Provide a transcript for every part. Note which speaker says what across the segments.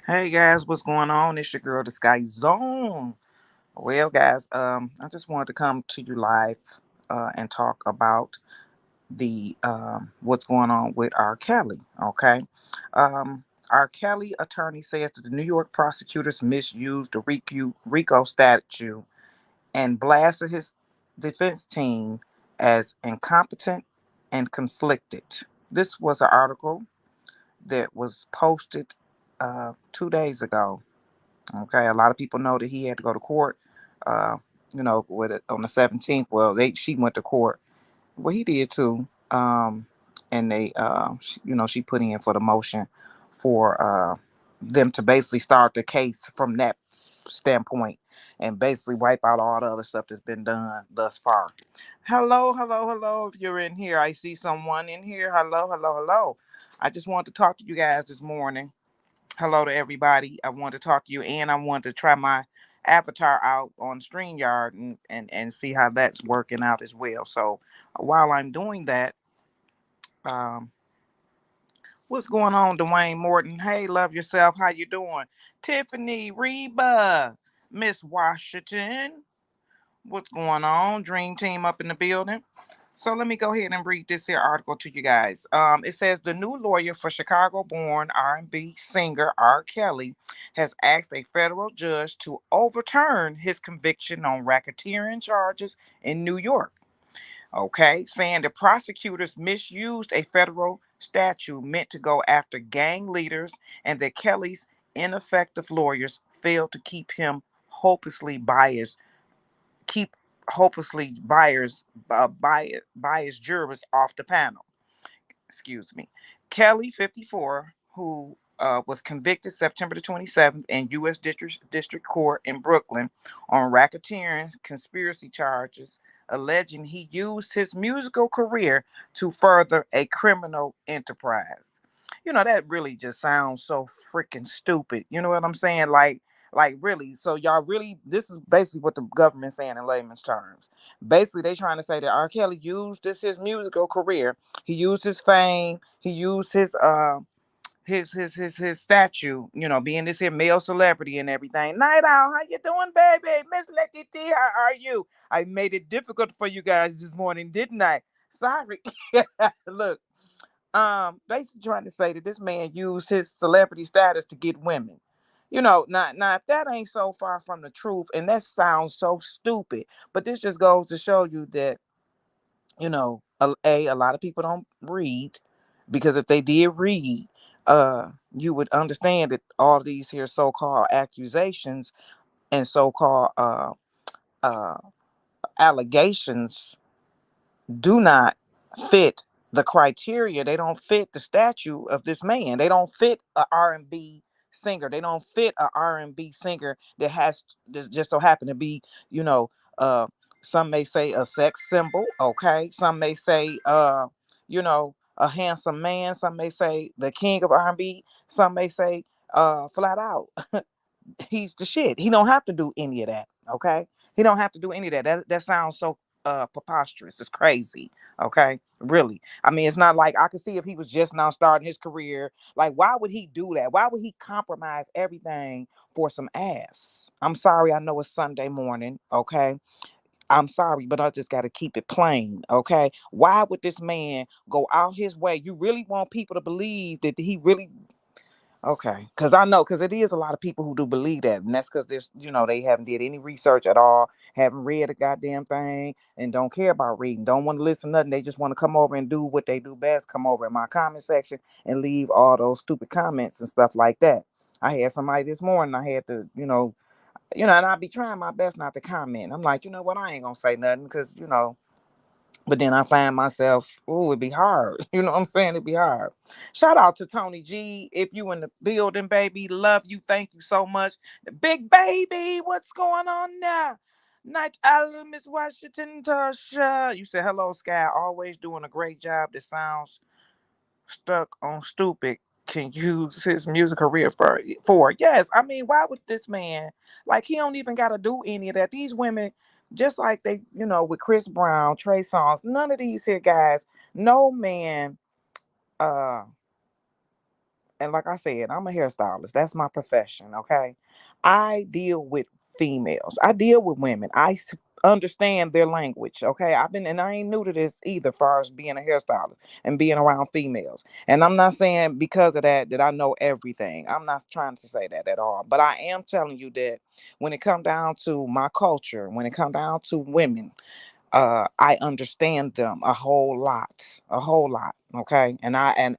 Speaker 1: Hey guys, what's going on? It's your girl, the SkkyZone. Well, guys, I just wanted to come to you live and talk about the what's going on with R. Kelly. Okay, R. Kelly attorney says that the New York prosecutors misused the RICO statute and blasted his defense team as incompetent and conflicted. This was an article that was posted 2 days ago. Okay, a lot of people know that he had to go to court. Uh, with it on the 17th. Well, she went to court. Well, he did too. And she put in for the motion for them to basically start the case from that standpoint and basically wipe out all the other stuff that's been done thus far. Hello, hello, hello. If you're in here, I see someone in here. Hello, hello, hello. I just wanted to talk to you guys this morning. Hello to everybody. I want to talk to you, and I want to try my avatar out on StreamYard and see how that's working out as well. So while I'm doing that, um, what's going on, Dwayne Morton? Hey, love yourself. How you doing? Tiffany, Reba, Miss Washington. What's going on? Dream Team up in the building. So let me go ahead and read this here article to you guys. It says the new lawyer for Chicago-born R&B singer R. Kelly has asked a federal judge to overturn his conviction on racketeering charges in New York. Okay, saying the prosecutors misused a federal statute meant to go after gang leaders, and that Kelly's ineffective lawyers failed to hopelessly biased keep hopelessly biased jurors off the panel. Excuse me. Kelly, 54, who was convicted September the 27th in U.S. District Court in Brooklyn on racketeering conspiracy charges, alleging he used his musical career to further a criminal enterprise. That really just sounds so freaking stupid. You know what I'm saying? Like really. So y'all really, this is basically what the government's saying in layman's terms. Basically, they trying to say that R. Kelly used his musical career. He used his fame. He used his statue, being this here male celebrity and everything. Night Owl, how you doing, baby? Miss Letty T, how are you? I made it difficult for you guys this morning, didn't I? Sorry. Look, basically trying to say that this man used his celebrity status to get women. Now if that ain't so far from the truth, and that sounds so stupid, but this just goes to show you that a lot of people don't read, because if they did read, you would understand that all these here so-called accusations and so-called uh allegations do not fit the criteria. They don't fit the statute of this man. They don't fit a R&B singer. They don't fit a R&B singer that has that just so happen to be, you know, uh some may say a sex symbol, okay? Some may say a handsome man, some may say the king of R&B, some may say flat out he's the shit. He don't have to do any of that. Okay, he don't have to do any of that. That sounds so preposterous. It's crazy. Okay, really. I mean, it's not like I could see if he was just now starting his career. Like, why would he do that? Why would he compromise everything for some ass? I'm sorry. I know it's Sunday morning. Okay. I'm sorry, but I just got to keep it plain, okay? Why would this man go out his way? You really want people to believe that he really. Okay, because I know, because it is a lot of people who do believe that, and that's because they haven't did any research at all, haven't read a goddamn thing, and don't care about reading, don't want to listen to nothing. They just want to come over and do what they do best, come over in my comment section and leave all those stupid comments and stuff like that. I had somebody this morning, I had to, and I be trying my best not to comment. I'm like, you know what, I ain't gonna say nothing because, but then I find myself, oh, it'd be hard. You know what I'm saying? It'd be hard. Shout out to Tony G. If you in the building, baby, love you. Thank you so much. The big baby, what's going on now? Night Island, Miss Washington, Tasha. You said hello, Sky. Always doing a great job. That sounds stuck on stupid. Can use his music career for. Yes, I mean, why would this man, like, he don't even gotta do any of that. These women, just like they, with Chris Brown, Trey Songz, none of these here guys, no man uh and like I said, I'm a hairstylist. That's my profession. Okay. I deal with females. I deal with women. Understand their language. Okay. And I ain't new to this either, far as being a hairstylist and being around females. And I'm not saying because of that I know everything. I'm not trying to say that at all. But I am telling you that when it come down to my culture, when it come down to women, I understand them a whole lot. Okay. And I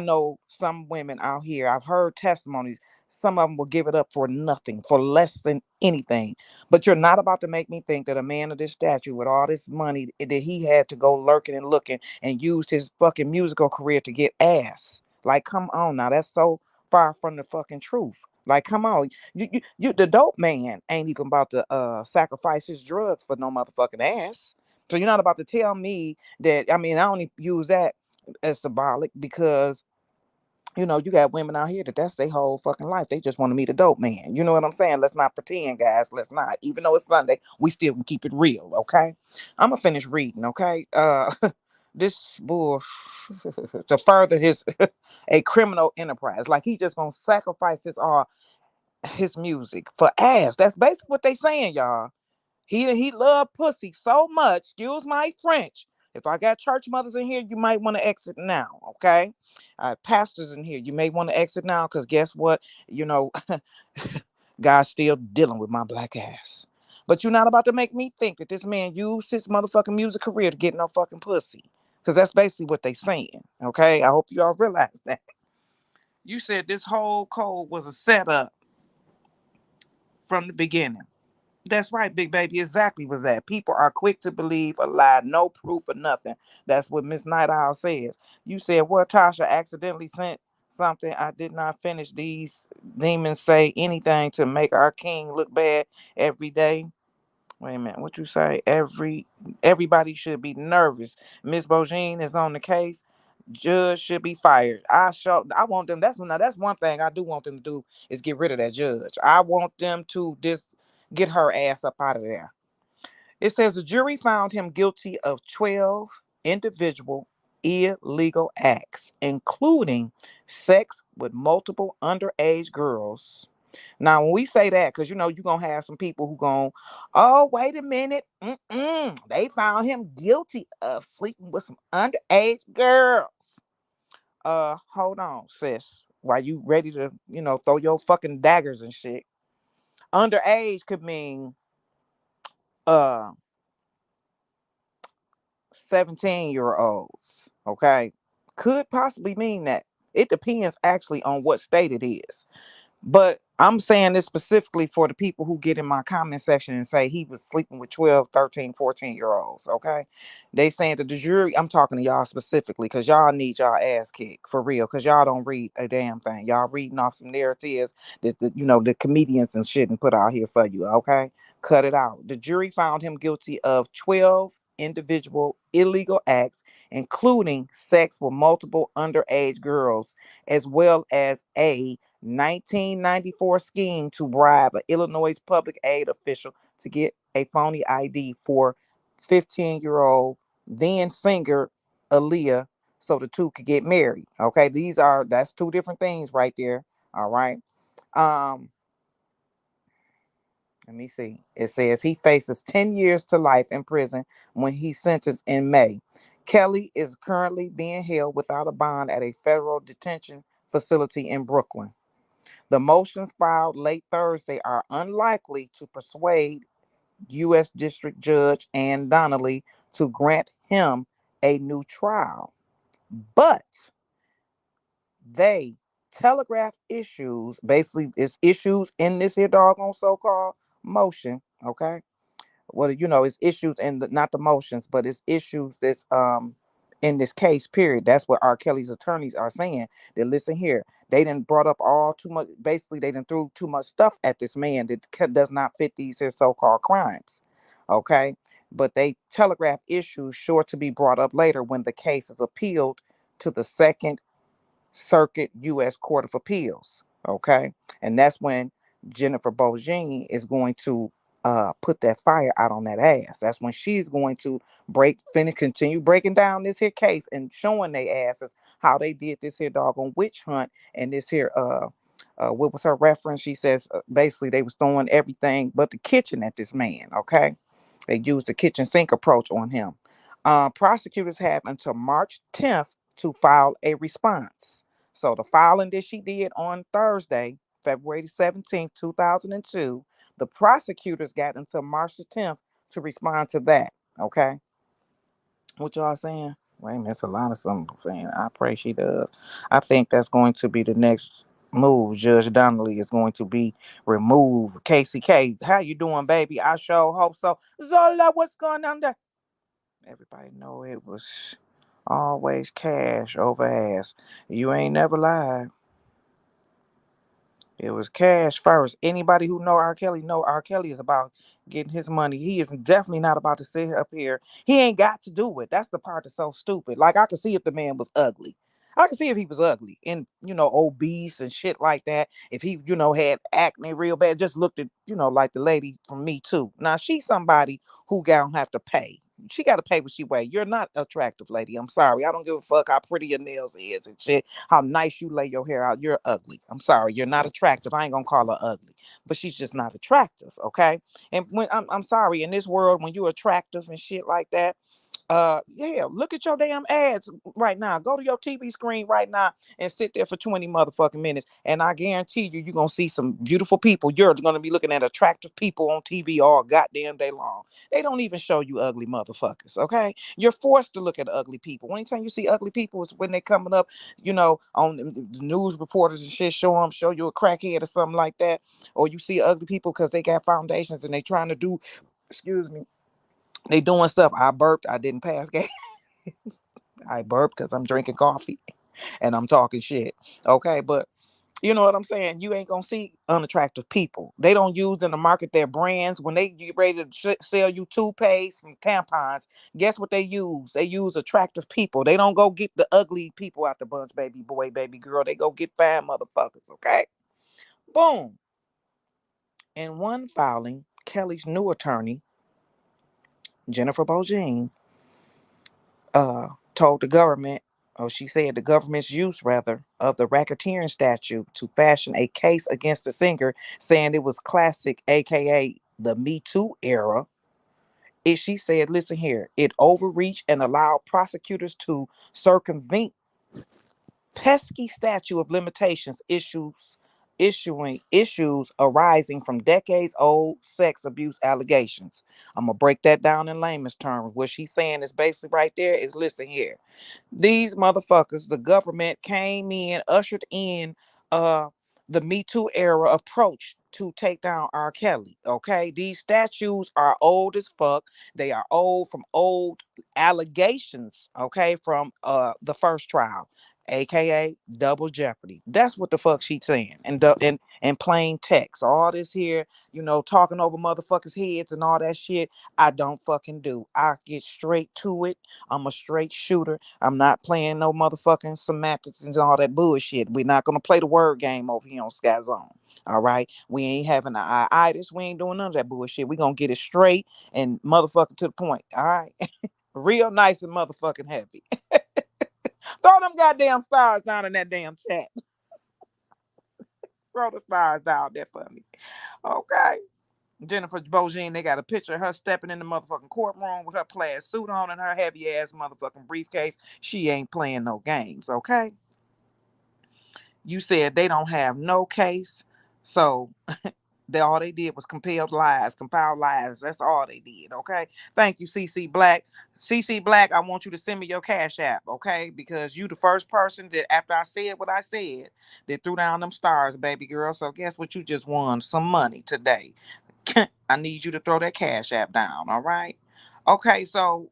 Speaker 1: know some women out here, I've heard testimonies. Some of them will give it up for nothing, for less than anything. But you're not about to make me think that a man of this stature with all this money that he had to go lurking and looking and used his fucking musical career to get ass. Like, come on now. That's so far from the fucking truth. Like, come on. The dope man ain't even about to sacrifice his drugs for no motherfucking ass. So you're not about to tell me that. I mean, I only use that as symbolic because you got women out here that's their whole fucking life. They just want to meet a dope man. You know what I'm saying? Let's not pretend, guys. Let's not. Even though it's Sunday, we still can keep it real, okay? I'm gonna finish reading, okay? This bull to further his a criminal enterprise. Like he just gonna sacrifice his music for ass. That's basically what they saying, y'all. He love pussy so much. Excuse my French. If I got church mothers in here, you might want to exit now. Okay, pastors in here, you may want to exit now because guess what? You know, God's still dealing with my black ass. But you're not about to make me think that this man used his motherfucking music career to get no fucking pussy. Because that's basically what they saying. Okay, I hope you all realize that. You said this whole code was a setup from the beginning. That's right, big baby. Exactly was that. People are quick to believe a lie, no proof or nothing. That's what Miss Night Owl says. You said, well, Tasha accidentally sent something. I did not finish. These demons say anything to make our king look bad every day. Wait a minute, what you say? Everybody should be nervous. Miss Bogene is on the case. Judge should be fired. I want them. That's one thing I do want them to do is get rid of that judge. I want them to get her ass up out of there. It says the jury found him guilty of 12 individual illegal acts, including sex with multiple underage girls. Now, when we say that, because you're gonna have some people who going, oh, wait a minute, they found him guilty of sleeping with some underage girls. Hold on, sis. While you ready to, throw your fucking daggers and shit. Underage could mean uh 17-year-olds. Okay. Could possibly mean that. It depends actually on what state it is. But I'm saying this specifically for the people who get in my comment section and say he was sleeping with 12, 13, 14-year-olds. Okay. They saying that the jury, I'm talking to y'all specifically because y'all need y'all ass kicked for real because y'all don't read a damn thing. Y'all reading off some narratives that the comedians and shit and put out here for you. Okay. Cut it out. The jury found him guilty of 12 individual illegal acts, including sex with multiple underage girls, as well as a 1994 scheme to bribe an Illinois public aid official to get a phony ID for 15-year-old then singer Aaliyah so the two could get married. Okay, that's two different things right there. All right. Um, Let me see. It says he faces 10 years to life in prison when he's sentenced in May. Kelly is currently being held without a bond at a federal detention facility in Brooklyn. The motions filed late Thursday are unlikely to persuade U.S. District Judge Ann Donnelly to grant him a new trial. But they telegraph issues, basically, it's issues in this here doggone so-called motion, okay? Well, it's issues in not the motions, but it's issues that's in this case, period. That's what RKelly's attorneys are saying. That listen here, they didn't brought up all too much. Basically, they didn't threw too much stuff at this man that does not fit these here so-called crimes. Okay, but they telegraph issues sure to be brought up later when the case is appealed to the Second Circuit U.S. Court of Appeals. Okay, and that's when Jennifer Bogene is going to put that fire out on that ass. That's when she's going to continue breaking down this here case and showing they asses how they did this here doggone witch hunt and this here what was her reference? She says basically they was throwing everything but the kitchen at this man. Okay, they used the kitchen sink approach on him. Prosecutors have until March 10th to file a response. So the filing that she did on Thursday, February 17th, 2002, the prosecutors got until March the 10th to respond to that. Okay. What y'all saying? Wait a minute, that's a lot of something saying. I pray she does. I think that's going to be the next move. Judge Donnelly is going to be removed. KCK, how you doing, baby? I sure hope so. Zola, what's going on there? Everybody know it was always cash over ass. You ain't never lied. It was cash first. Anybody who know R. Kelly is about getting his money. He is definitely not about to sit up here. He ain't got to do it. That's the part that's so stupid. Like I could see if the man was ugly. I could see if he was ugly and obese and shit like that. If he had acne real bad, just looked at like the lady from Me Too. Now she's somebody who gonna have to pay. She got to pay what she weigh. You're not attractive, lady. I'm sorry. I don't give a fuck how pretty your nails is and shit. How nice you lay your hair out. You're ugly. I'm sorry. You're not attractive. I ain't gonna call her ugly, but she's just not attractive. Okay. And when I'm sorry, in this world, when you're attractive and shit like that, yeah, look at your damn ads right now. Go to your TV screen right now and sit there for 20 motherfucking minutes, and I guarantee you're gonna see some beautiful people. You're gonna be looking at attractive people on TV all goddamn day long. They don't even show you ugly motherfuckers. Okay, you're forced to look at ugly people. Anytime you see ugly people is when they're coming up, on the news reporters and shit. Show you a crackhead or something like that, or you see ugly people because they got foundations and they trying to do, excuse me, they doing stuff. I burped. I didn't pass gas. I burped because I'm drinking coffee and I'm talking shit. Okay, but you know what I'm saying? You ain't gonna see unattractive people. They don't use them to market their brands. When they get ready to sell you toothpaste and tampons, guess what they use? They use attractive people. They don't go get the ugly people out the bunch, baby boy, baby girl. They go get fine motherfuckers. Okay, boom. In one filing, Kelly's new attorney, Jennifer Bogine, told the government, or she said the government's use rather, of the racketeering statute to fashion a case against the singer, saying it was classic, aka the Me Too era. She said, listen here, it overreached and allowed prosecutors to circumvent pesky statute of limitations issuing issues arising from decades old sex abuse allegations. I'm gonna break that down in layman's terms. What she's saying is basically right there is, listen here, these motherfuckers, the government came in, ushered in the Me Too era approach to take down R. Kelly. Okay, these statues are old as fuck. They are old from old allegations. Okay, from the first trial, aka double jeopardy. That's what the fuck she's saying. And in plain text, all this here, talking over motherfuckers' heads and all that shit, I don't fucking do. I get straight to it. I'm a straight shooter. I'm not playing no motherfucking semantics and all that bullshit. We're not gonna play the word game over here on SkkyZone. All right. We ain't having an itis. We ain't doing none of that bullshit. We gonna get it straight and motherfucking to the point. All right. Real nice and motherfucking heavy. Throw them goddamn stars down in that damn chat. Throw the stars down there for me. Okay. Jennifer Bogine, they got a picture of her stepping in the motherfucking courtroom with her plaid suit on and her heavy ass motherfucking briefcase. She ain't playing no games, okay? You said they don't have no case, so all they did was compile lies. That's all they did, okay? Thank you, CC Black. CC Black, I want you to send me your cash app, okay? Because you the first person that, after I said what I said, that threw down them stars, baby girl. So guess what? You just won some money today. I need you to throw that cash app down, all right? Okay, so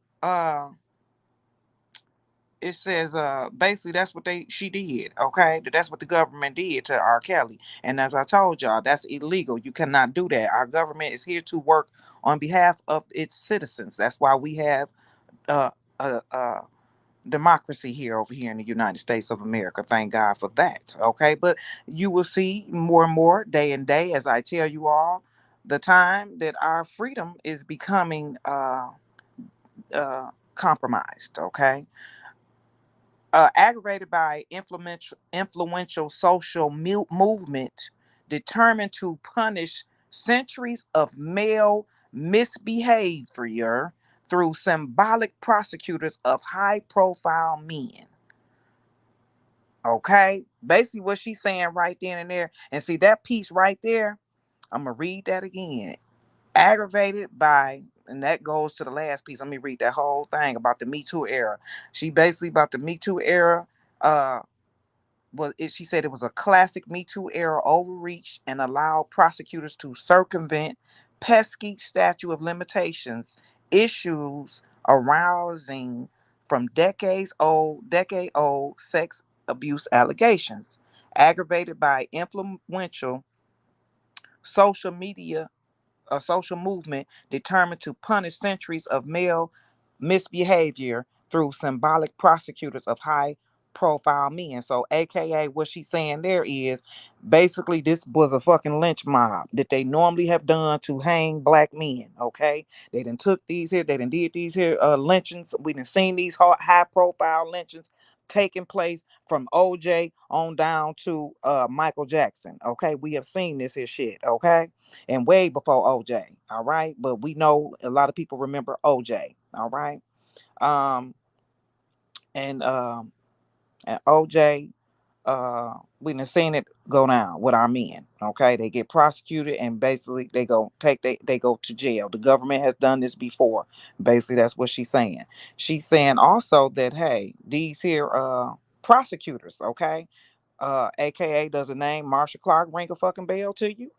Speaker 1: it says basically that's what she did, okay? That's what the government did to R. Kelly. And as I told y'all, that's illegal. You cannot do that. Our government is here to work on behalf of its citizens. That's why we have uh democracy here over here in the United States of America. Thank God for that. Okay. But you will see more and more day and day, as I tell you all. the time that our freedom is becoming compromised. Okay, aggravated by influential social movement determined to punish centuries of male misbehavior through symbolic prosecutors of high profile men. Okay, basically what she's saying right then and there. And see that piece right there, I'm gonna read that again. Aggravated by, and that goes to the last piece. Let me read that whole thing about the Me Too era. She basically about the Me Too era. She said it was a classic Me Too era overreach and allowed prosecutors to circumvent pesky statute of limitations issues arising from decade old sex abuse allegations, aggravated by influential social media a social movement determined to punish centuries of male misbehavior through symbolic prosecutors of high profile men. So, AKA, what she's saying there is basically this was a fucking lynch mob that they normally have done to hang black men. Okay, they done took these here, they done did these here lynchings. We done seen these high profile lynchings taking place from OJ on down to Michael Jackson. Okay, we have seen this here shit. Okay, and way before OJ. All right, but we know a lot of people remember OJ. All right, um, and um, and OJ, we done seen it go down with our men. Okay, they get prosecuted and basically they go to jail. The government has done this before. Basically, that's what she's saying. She's saying also that hey, these here prosecutors, okay, aka does the name Marsha Clark ring a fucking bell to you?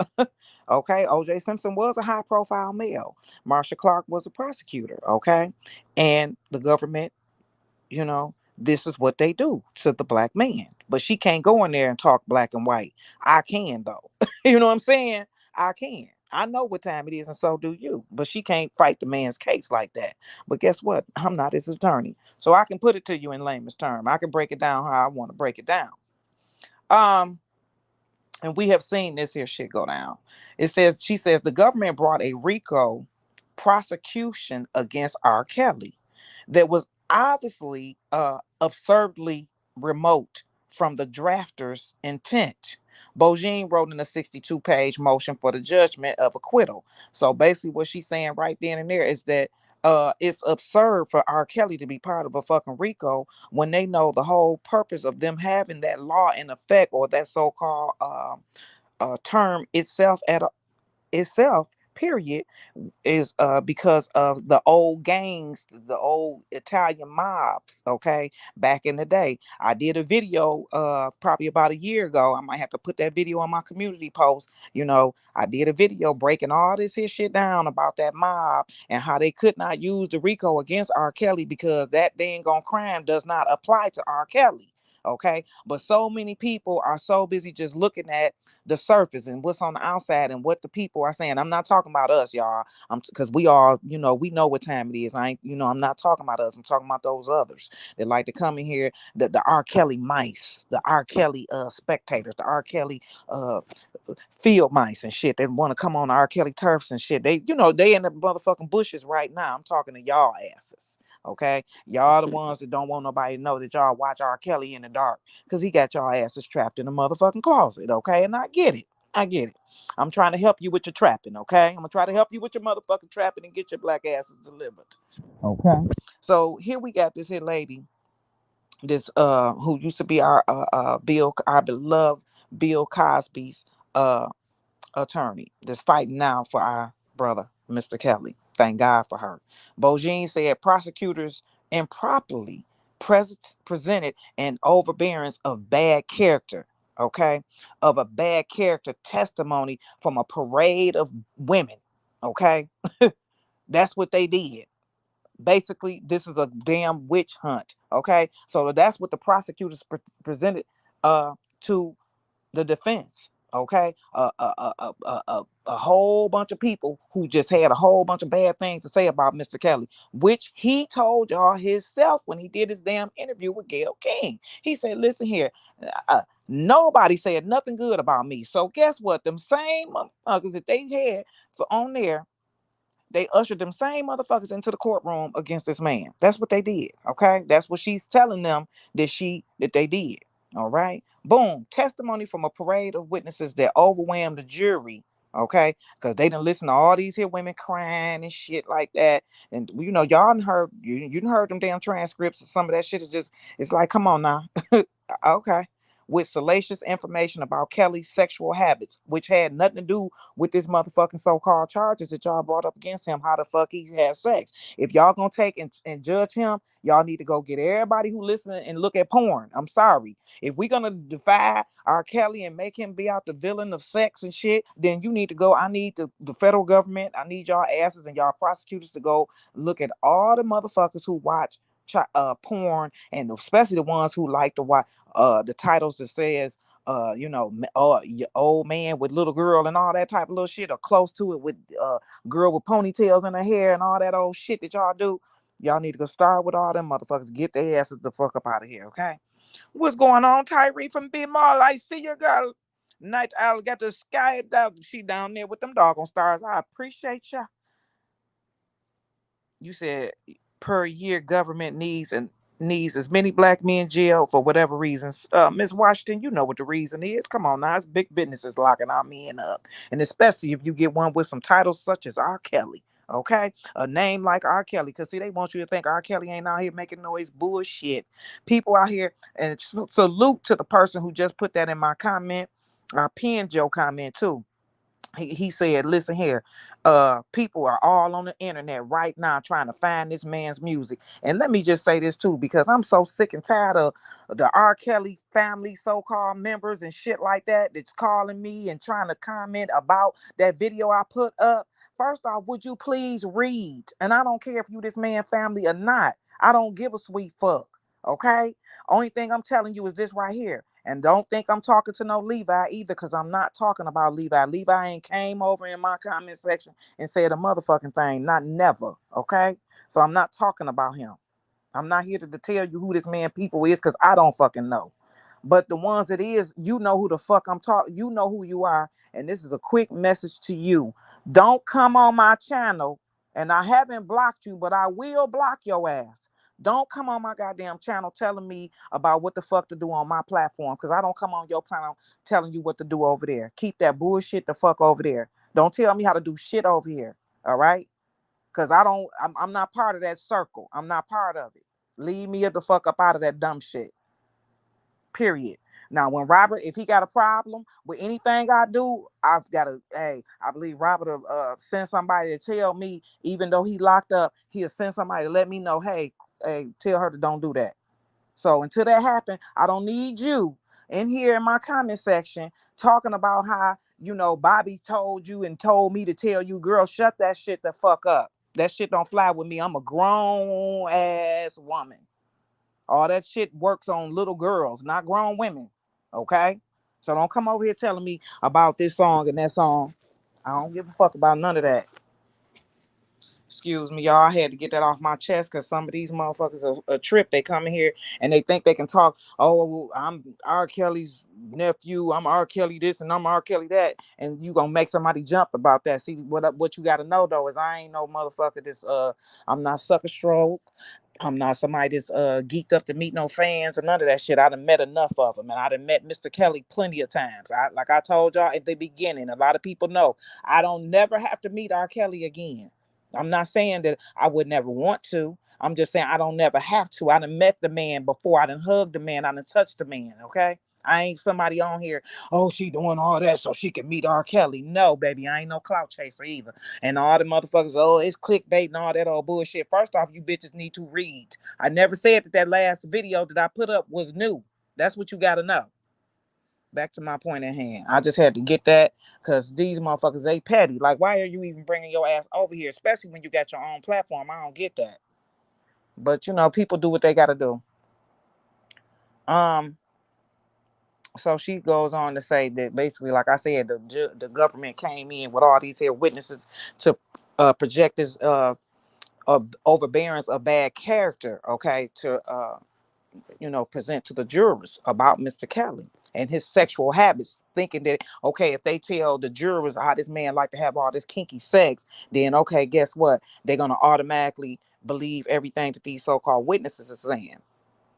Speaker 1: Okay, OJ Simpson was a high profile male. Marsha Clark was a prosecutor, okay? And the government, this is what they do to the black man. But she can't go in there and talk black and white. I can though. You know what I'm saying? I can. I know what time it is, and so do you. But she can't fight the man's case like that. But guess what? I'm not his attorney. So I can put it to you in layman's term. I can break it down how I want to break it down. Um, and we have seen this here shit go down. She says the government brought a RICO prosecution against R. Kelly that was obviously absurdly remote from the drafter's intent. Bogine wrote in a 62-page motion for the judgment of acquittal. So basically, what she's saying right then and there is that it's absurd for R. Kelly to be part of a fucking RICO when they know the whole purpose of them having that law in effect, or that so-called term itself, period, is because of the old gangs, the old Italian mobs. Okay, back in the day, I did a video probably about a year ago. I might have to put that video on my community post. I did a video breaking all this here shit down about that mob and how they could not use the RICO against R. Kelly because that dang on crime does not apply to R. Kelly. Okay, but so many people are so busy just looking at the surface and what's on the outside and what the people are saying. I'm not talking about us, y'all. Because we all, we know what time it is. I'm not talking about us. I'm talking about those others that like to come in here, the R. Kelly mice, the R. Kelly spectators, the R. Kelly field mice and shit that want to come on R. Kelly turfs and shit. They in the motherfucking bushes right now. I'm talking to y'all asses. Okay, y'all the ones that don't want nobody to know that y'all watch R. Kelly in the dark because he got y'all asses trapped in the motherfucking closet. Okay, and I get it. I get it. I'm trying to help you with your trapping. Okay, I'm gonna try to help you with your motherfucking trapping and get your black asses delivered. Okay. So here we got this here lady, this who used to be our beloved Bill Cosby's attorney, that's fighting now for our brother, Mr. Kelly. Thank God for her. Bogine said prosecutors improperly presented an overbearance of bad character, okay, of a bad character testimony from a parade of women, okay. That's what they did. Basically, this is a damn witch hunt, okay. So that's what the prosecutors presented to the defense. Okay, a whole bunch of people who just had a whole bunch of bad things to say about Mr. Kelly, which he told y'all himself when he did his damn interview with Gayle King. He said, listen here, nobody said nothing good about me. So guess what? Them same motherfuckers that they had for on there, they ushered them same motherfuckers into the courtroom against this man. That's what they did. Okay. That's what she's telling them that they did. All right. Boom. Testimony from a parade of witnesses that overwhelmed the jury. Okay. Because they didn't listen to all these here women crying and shit like that. And y'all done heard you done heard them damn transcripts. Some of that shit is just, it's like, come on now. Okay. With salacious information about Kelly's sexual habits, which had nothing to do with this motherfucking so-called charges that y'all brought up against him, how the fuck he had sex. If y'all gonna take and judge him, y'all need to go get everybody who listen and look at porn. I'm sorry. If we're gonna defy R. Kelly and make him be out the villain of sex and shit, then you need to go. I need the federal government, I need y'all asses and y'all prosecutors to go look at all the motherfuckers who watch porn, and especially the ones who like to watch the titles that says your old man with little girl and all that type of little shit, or close to it with girl with ponytails in her hair and all that old shit that y'all do. Y'all need to go start with all them motherfuckers. Get their asses the fuck up out of here, okay? What's going on, Tyree from B Mall? I see you, girl. Night Owl got the sky down. She down there with them doggone stars. I appreciate ya. You said per year government needs as many black men in jail for whatever reasons. Miss Washington, you know what the reason is. Come on now, it's big businesses locking our men up. And especially if you get one with some titles such as R. Kelly. Okay, a name like R. Kelly, because see, they want you to think R. Kelly ain't out here making noise. Bullshit. People out here, and salute to the person who just put that in my comment. I pinned your comment too. He said, listen here, people are all on the internet right now trying to find this man's music. And let me just say this too, because I'm so sick and tired of the R. Kelly family so-called members and shit like that that's calling me and trying to comment about that video I put up. First off, would you please read? And I don't care if you this man family or not. I don't give a sweet fuck. Okay? Only thing I'm telling you is this right here. And don't think I'm talking to no Levi either, because I'm not talking about Levi. Levi ain't came over in my comment section and said a motherfucking thing. Not never. Okay? So I'm not talking about him. I'm not here to tell you who this man people is, because I don't fucking know. But the ones that is, you know who the fuck I'm talking. You know who you are. And this is a quick message to you. Don't come on my channel. And I haven't blocked you, but I will block your ass. Don't come on my goddamn channel telling me about what the fuck to do on my platform, because I don't come on your channel telling you what to do over there. Keep that bullshit the fuck over there. Don't tell me how to do shit over here. All right? Because I'm not part of that circle. I'm not part of it. Leave me the fuck up out of that dumb shit. Period. Now, when Robert, if he got a problem with anything I do, I've got to, hey, I believe Robert will send somebody to tell me, even though he locked up, he'll send somebody to let me know, hey, tell her to don't do that. So until that happens, I don't need you in here in my comment section talking about how, Bobby told you and told me to tell you, girl, shut that shit the fuck up. That shit don't fly with me. I'm a grown ass woman. All that shit works on little girls, not grown women. Okay? So don't come over here telling me about this song and that song. I don't give a fuck about none of that. Excuse me, y'all. I had to get that off my chest, because some of these motherfuckers are a trip. They come in here and they think they can talk. Oh, I'm R. Kelly's nephew. I'm R. Kelly this and I'm R. Kelly that. And you gonna make somebody jump about that. See, what you gotta know though is I ain't no motherfucker I'm not sucker stroke. I'm not somebody that's geeked up to meet no fans or none of that shit. I done met enough of them, and I done met Mr. Kelly plenty of times. Like I told y'all at the beginning, a lot of people know I don't never have to meet R. Kelly again. I'm not saying that I would never want to. I'm just saying I don't never have to. I done met the man before. I done hugged the man. I done touched the man. Okay. I ain't somebody on here, oh, she doing all that so she can meet R. Kelly. No, baby, I ain't no clout chaser either. And all the motherfuckers, oh, it's clickbait and all that old bullshit. First off, you bitches need to read. I never said that last video that I put up was new. That's what you got to know. Back to my point at hand. I just had to get that, because these motherfuckers, they petty. Like, why are you even bringing your ass over here, especially when you got your own platform? I don't get that. But, people do what they got to do. So she goes on to say that basically, like I said, the government came in with all these here witnesses to project this overbearance of bad character, okay, to present to the jurors about Mr. Kelly and his sexual habits, thinking that okay, if they tell the jurors how this man like to have all this kinky sex, then okay, guess what? They're gonna automatically believe everything that these so-called witnesses are saying.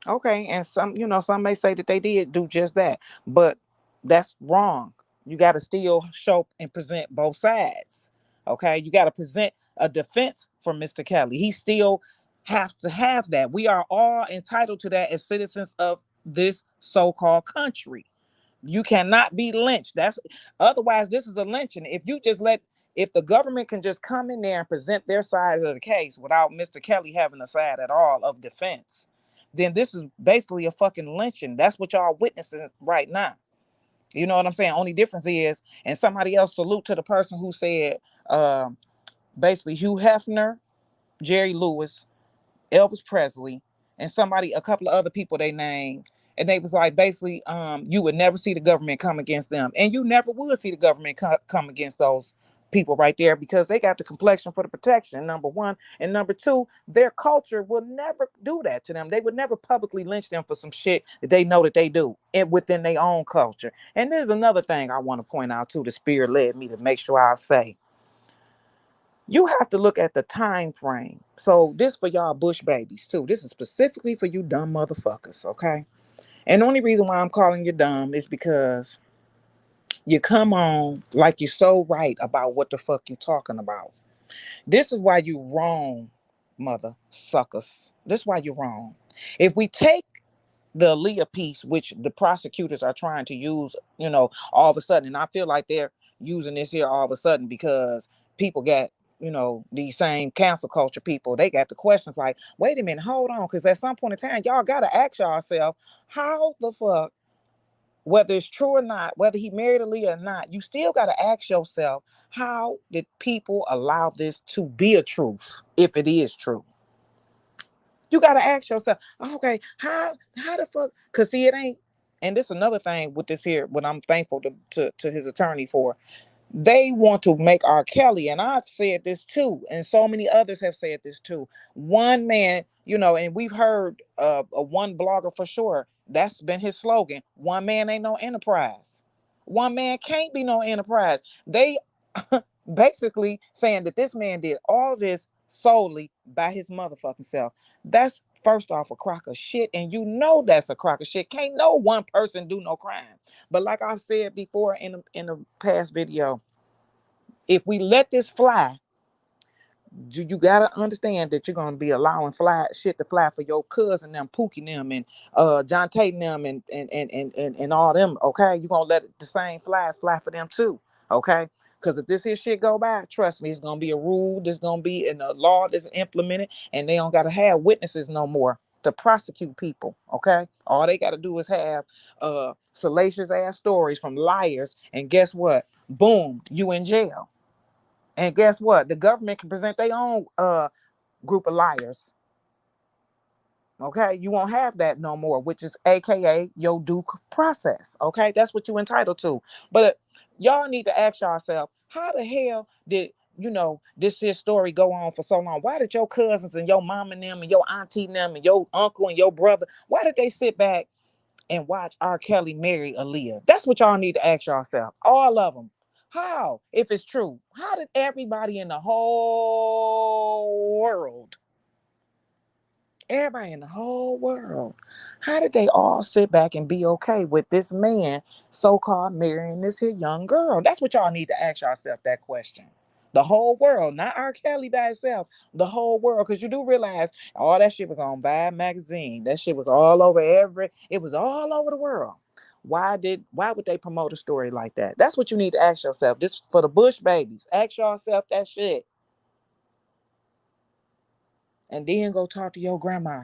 Speaker 1: Okay, and some may say that they did do just that, but that's wrong. You got to still show and present both sides. Okay, you got to present a defense for Mr. Kelly. He still have to have that. We are all entitled to that as citizens of this so-called country. You cannot be lynched. That's otherwise this is a lynching. If the government can just come in there and present their side of the case without Mr. Kelly having a side at all of defense, then this is basically a fucking lynching. That's what y'all witnessing right now. You know what I'm saying? Only difference is, and somebody else salute to the person who said, basically Hugh Hefner, Jerry Lewis, Elvis Presley, and a couple of other people they named. And they was like, basically, you would never see the government come against them. And you never would see the government come against those people right there because they got the complexion for the protection, number one. And number two, their culture will never do that to them. They would never publicly lynch them for some shit that they know that they do and within their own culture. And there's another thing I want to point out too. The spirit led me to make sure I say you have to look at the time frame. So this for y'all bush babies too. This is specifically for you dumb motherfuckers, okay? And the only reason why I'm calling you dumb is because you come on like you're so right about what the fuck you talking about. This is why you wrong, mother suckers. This is why you're wrong. If we take the Aaliyah piece, which the prosecutors are trying to use, all of a sudden, and I feel like they're using this here all of a sudden because people got, these same cancel culture people, they got the questions like, wait a minute, hold on, because at some point in time, y'all got to ask yourself, how the fuck, whether it's true or not, whether he married Aaliyah or not, you still got to ask yourself, how did people allow this to be a truth, if it is true? You gotta ask yourself, okay, how the fuck? Cause see, it ain't. And this another thing with this here, what I'm thankful to his attorney for. They want to make RKelly, and I've said this too, and so many others have said this too. One man, and we've heard a one blogger for sure. That's been his slogan. One man ain't no enterprise. One man can't be no enterprise. They basically saying that this man did all this solely by his motherfucking self. That's first off a crock of shit, and that's a crock of shit. Can't no one person do no crime. But like I said before in a past video, if we let this fly, you gotta understand that you're gonna be allowing shit to fly for your cousin them, Pookie them, and John Tate them, and all them. Okay, you're gonna let the same flies fly for them too. Okay, because if this here shit go by, trust me, it's gonna be a rule. There's gonna be in a law that's implemented, and they don't gotta have witnesses no more to prosecute people. Okay, all they gotta do is have salacious ass stories from liars, and guess what? Boom, you in jail. And guess what? The government can present their own group of liars. Okay, you won't have that no more, which is AKA your due process. Okay, that's what you're entitled to. But y'all need to ask yourself, how the hell did this here story go on for so long? Why did your cousins and your mom and them and your auntie and them and your uncle and your brother, why did they sit back and watch RKelly marry Aaliyah? That's what y'all need to ask yourself. All of them. How, if it's true, how did everybody in the whole world, how did they all sit back and be okay with this man so-called marrying this here young girl? That's what y'all need to ask yourself that question. The whole world, not RKelly by itself, the whole world, because you do realize all that shit was on Vibe magazine. That shit was all over it was all over the world. Why would they promote a story like that? That's what you need to ask yourself. This for the Bush babies. Ask yourself that shit. And then go talk to your grandma.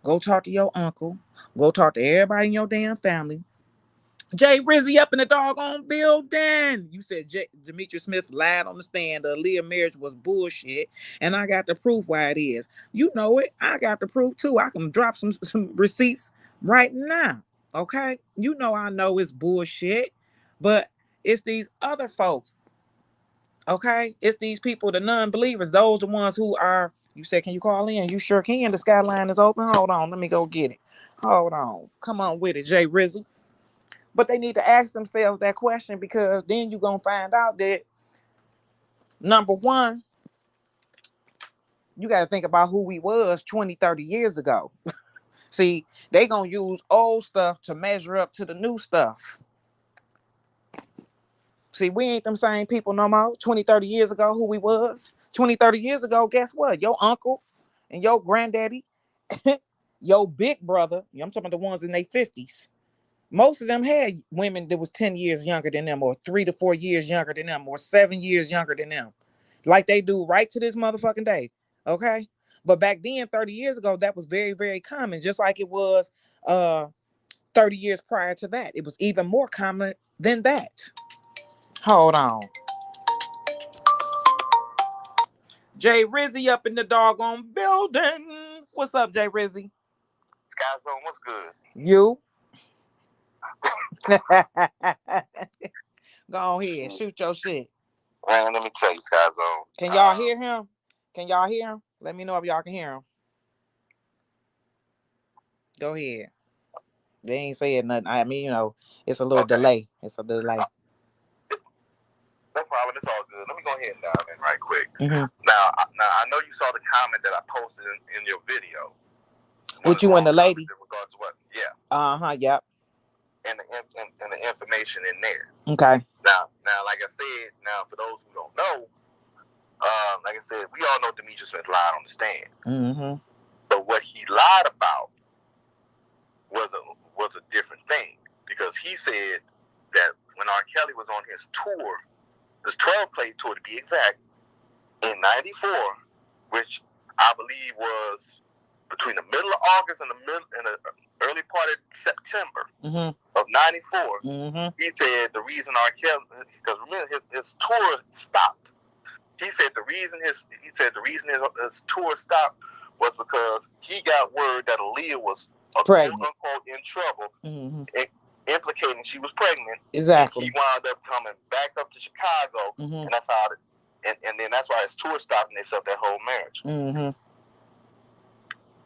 Speaker 1: Go talk to your uncle. Go talk to everybody in your damn family. Jay Rizzy up in the doggone building. You said Demetrius Smith lied on the stand. The Aaliyah marriage was bullshit. And I got the proof why it is. You know it. I got the proof too. I can drop some receipts right now. Okay? You know I know it's bullshit, but it's these other folks. Okay? It's these people, the non-believers, those the ones who are, you said, can you call in? You sure can. The skyline is open. Hold on. Let me go get it. Hold on. Come on with it, Jay Rizzy. But they need to ask themselves that question, because then you're going to find out that, number one, you got to think about who we was 20, 30 years ago. See, they going to use old stuff to measure up to the new stuff. See, we ain't them same people no more. 20, 30 years ago, who we was. 20, 30 years ago, guess what? Your uncle and your granddaddy, your big brother, I'm talking about the ones in their 50s. Most of them had women that was 10 years younger than them, or 3 to 4 years younger than them, or 7 years younger than them. Like they do right to this motherfucking day. Okay? But back then, 30 years ago, that was very, very common. Just like it was 30 years prior to that. It was even more common than that. Hold on. Jay Rizzy up in the doggone building. What's up, Jay Rizzy?
Speaker 2: SkkyZone, what's good?
Speaker 1: You? Go ahead, shoot your shit.
Speaker 2: Man, let me tell you, SkkyZone.
Speaker 1: Can y'all hear him? Can y'all hear him? Let me know if y'all can hear him. Go ahead. They ain't saying nothing. I mean, it's a little delay. It's a delay.
Speaker 2: No problem. It's all good. Let me go ahead and dive in right quick. Mm-hmm. Now, I know you saw the comment that I posted in your video.
Speaker 1: With you and the lady?
Speaker 2: In regards to what?
Speaker 1: Yeah. Yep.
Speaker 2: And the information in there.
Speaker 1: Okay.
Speaker 2: Now, like I said, for those who don't know, like I said, we all know Demetrius Smith lied on the stand.
Speaker 1: Mm-hmm.
Speaker 2: But what he lied about was a different thing, because he said that when RKelly was on his tour, his 12-play tour to be exact, in '94, which I believe was between the middle of August and the early part of September of '94, he said the reason RKelly, because remember his tour stopped. He said the reason his tour stopped was because he got word that Aaliyah was
Speaker 1: pregnant,
Speaker 2: quote unquote, in trouble, implicating she was pregnant.
Speaker 1: Exactly.
Speaker 2: He wound up coming back up to Chicago, and that's how and then that's why his tour stopped, and they set up that whole marriage.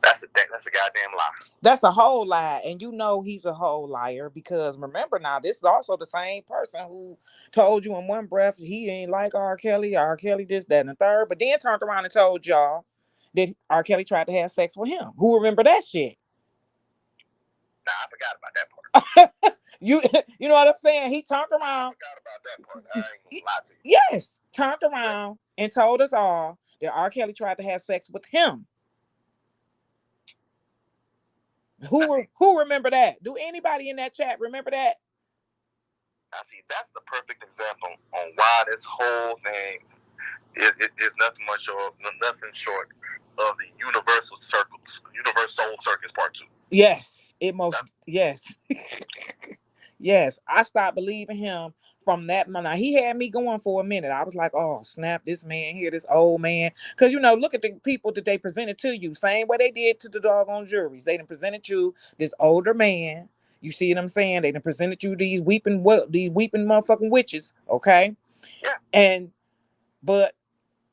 Speaker 2: That's a goddamn lie.
Speaker 1: That's a whole lie, and he's a whole liar, because remember now, this is also the same person who told you in one breath he ain't like RKelly this, that, and the third, but then turned around and told y'all that RKelly tried to have sex with him. Who remember that shit?
Speaker 2: Nah, I forgot about that part.
Speaker 1: You know what I'm saying? He turned around.
Speaker 2: I forgot about that part. I ain't gonna lie to you.
Speaker 1: Yes, turned around and told us all that RKelly tried to have sex with him. Who remember that? Do anybody in that chat remember that?
Speaker 2: I see. That's the perfect example on why this whole thing is nothing short of the Universal Circus Part 2.
Speaker 1: Yes, yes. Yes, I stopped believing him from that moment. Now, he had me going for a minute. I was like, oh, snap, this man here, this old man. Because, look at the people that they presented to you. Same way they did to the doggone juries. They done presented you this older man. You see what I'm saying? They done presented you these weeping motherfucking witches. Okay?
Speaker 2: Yeah.
Speaker 1: But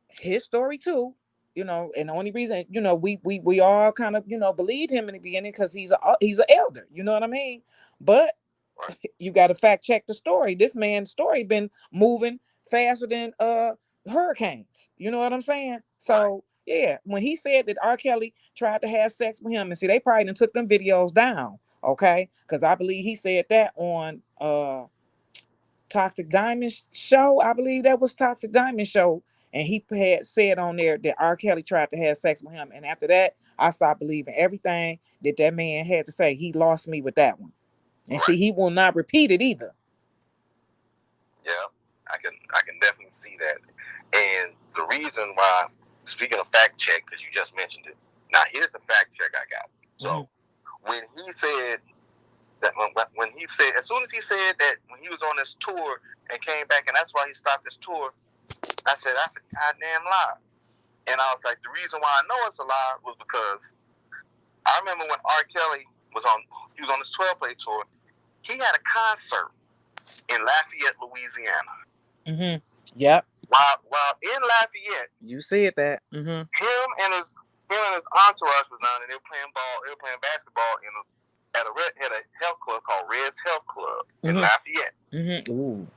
Speaker 1: his story too, and the only reason, we all kind of, believed him in the beginning because he's an elder. You know what I mean? But you got to fact check the story. This man's story been moving faster than hurricanes. You know what I'm saying? So yeah, when he said that RKelly tried to have sex with him, and see, they probably done took them videos down. Okay, because I believe he said that on Toxic Diamond show. I believe that was Toxic Diamond show. And he had said on there that RKelly tried to have sex with him. And after that, I stopped believing everything that man had to say. He lost me with that one. And see, he will not repeat it either.
Speaker 2: Yeah, I can definitely see that. And the reason why, speaking of fact check, because you just mentioned it. Now, here's the fact check I got. So, when he said that, as soon as he said that when he was on this tour and came back, and that's why he stopped his tour, I said, that's a goddamn lie. And I was like, the reason why I know it's a lie was because I remember when RKelly was on his 12 play tour. He had a concert in Lafayette, Louisiana.
Speaker 1: Mm-hmm. Yep.
Speaker 2: While in Lafayette,
Speaker 1: you said that. Mm-hmm.
Speaker 2: Him and his entourage was down, and they were playing basketball at a health club called Red's Health Club in Lafayette.
Speaker 1: Mm-hmm. Ooh.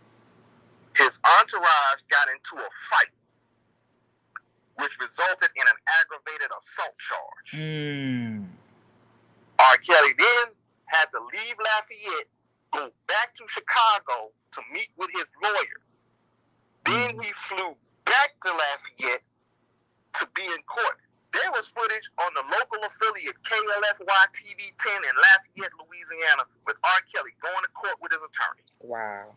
Speaker 2: His entourage got into a fight, which resulted in an aggravated assault charge. R. Kelly then had to leave Lafayette, go back to Chicago to meet with his lawyer. Then he flew back to Lafayette to be in court. There was footage on the local affiliate KLFY TV 10 in Lafayette, Louisiana, with R. Kelly going to court with his attorney.
Speaker 1: Wow.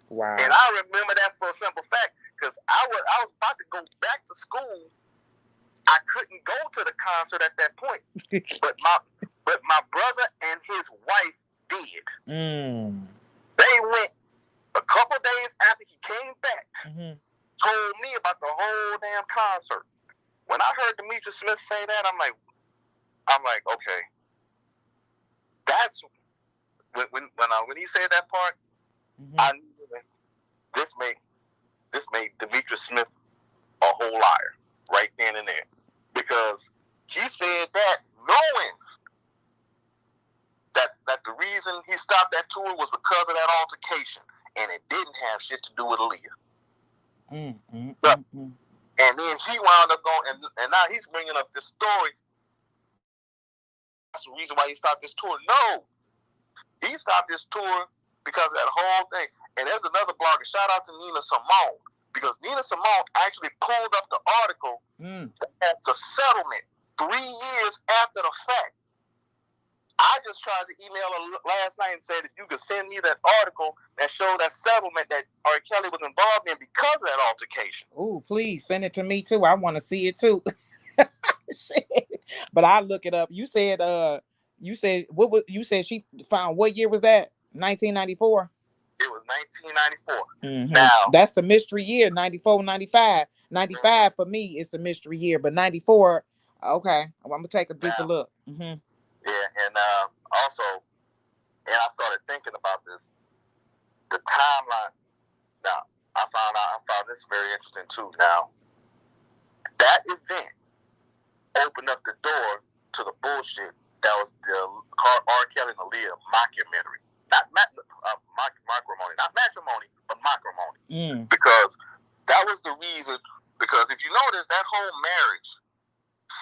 Speaker 2: And I remember that for a simple fact, because I was about to go back to school. I couldn't go to the concert at that point, but my brother and his wife did. They went a couple days after he came back. Told me about the whole damn concert. When I heard Demetrius Smith say that, I'm like, okay. That's when he said that part, I knew that this made Demetrius Smith a whole liar right then and there, because he said that knowing that the reason he stopped that tour was because of that altercation, and it didn't have shit to do with Aaliyah. And then he wound up going, and now he's bringing up this story. That's the reason why he stopped this tour. No, he stopped this tour because of that whole thing. And there's another blogger, shout out to Nina Simone, because Nina Simone actually pulled up the article at the settlement 3 years after the fact. I just tried to email her last night and said if you could send me that article that showed that settlement that R. Kelly was involved in because of that altercation.
Speaker 1: Ooh, please send it to me too. I want to see it too. But I'll look it up. You said you said she found, what year was that? 1994?
Speaker 2: It was 1994.
Speaker 1: Now that's the mystery year. 94, 95. 95 for me is the mystery year, but 94, okay. I'm gonna take a deeper look.
Speaker 2: Yeah, and also, and I started thinking about this, the timeline. Now, I found this very interesting too. Now, that event opened up the door to the bullshit that was the R. Kelly and Aaliyah mockumentary. Not matrimony, but mockumentary. Because that was the reason, because if you notice, that whole marriage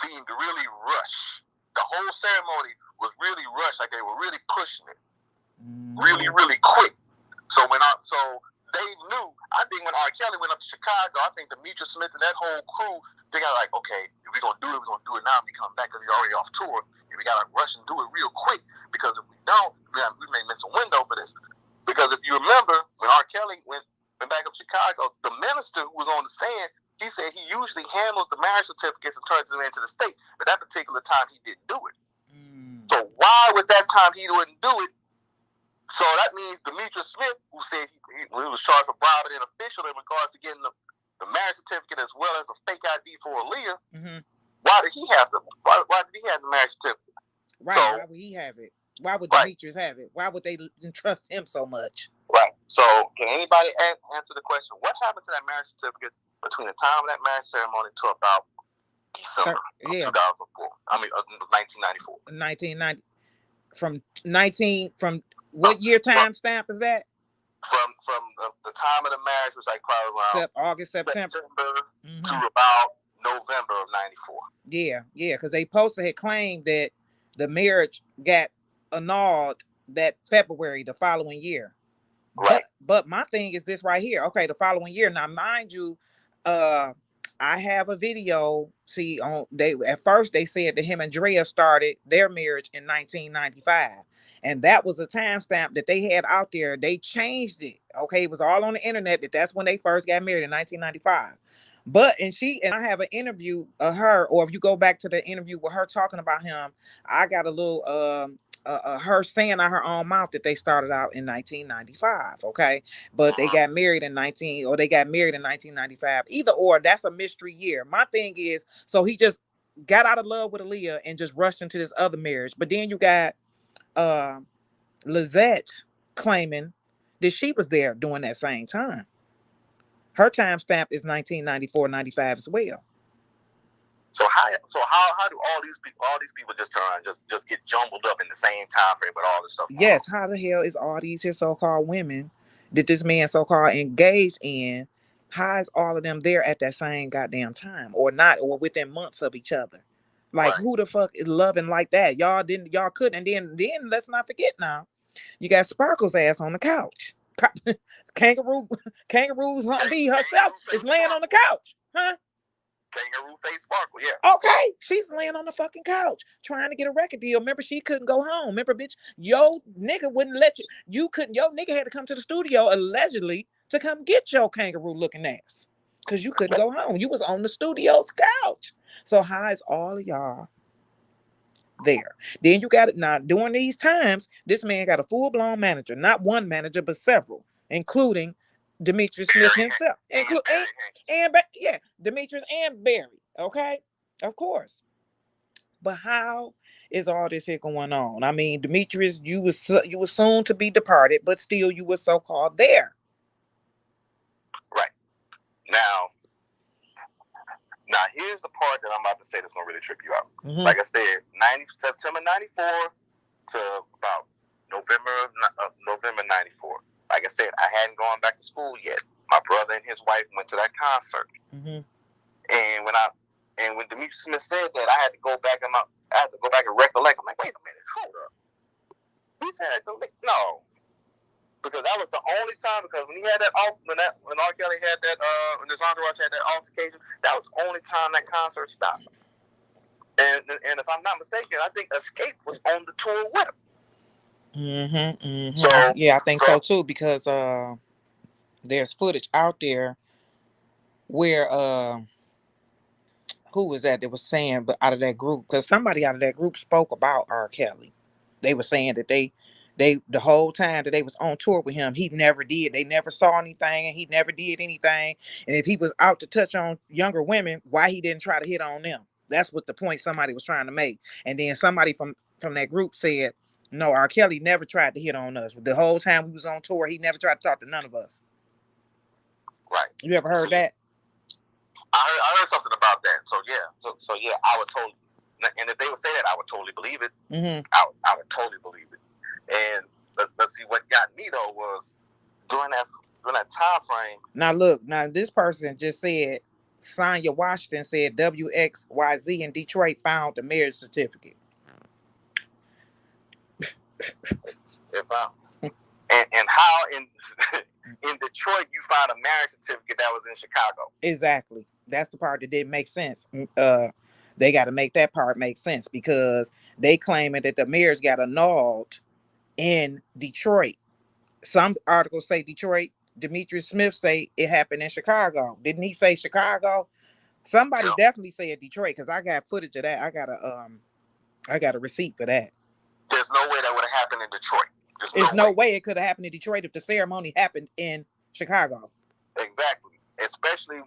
Speaker 2: seemed to really rush. The whole ceremony was really rushed, like they were really pushing it, really, really quick. So they knew. I think when R. Kelly went up to Chicago, I think Demetrius Smith and that whole crew, they got like, okay, if we're gonna do it, we're gonna do it now. And we come back because he's already off tour, and we gotta rush and do it real quick, because if we don't, we may miss a window for this. Because if you remember, when R. Kelly went back up to Chicago, the minister who was on the stand, he said he usually handles the marriage certificates and turns them into the state. But that particular time, he didn't do it. So why would that time he wouldn't do it? So that means Demetrius Smith, who said he was charged for bribing an official in regards to getting the marriage certificate as well as a fake ID for Aaliyah, why did he have the marriage certificate?
Speaker 1: Right, why would he have it? Why would Demetrius have it? Why would they trust him so much?
Speaker 2: Right. So can anybody answer the question, what happened to that marriage certificate between the time of that marriage ceremony to about December of 2004? I mean, 1994.
Speaker 1: 1990. From what year time stamp is that?
Speaker 2: From the time of the marriage was like probably around
Speaker 1: August, September
Speaker 2: to about November of 94.
Speaker 1: Yeah, because they posted had claimed that the marriage got annulled that February the following year.
Speaker 2: Right.
Speaker 1: But my thing is this right here. Okay, the following year. Now, mind you, I have a video. See, at first they said that him and Drea started their marriage in 1995, and that was a timestamp that they had out there. They changed it. Okay, it was all on the internet that's when they first got married in 1995. But and I have an interview of her, or if you go back to the interview with her talking about him, I got a little her saying out her own mouth that they started out in 1995, okay, but they got married in 1995. Either or, that's a mystery year. My thing is, so he just got out of love with Aaliyah and just rushed into this other marriage. But then you got Lizette claiming that she was there during that same time. Her time stamp is 1994, 95 as well.
Speaker 2: So how do all these people just turn around, just get jumbled up in the same time frame with all this stuff?
Speaker 1: Yes, how the hell is all these here so-called women that this man so-called engaged in? How is all of them there at that same goddamn time, or not, or within months of each other? Like,
Speaker 2: Right.
Speaker 1: who the fuck is loving like that? Y'all couldn't. And then let's not forget now, you got Sparkle's ass on the couch. Kangaroo zombie herself is laying on the couch, huh?
Speaker 2: Kangaroo face Sparkle, yeah.
Speaker 1: Okay, she's laying on the fucking couch trying to get a record deal. Remember, she couldn't go home. Remember, bitch, yo nigga wouldn't let you. You couldn't. Yo nigga had to come to the studio allegedly to come get your kangaroo looking ass because you couldn't go home. You was on the studio's couch. So how is all of y'all there? Then you got it now. During these times, this man got a full blown manager, not one manager, but several, including Demetrius Smith himself, yeah, Demetrius and Barry. Okay, of course. But how is all this here going on? I mean, Demetrius, you was soon to be departed, but still you were so called there.
Speaker 2: Right. Now here's the part that I'm about to say that's gonna really trip you out. Mm-hmm. Like I said, September '94 to about November '94. Like I said, I hadn't gone back to school yet. My brother and his wife went to that concert. Mm-hmm. And when Demetrius Smith said that, I had to go back and recollect. I'm like, wait a minute, hold up. He said no, because that was the only time. Because when he had when R. Kelly had that, when his entourage had that altercation, that was the only time that concert stopped. And if I'm not mistaken, I think Escape was on the tour with him.
Speaker 1: Mm-hmm, mm-hmm. So yeah, I think so too, because there's footage out there where who was that was saying, but out of that group, because somebody out of that group spoke about R. Kelly. They were saying that they the whole time that they was on tour with him, he never did. They never saw anything, and he never did anything. And if he was out to touch on younger women, why he didn't try to hit on them? That's what the point somebody was trying to make. And then somebody from that group said, no, R. Kelly never tried to hit on us. The whole time we was on tour, he never tried to talk to none of us.
Speaker 2: Right.
Speaker 1: You ever heard that?
Speaker 2: I heard something about that. So yeah, I would totally. And if they would say that, I would totally believe it. Mm-hmm. I would totally believe it. And but see, what got me though was during that time frame.
Speaker 1: Now look, this person just said, Sonya Washington said WXYZ in Detroit found the marriage certificate.
Speaker 2: They found. And how in Detroit you found a marriage certificate that was in Chicago?
Speaker 1: Exactly. That's the part that didn't make sense. They got to make that part make sense, because they claiming that the marriage got annulled in Detroit. Some articles say Detroit. Demetrius Smith say it happened in Chicago. Didn't he say Chicago? Somebody definitely said Detroit, because I got footage of that. I got a receipt for that.
Speaker 2: There's no way that would have happened in Detroit.
Speaker 1: There's no way it could have happened in Detroit if the ceremony happened in Chicago.
Speaker 2: Exactly. Especially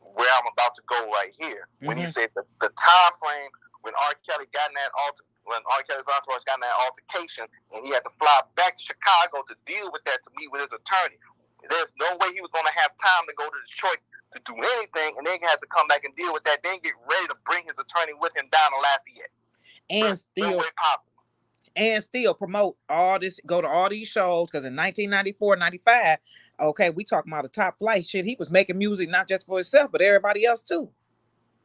Speaker 2: where I'm about to go right here. Mm-hmm. When he said the time frame when R. Kelly got in that when R. Kelly's entourage got in that altercation, and he had to fly back to Chicago to deal with that, to meet with his attorney. There's no way he was going to have time to go to Detroit to do anything, and then he had to come back and deal with that, then get ready to bring his attorney with him down to Lafayette.
Speaker 1: And still, no way possible. And still promote all this, go to all these shows, because in 1994, 95, okay, we talking about a top flight shit. He was making music not just for himself, but everybody else too.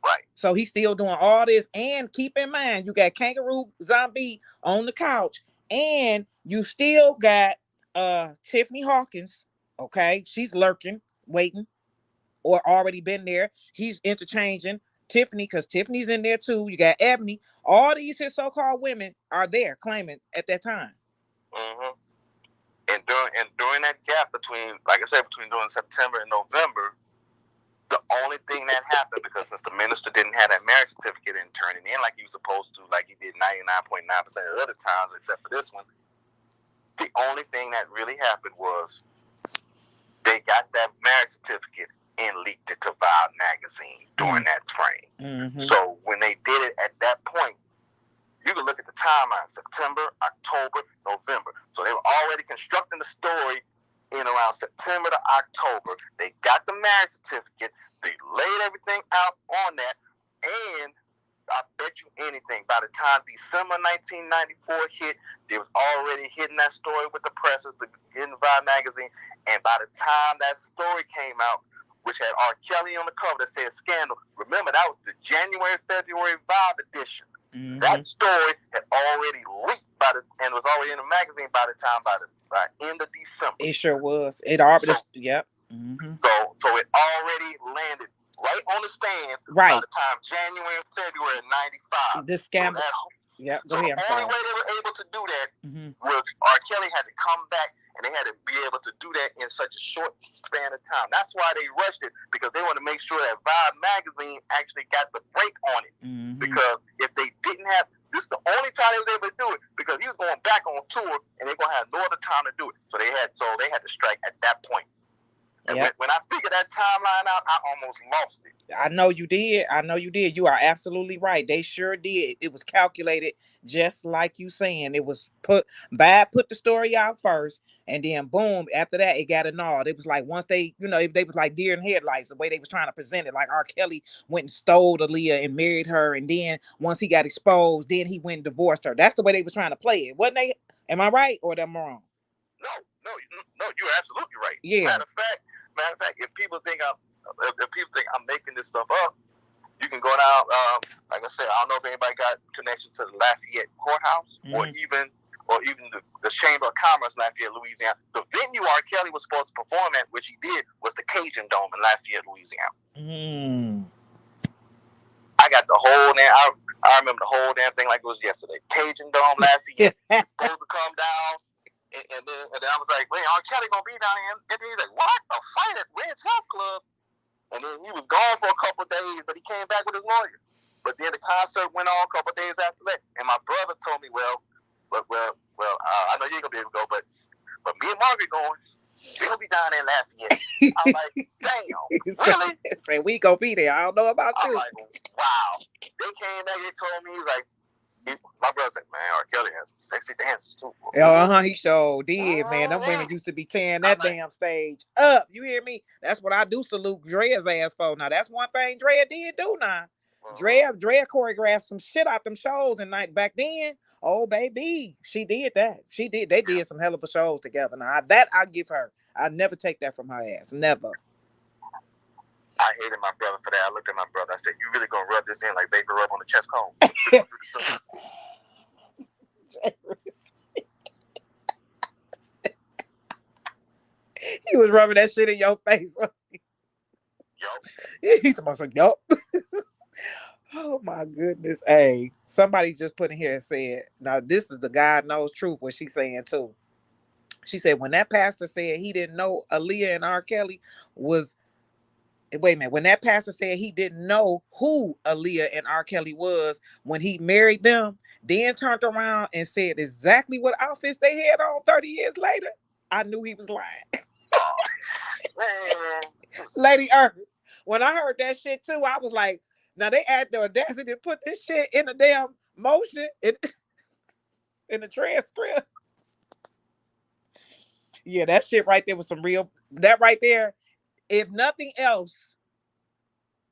Speaker 2: Right.
Speaker 1: So he's still doing all this. And keep in mind, you got Kangaroo Zombie on the couch, and you still got Tiffany Hawkins. Okay, she's lurking, waiting, or already been there. He's interchanging Tiffany, because Tiffany's in there too. You got Ebony. All these here so-called women are there claiming at that time.
Speaker 2: Mm-hmm. And during that gap between, like I said, between during September and November, the only thing that happened, because since the minister didn't have that marriage certificate and turn it in like he was supposed to, like he did 99.9% of the other times, except for this one, the only thing that really happened was they got that marriage certificate and leaked it to Vibe magazine during that frame. Mm-hmm. So when they did it at that point, You can look at the timeline: September, October, November. So they were already constructing the story in around September to October. They got the marriage certificate. They laid everything out on that, and I bet you anything, by the time December 1994 hit, they was already hitting that story with the presses, getting Vibe magazine, and by the time that story came out, which had RKelly on the cover that said Scandal, remember that was the January-February Vibe edition. Mm-hmm. That story had already leaked and was already in the magazine by the end of December.
Speaker 1: It sure was. It already, yep. Mm-hmm.
Speaker 2: So it already landed right on the stand by the time January and February of 95.
Speaker 1: This scandal.
Speaker 2: So the only way they were able to do that was RKelly had to come back, and they had to be able to do that in such a short span of time. That's why they rushed it, because they wanted to make sure that Vibe magazine actually got the break on it. Mm-hmm. Because if they didn't have, this is the only time they was able to do it, because he was going back on tour, and they're going to have no other time to do it. So they had to strike at that point. And when I figured that timeline out, I almost lost it.
Speaker 1: I know you did. You are absolutely right. They sure did. It was calculated just like you saying. It was put the story out first, and then boom, after that, it got annulled. It was like once they, they was like deer in headlights, the way they was trying to present it. Like RKelly went and stole Aaliyah and married her, and then once he got exposed, then he went and divorced her. That's the way they was trying to play it. Wasn't they? Am I right or am I wrong?
Speaker 2: No, you're absolutely right.
Speaker 1: Yeah.
Speaker 2: Matter of fact, if people think I'm making this stuff up, you can go down. Like I said, I don't know if anybody got connection to the Lafayette courthouse or even the Chamber of Commerce, Lafayette, Louisiana. The venue RKelly was supposed to perform at, which he did, was the Cajun Dome in Lafayette, Louisiana. I got the whole I remember the whole damn thing like it was yesterday. Cajun Dome, Lafayette, supposed to come down. And then I was like, wait, RKelly gonna be down here? And then he's like, what? A fight at Red's Health Club? And then he was gone for a couple of days, but he came back with his lawyer. But then the concert went on a couple of days after that. And my brother told me, well, I know you ain't gonna be able to go, but me and Margaret going. We gonna be down in Lafayette. I'm like, damn, really?
Speaker 1: Say we gonna be there. I don't know about you.
Speaker 2: I'm like, wow. They came back. They told me, he was like. My brother's like, man, RKelly has some sexy dances too.
Speaker 1: He sure did, man. Them women used to be tearing that damn stage up. You hear me? That's what I do salute Drea's ass for. Now, that's one thing Drea did do now. Drea choreographed some shit out them shows and back then. Oh, baby, she did that. They did some hell of a shows together. Now, that I give her. I never take that from her ass. Never.
Speaker 2: I hated my brother for that. I looked at my brother. I said, you really gonna rub this in like vapor rub on the chest cone?
Speaker 1: He was rubbing that shit in your face.
Speaker 2: Yup.
Speaker 1: He's supposed to say, yup. Oh my goodness. Hey, somebody just put in here and said, now this is the God knows truth, what she's saying too. She said, when that pastor said he didn't know Aaliyah and RKelly was, wait a minute, when that pastor said he didn't know who Aaliyah and RKelly was when he married them, then turned around and said exactly what outfits they had on 30 years later, I knew he was lying. Lady Earth, when I heard that shit too, I was like, now they had the audacity to put this shit in a damn motion in the transcript. Yeah, that shit right there was some real, that right there, if nothing else,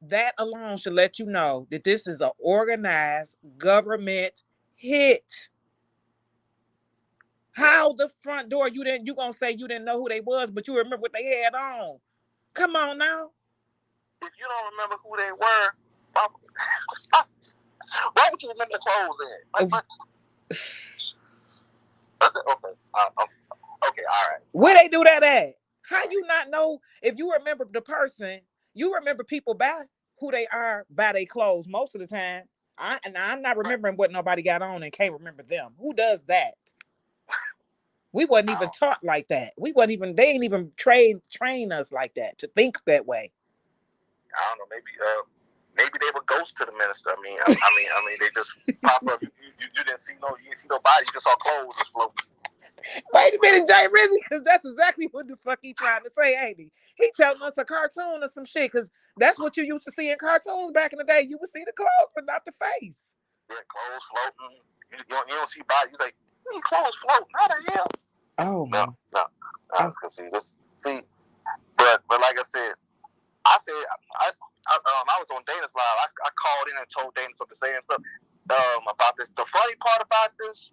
Speaker 1: that alone should let you know that this is an organized government hit. How the front door, you gonna say you didn't know who they was, but you remember what they had on. Come on now.
Speaker 2: If you don't remember who they were, why would you remember the clothes in? Okay, all right.
Speaker 1: Where they do that at? How you not know? If you remember the person, you remember people by who they are by their clothes most of the time. I'm not remembering what nobody got on and can't remember them. Who does that? We wasn't even taught like that. They ain't even train us like that to think that way.
Speaker 2: I don't know. Maybe they were ghosts to the minister. I mean, they just pop up. You didn't see no body. You just saw clothes just floating.
Speaker 1: Wait a minute, Jay Rizzy, because that's exactly what the fuck he trying to say, ain't he? He telling us a cartoon or some shit, because that's what you used to see in cartoons back in the day. You would see the clothes, but not the face.
Speaker 2: Yeah, clothes floating. You don't see body. You like, clothes floating. How the hell?
Speaker 1: Oh
Speaker 2: no.
Speaker 1: Oh.
Speaker 2: Cause but like I said, I was on Dana's live. I called in and told Dana something, saying stuff about this. The funny part about this,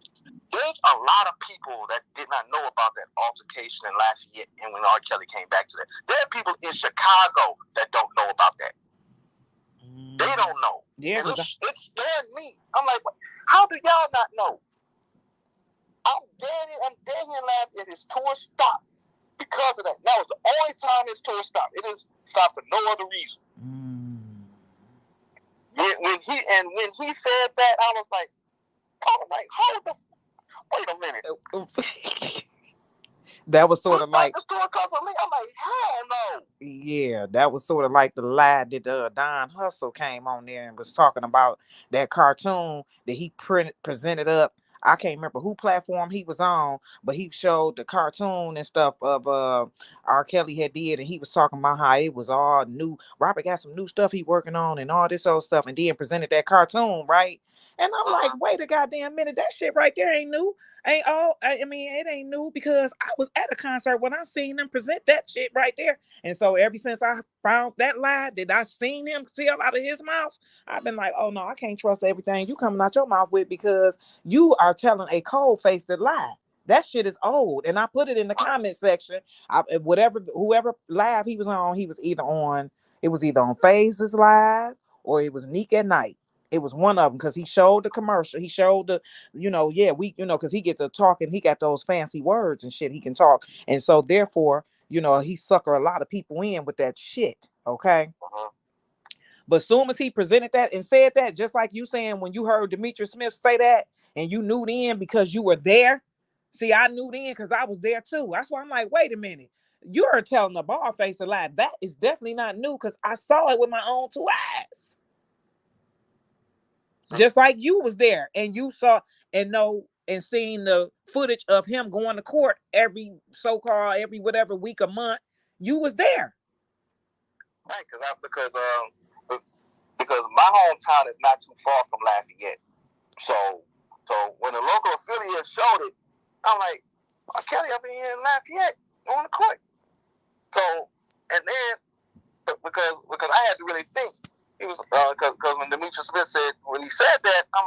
Speaker 2: there's a lot of people that did not know about that altercation in Lafayette, and when R. Kelly came back to that, there are people in Chicago that don't know about that. They don't know.
Speaker 1: Yeah,
Speaker 2: and it's scaring me. I'm like, how do y'all not know? I'm dead here laughing at his tour stopped because of that. That was the only time his tour stopped. It is stopped for no other reason. When he said that, I was like, hold the, wait a minute.
Speaker 1: That was sort of like
Speaker 2: the store because of me. I'm like, hell no.
Speaker 1: Yeah, that was sort of like the lie that Don Hustle came on there and was talking about that cartoon that he presented up. I can't remember who platform he was on, but he showed the cartoon and stuff of R. Kelly had did, and he was talking about how it was all new. Robert got some new stuff he working on and all this old stuff, and then presented that cartoon, right? And I'm like, wait a goddamn minute, that shit right there ain't new. I mean, it ain't new because I was at a concert when I seen them present that shit right there. And so ever since I found that lie that I seen him tell out of his mouth, I've been like, oh no, I can't trust everything you coming out your mouth with because you are telling a cold-faced lie. That shit is old. And I put it in the comment section. Whoever live he was on, it was either on Phases Live or it was Neek at Night. It was one of them because he showed the commercial. He showed the, because he get to talking. He got those fancy words and shit. He can talk. And so therefore, he sucker a lot of people in with that shit. Okay. But soon as he presented that and said that, just like you saying when you heard Demetrius Smith say that and you knew then because you were there. See, I knew then because I was there too. That's why I'm like, wait a minute. You're telling the bald face a lie. That is definitely not new because I saw it with my own two eyes. Just like you was there and you saw and seen the footage of him going to court every so-called every whatever week a month. You was there.
Speaker 2: Right, because my hometown is not too far from Lafayette. So when the local affiliate showed it, I'm like, oh, Kelly up in here in Lafayette on the court. So and then because I had to really think. He was because when Demetrius Smith when he said that, I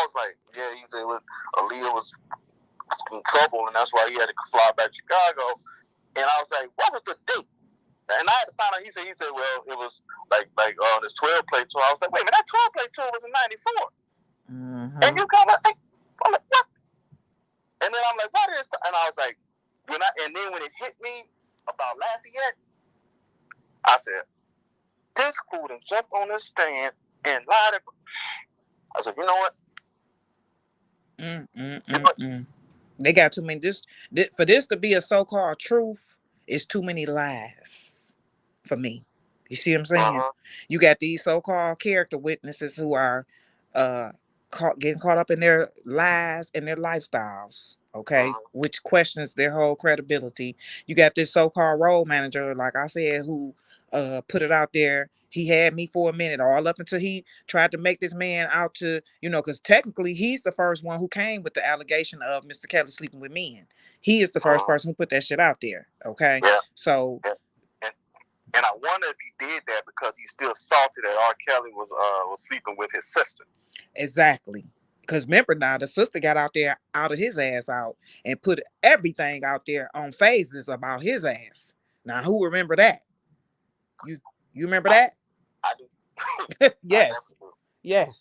Speaker 2: was like, yeah, he said Aaliyah was in trouble and that's why he had to fly back to Chicago. And I was like, what was the date? And I had to find out. He said, well, it was like this 12 play tour. I was like, wait a minute, that 12 play tour was in '94. And you kind of like, I'm like, what? And then I'm like, what is? And I was like, and then when it hit me about Lafayette, I said, this fool done jump on this stand and lied. I said, you know what?
Speaker 1: They got too many. For this to be a so-called truth, it's too many lies for me. You see what I'm saying? You got these so-called character witnesses who are getting caught up in their lies and their lifestyles. Okay, which questions their whole credibility. You got this so-called role manager, like I said, who put it out there. He had me for a minute, all up until he tried to make this man out to, because technically he's the first one who came with the allegation of Mr. Kelly sleeping with men. He is the first person who put that shit out there. Okay, so.
Speaker 2: And I wonder if he did that because he's still salty that R. Kelly was sleeping with his sister.
Speaker 1: Exactly. Because remember now, the sister got out there out of his ass out and put everything out there on Phases about his ass. Now, who remember that? You remember that?
Speaker 2: I do.
Speaker 1: Yes.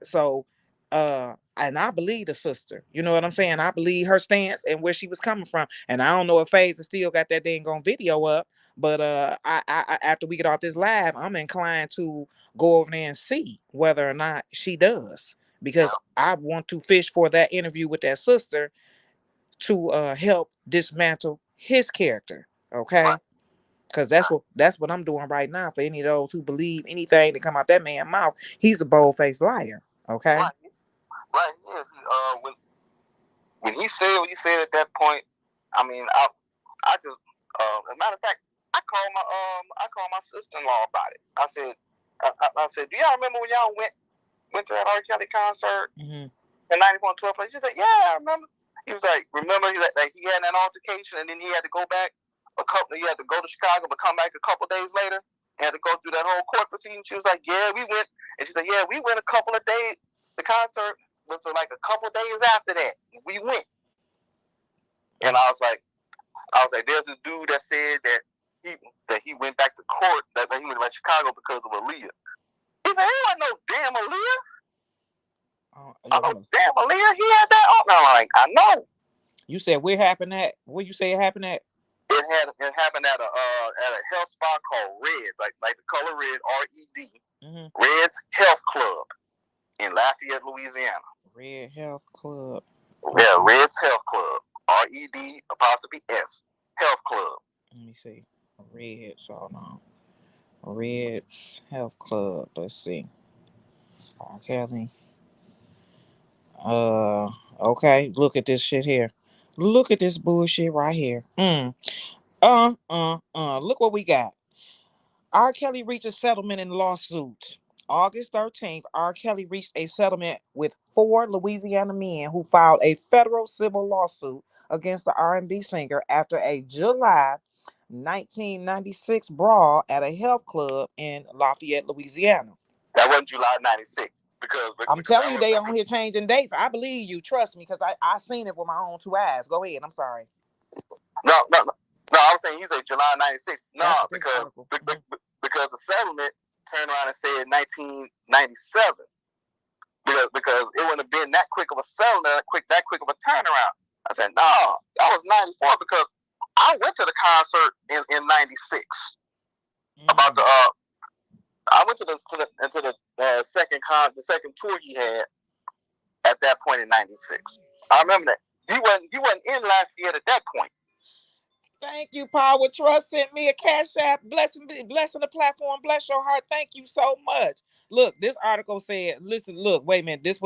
Speaker 1: So, and I believe the sister. You know what I'm saying? I believe her stance and where she was coming from. And I don't know if Phases still got that dang on video up. But I after we get off this live, I'm inclined to go over there and see whether or not she does, because I want to fish for that interview with that sister to help dismantle his character. Okay, because that's what I'm doing right now. For any of those who believe anything that come out that man's mouth, he's a bold-faced liar. Okay.
Speaker 2: Right. Yes. When he said at that point, I mean, I just as a matter of fact, I called my sister-in-law about it. I said, do y'all remember when y'all went to that R. Kelly concert?
Speaker 1: Mm-hmm.
Speaker 2: in 94 12 play. She said, yeah, I remember. He was like, remember like he had an altercation and then he had to go back he had to go to Chicago but come back a couple days later and had to go through that whole court proceeding. She was like, yeah, we went. And she said, yeah, we went a couple of days. The concert was like a couple of days after that. We went. And I was like, there's this dude that said that he went back to court, that he went to Chicago because of Aaliyah. He said, he wasn't no damn Aaliyah. Damn Aaliyah, he had that on. I'm like, I know.
Speaker 1: You said where happened at? Where you say it happened at?
Speaker 2: It happened at a health spot called Red, like the color red, RED. Mm-hmm. Red's Health Club in Lafayette, Louisiana.
Speaker 1: Red Health Club.
Speaker 2: Yeah, Red's Health Club. RED''S Health Club.
Speaker 1: Let me see. Red, so no. Red's Health Club. Let's see. RKelly. Okay. Look at this shit here. Look at this bullshit right here. Look what we got. RKelly reached a settlement in lawsuit. August 13th, RKelly reached a settlement with 4 Louisiana men who filed a federal civil lawsuit against the R&B singer after a July 1996 brawl at a health club in Lafayette, Louisiana.
Speaker 2: That wasn't July 96. Because
Speaker 1: I'm telling you, they on here changing dates. I believe you. Trust me, because I seen it with my own 2 eyes. Go ahead. I'm sorry.
Speaker 2: No. I was saying you said July 96. No, because the settlement turned around and said 1997. Because it wouldn't have been that quick of a settlement, that quick of a turnaround. I said, no, that was 94 because I went to the concert in 96. About the I went to the second tour he had at that point in 96. I remember that. He wasn't in Lafayette at that point.
Speaker 1: Thank you, Power Trust sent me a cash app. Blessing the platform. Bless your heart. Thank you so much. Look, this article said, listen, look, wait a minute. This.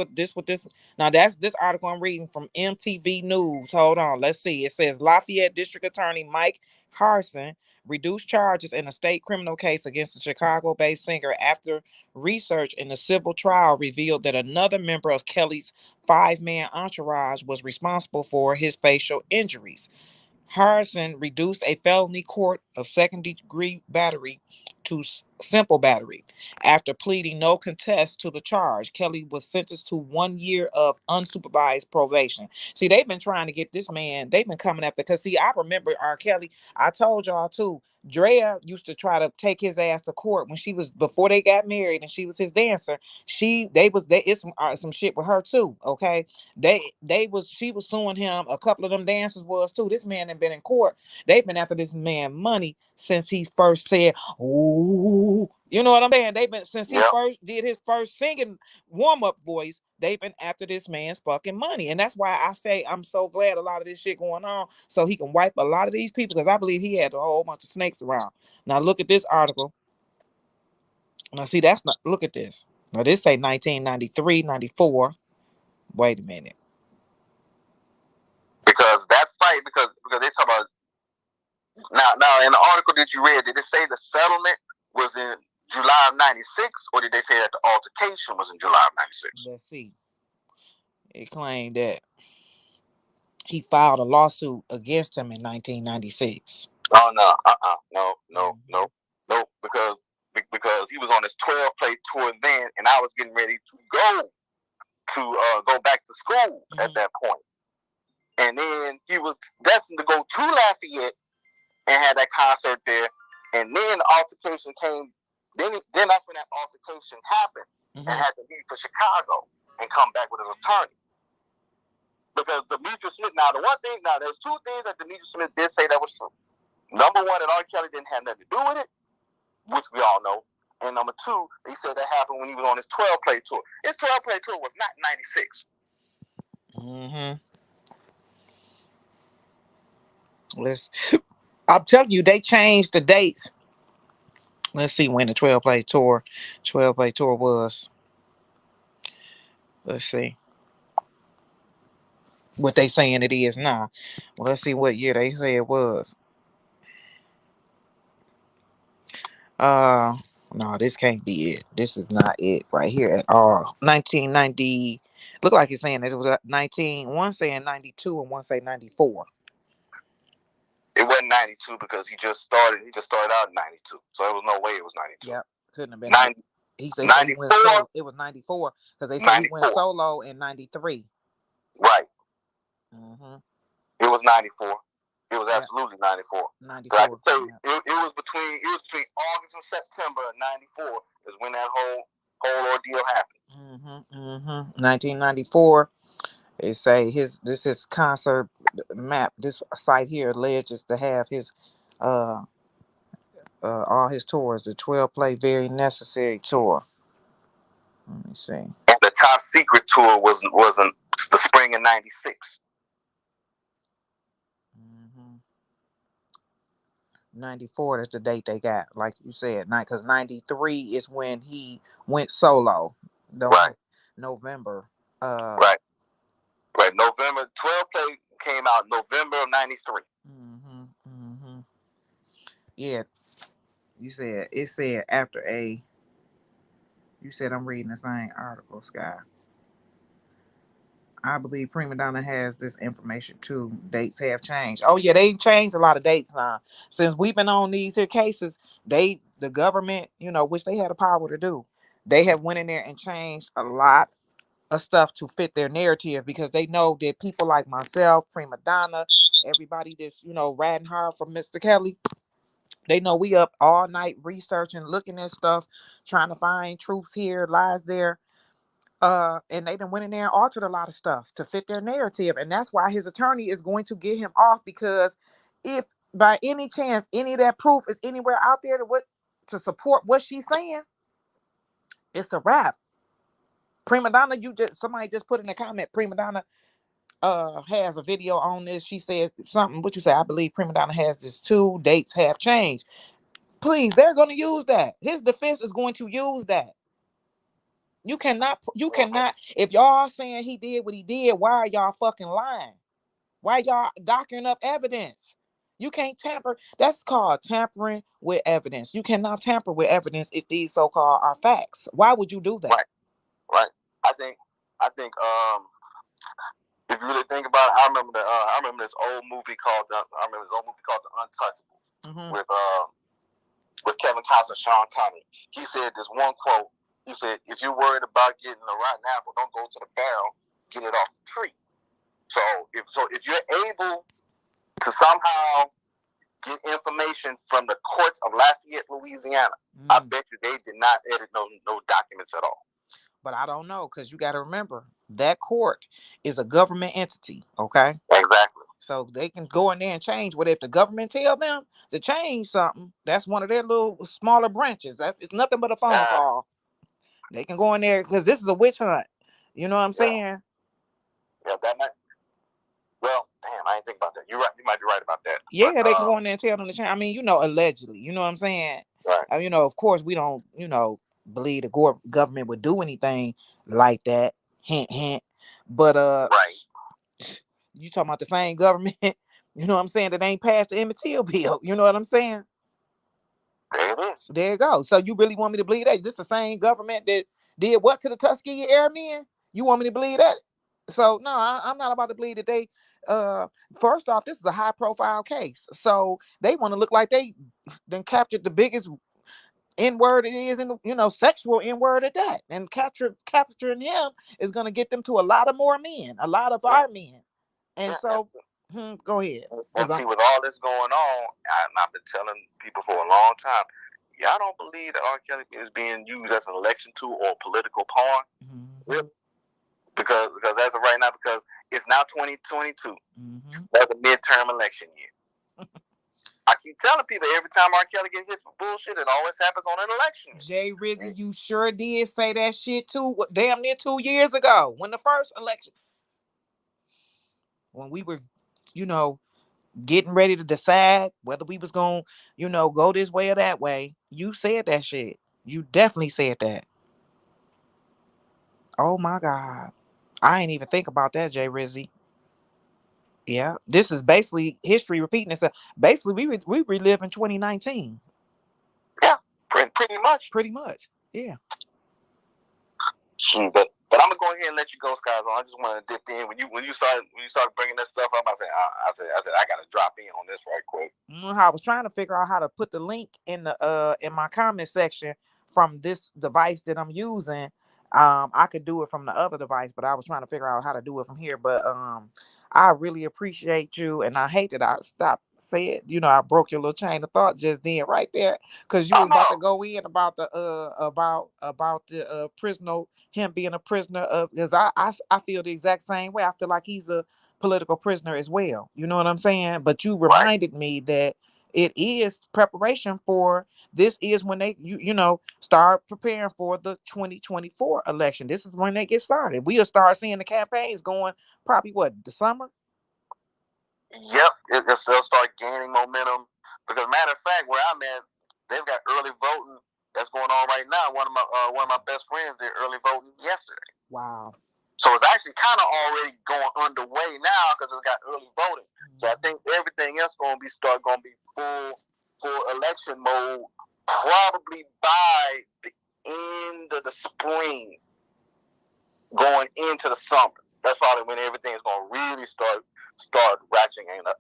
Speaker 1: Now, that's this article I'm reading from MTV News. Hold on. Let's see. It says Lafayette District Attorney Mike Harson reduced charges in a state criminal case against the Chicago-based singer after research in the civil trial revealed that another member of Kelly's 5-man entourage was responsible for his facial injuries. Harrison reduced a felony count of second-degree battery to simple battery. After pleading no contest to the charge, Kelly was sentenced to 1 year of unsupervised probation. See, they've been trying to get this man, they've been coming after, because see, I remember RKelly, I told y'all too, Drea used to try to take his ass to court when she was, before they got married and she was his dancer. It's some shit with her too, okay? She was suing him. A couple of them dancers was too. This man had been in court. They've been after this man money since he first said, "Ooh," you know what I'm saying? They've been since he first did his first singing warm-up voice. They've been after this man's fucking money, and that's why I say I'm so glad a lot of this shit going on, so he can wipe a lot of these people, because I believe he had a whole bunch of snakes around. Now look at this article. Now see, that's not. Look at this. Now this say 1993, 94. Wait a minute.
Speaker 2: Because that fight, because they talk about now in the article that you read, did it say the settlement was in July of 96, or did they say that the altercation was in July of 96?
Speaker 1: Let's see. It claimed that he filed a lawsuit against him in 1996.
Speaker 2: Oh no, because he was on his 12-play tour then, and I was getting ready to go back to school at that point. And then he was destined to go to Lafayette and had that concert there. And then the altercation came. Then that's when that altercation happened, and had to leave for Chicago and come back with his attorney. Because Demetrius Smith, there's 2 things that Demetrius Smith did say that was true. Number 1, that RKelly didn't have nothing to do with it, which we all know. And number 2, he said that happened when he was on his 12-play tour. His 12-play tour was not 96.
Speaker 1: I'm telling you, they changed the dates. Let's see when the 12-play tour was. Let's see what they saying it is now. Well, let's see what year they say it was. No, this can't be it. This is not it right here at all. 1990. Look like it's saying it was 19. One saying 92 and one say 94.
Speaker 2: It wasn't 92 because he just started out in 92. So there was no way it was 92.
Speaker 1: Yep, couldn't have been
Speaker 2: 90,
Speaker 1: He said
Speaker 2: 94,
Speaker 1: he went solo. It was 94 because they said he went
Speaker 2: 94.
Speaker 1: solo in 93.
Speaker 2: Right.
Speaker 1: Mm-hmm.
Speaker 2: It was 94. It was absolutely 94.
Speaker 1: 94.
Speaker 2: I can tell you, it was between August and September of 94 is when that whole ordeal happened.
Speaker 1: 1994. They say this is concert map. This site here alleges to have his all his tours. The 12 play Very Necessary tour. Let me see.
Speaker 2: And the Top Secret tour was in the spring of 96.
Speaker 1: 94, that's the date they got, like you said, because 93 is when he went solo.
Speaker 2: Right.
Speaker 1: November.
Speaker 2: Right. November 12 play came out November of 93.
Speaker 1: Yeah. You said it said after a. You said I'm reading the same article, Sky. I believe Prima Donna has this information too. Dates have changed. Oh yeah, they changed a lot of dates now. Since we've been on these here cases, the government, which they had the power to do, they have went in there and changed a lot of stuff to fit their narrative because they know that people like myself, Prima Donna, everybody that's, riding hard for Mr. Kelly, they know we up all night researching, looking at stuff, trying to find truth here, lies there. And they done went in there and altered a lot of stuff to fit their narrative. And that's why his attorney is going to get him off, because if by any chance any of that proof is anywhere out there to support what she's saying, it's a wrap. Prima Donna, somebody just put in a comment, Prima Donna has a video on this. She said something, what you say, I believe Prima Donna has this too. Dates have changed. Please, they're going to use that. His defense is going to use that. You cannot, if y'all saying he did what he did, why are y'all fucking lying? Why y'all doctoring up evidence? You can't tamper. That's called tampering with evidence. You cannot tamper with evidence if these so-called are facts. Why would you do that?
Speaker 2: Right. I think if you really think about it, I remember this old movie called The Untouchables, with Kevin Costner and Sean Connery. He said this one quote. He said, "If you're worried about getting a rotten apple, don't go to the barrel. Get it off the tree." So if you're able to somehow get information from the courts of Lafayette, Louisiana, I bet you they did not edit no documents at all.
Speaker 1: But I don't know, because you got to remember that court is a government entity. Okay.
Speaker 2: Exactly.
Speaker 1: So they can go in there and change. What if the government tell them to change something? That's one of their little smaller branches. It's nothing but a phone call. They can go in there because this is a witch hunt. You know what I'm saying?
Speaker 2: Yeah, that might. Well, damn, I didn't think about that. You're right. You might be right about that.
Speaker 1: Yeah, but, they can go in there and tell them to change. I mean, allegedly. You know what I'm saying?
Speaker 2: Right.
Speaker 1: Of course, we don't, believe the government would do anything like that. Hint, hint. But
Speaker 2: right.
Speaker 1: You talking about the same government? You know what I'm saying? That ain't passed the Emmett Till bill. You know what I'm saying?
Speaker 2: There it is.
Speaker 1: There you go. So you really want me to believe that? This the same government that did what to the Tuskegee Airmen? You want me to believe that? So no, I'm not about to believe that they. First off, this is a high profile case, so they want to look like they then captured the biggest N-word it is, in sexual N-word at that, and capturing him is going to get them to a lot of more men, a lot of our men, and so. Go ahead.
Speaker 2: And see, with all this going on, I've been telling people for a long time, y'all don't believe that RKelly is being used as an election tool or political pawn? Mm-hmm. Because as of right now, because it's now 2022, that's a midterm election year. I keep telling people every time RKelly gets hit for bullshit, it always happens on an election.
Speaker 1: Jay Rizzy, you sure did say that shit too. Damn near 2 years ago, when the first election, when we were, getting ready to decide whether we was gonna, go this way or that way. You said that shit. You definitely said that. Oh my God. I ain't even think about that, Jay Rizzy. Yeah. This is basically history repeating itself. Basically, we relive in 2019.
Speaker 2: Yeah, pretty much.
Speaker 1: Pretty much. Yeah.
Speaker 2: But But I'm gonna go ahead and let you go, SkkyZone. I just want to dip in when you started bringing that stuff up. I said I gotta drop in on this right quick.
Speaker 1: I was trying to figure out how to put the link in the in my comment section from this device that I'm using. I could do it from the other device, but I was trying to figure out how to do it from here. But I really appreciate you, and I hate that I stopped saying, I broke your little chain of thought just then right there, because you was about to go in about the about the prisoner, him being a prisoner of, because I feel the exact same way. I feel like he's a political prisoner as well. You know what I'm saying? But you reminded me that it is preparation for, this is when they start preparing for the 2024 election. This is when they get started. We'll start seeing the campaigns going probably the summer.
Speaker 2: Yep, it'll start gaining momentum, because matter of fact, where I'm at, they've got early voting that's going on right now. One of my best friends did early voting yesterday.
Speaker 1: Wow.
Speaker 2: So it's actually kind of already going underway now, because it's got early voting. So I think everything else going to be full election mode probably by the end of the spring, going into the summer. That's probably when everything is going to really start ratcheting up.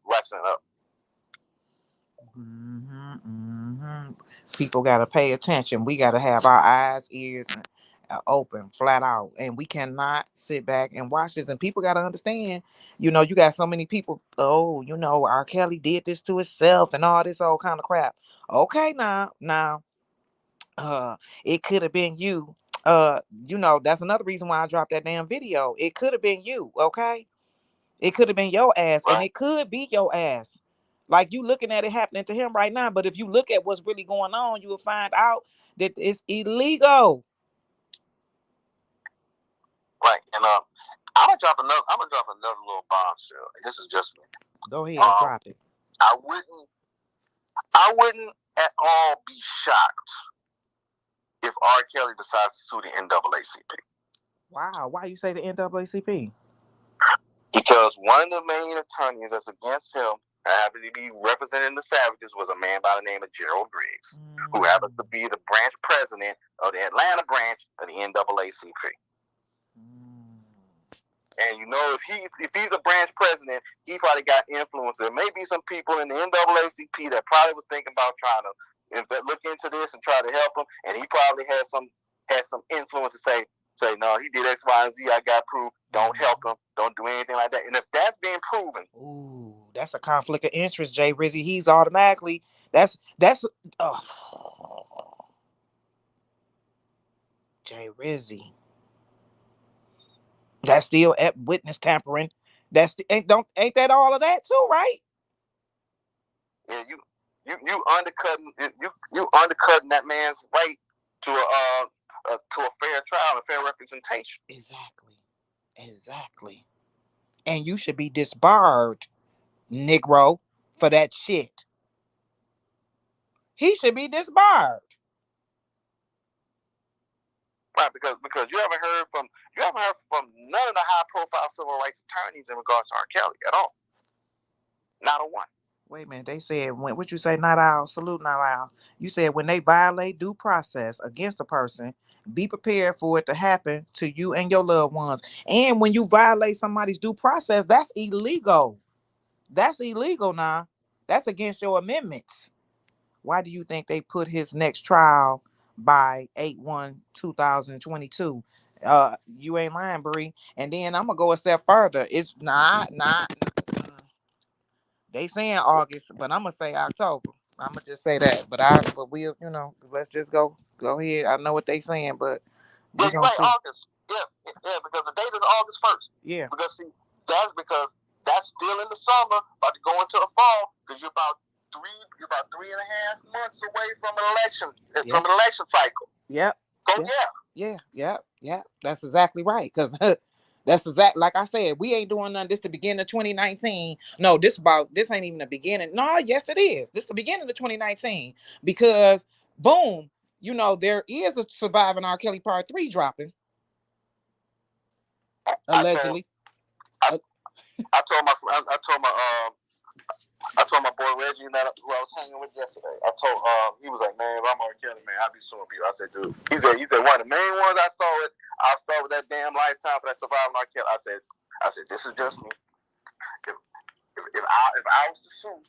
Speaker 1: People got to pay attention. We got to have our eyes, ears open, flat out, and we cannot sit back and watch this. And people got to understand, you got so many people, RKelly did this to himself and all this old kind of crap. Okay, now it could have been you. That's another reason why I dropped that damn video. It could have been you. Okay, it could have been your ass, and it could be your ass. Like, you looking at it happening to him right now, but if you look at what's really going on, you will find out that it's illegal.
Speaker 2: Right, and I'm gonna drop another little bombshell. This is just me.
Speaker 1: Go ahead, drop it.
Speaker 2: I wouldn't at all be shocked if RKelly decides to sue the NAACP.
Speaker 1: Wow, why you say the NAACP?
Speaker 2: Because one of the main attorneys that's against him, happened to be representing the Savages, was a man by the name of Gerald Briggs, who happens to be the branch president of the Atlanta branch of the NAACP. And if he's a branch president, he probably got influence. There may be some people in the NAACP that probably was thinking about trying to look into this and try to help him, and he probably had some influence to say, no, he did X, Y, and Z. I got proof. Don't help him. Don't do anything like that. And if that's being proven,
Speaker 1: that's a conflict of interest, Jay Rizzy. He's automatically Jay Rizzy. That's still at witness tampering. Ain't that all of that too, right?
Speaker 2: Yeah, you undercutting that man's right to a fair trial and fair representation.
Speaker 1: Exactly. And you should be disbarred, Negro, for that shit. He should be disbarred.
Speaker 2: Right, because you haven't heard from none of the high profile civil rights attorneys in regards to RKelly at all. Not a one.
Speaker 1: Wait a minute, they said, what you say, not our salute, not our. You said when they violate due process against a person, be prepared for it to happen to you and your loved ones. And when you violate somebody's due process, that's illegal. That's illegal now. That's against your amendments. Why do you think they put his next trial by 8/1/2022? You ain't lying, Bree. And then I'm gonna go a step further. It's not. They saying August, but I'm gonna say October. I'm gonna just say that. But we'll, let's just go ahead. I know what they saying, but
Speaker 2: yeah, you're right. See. August. Yeah, because the date is August 1st.
Speaker 1: Yeah.
Speaker 2: Because that's still in the summer, about to go into the fall. Because you're about 3.5 months away from an election, from an election cycle.
Speaker 1: Yep.
Speaker 2: So
Speaker 1: yeah. That's exactly right. Because that's exactly like I said. We ain't doing nothing. This the beginning of 2019. No, this ain't even the beginning. No, yes it is. This the beginning of 2019 because boom, there is a Surviving RKelly Part 3 dropping. Allegedly.
Speaker 2: I told my I told my boy Reggie that who I was hanging with yesterday. I told he was like, man, if I'm RKelly, man, I'll be suing people. I said, dude, he said one of the main ones I'll start with that damn Lifetime for that surviving RKelly. I said, this is just me. If I was to sue,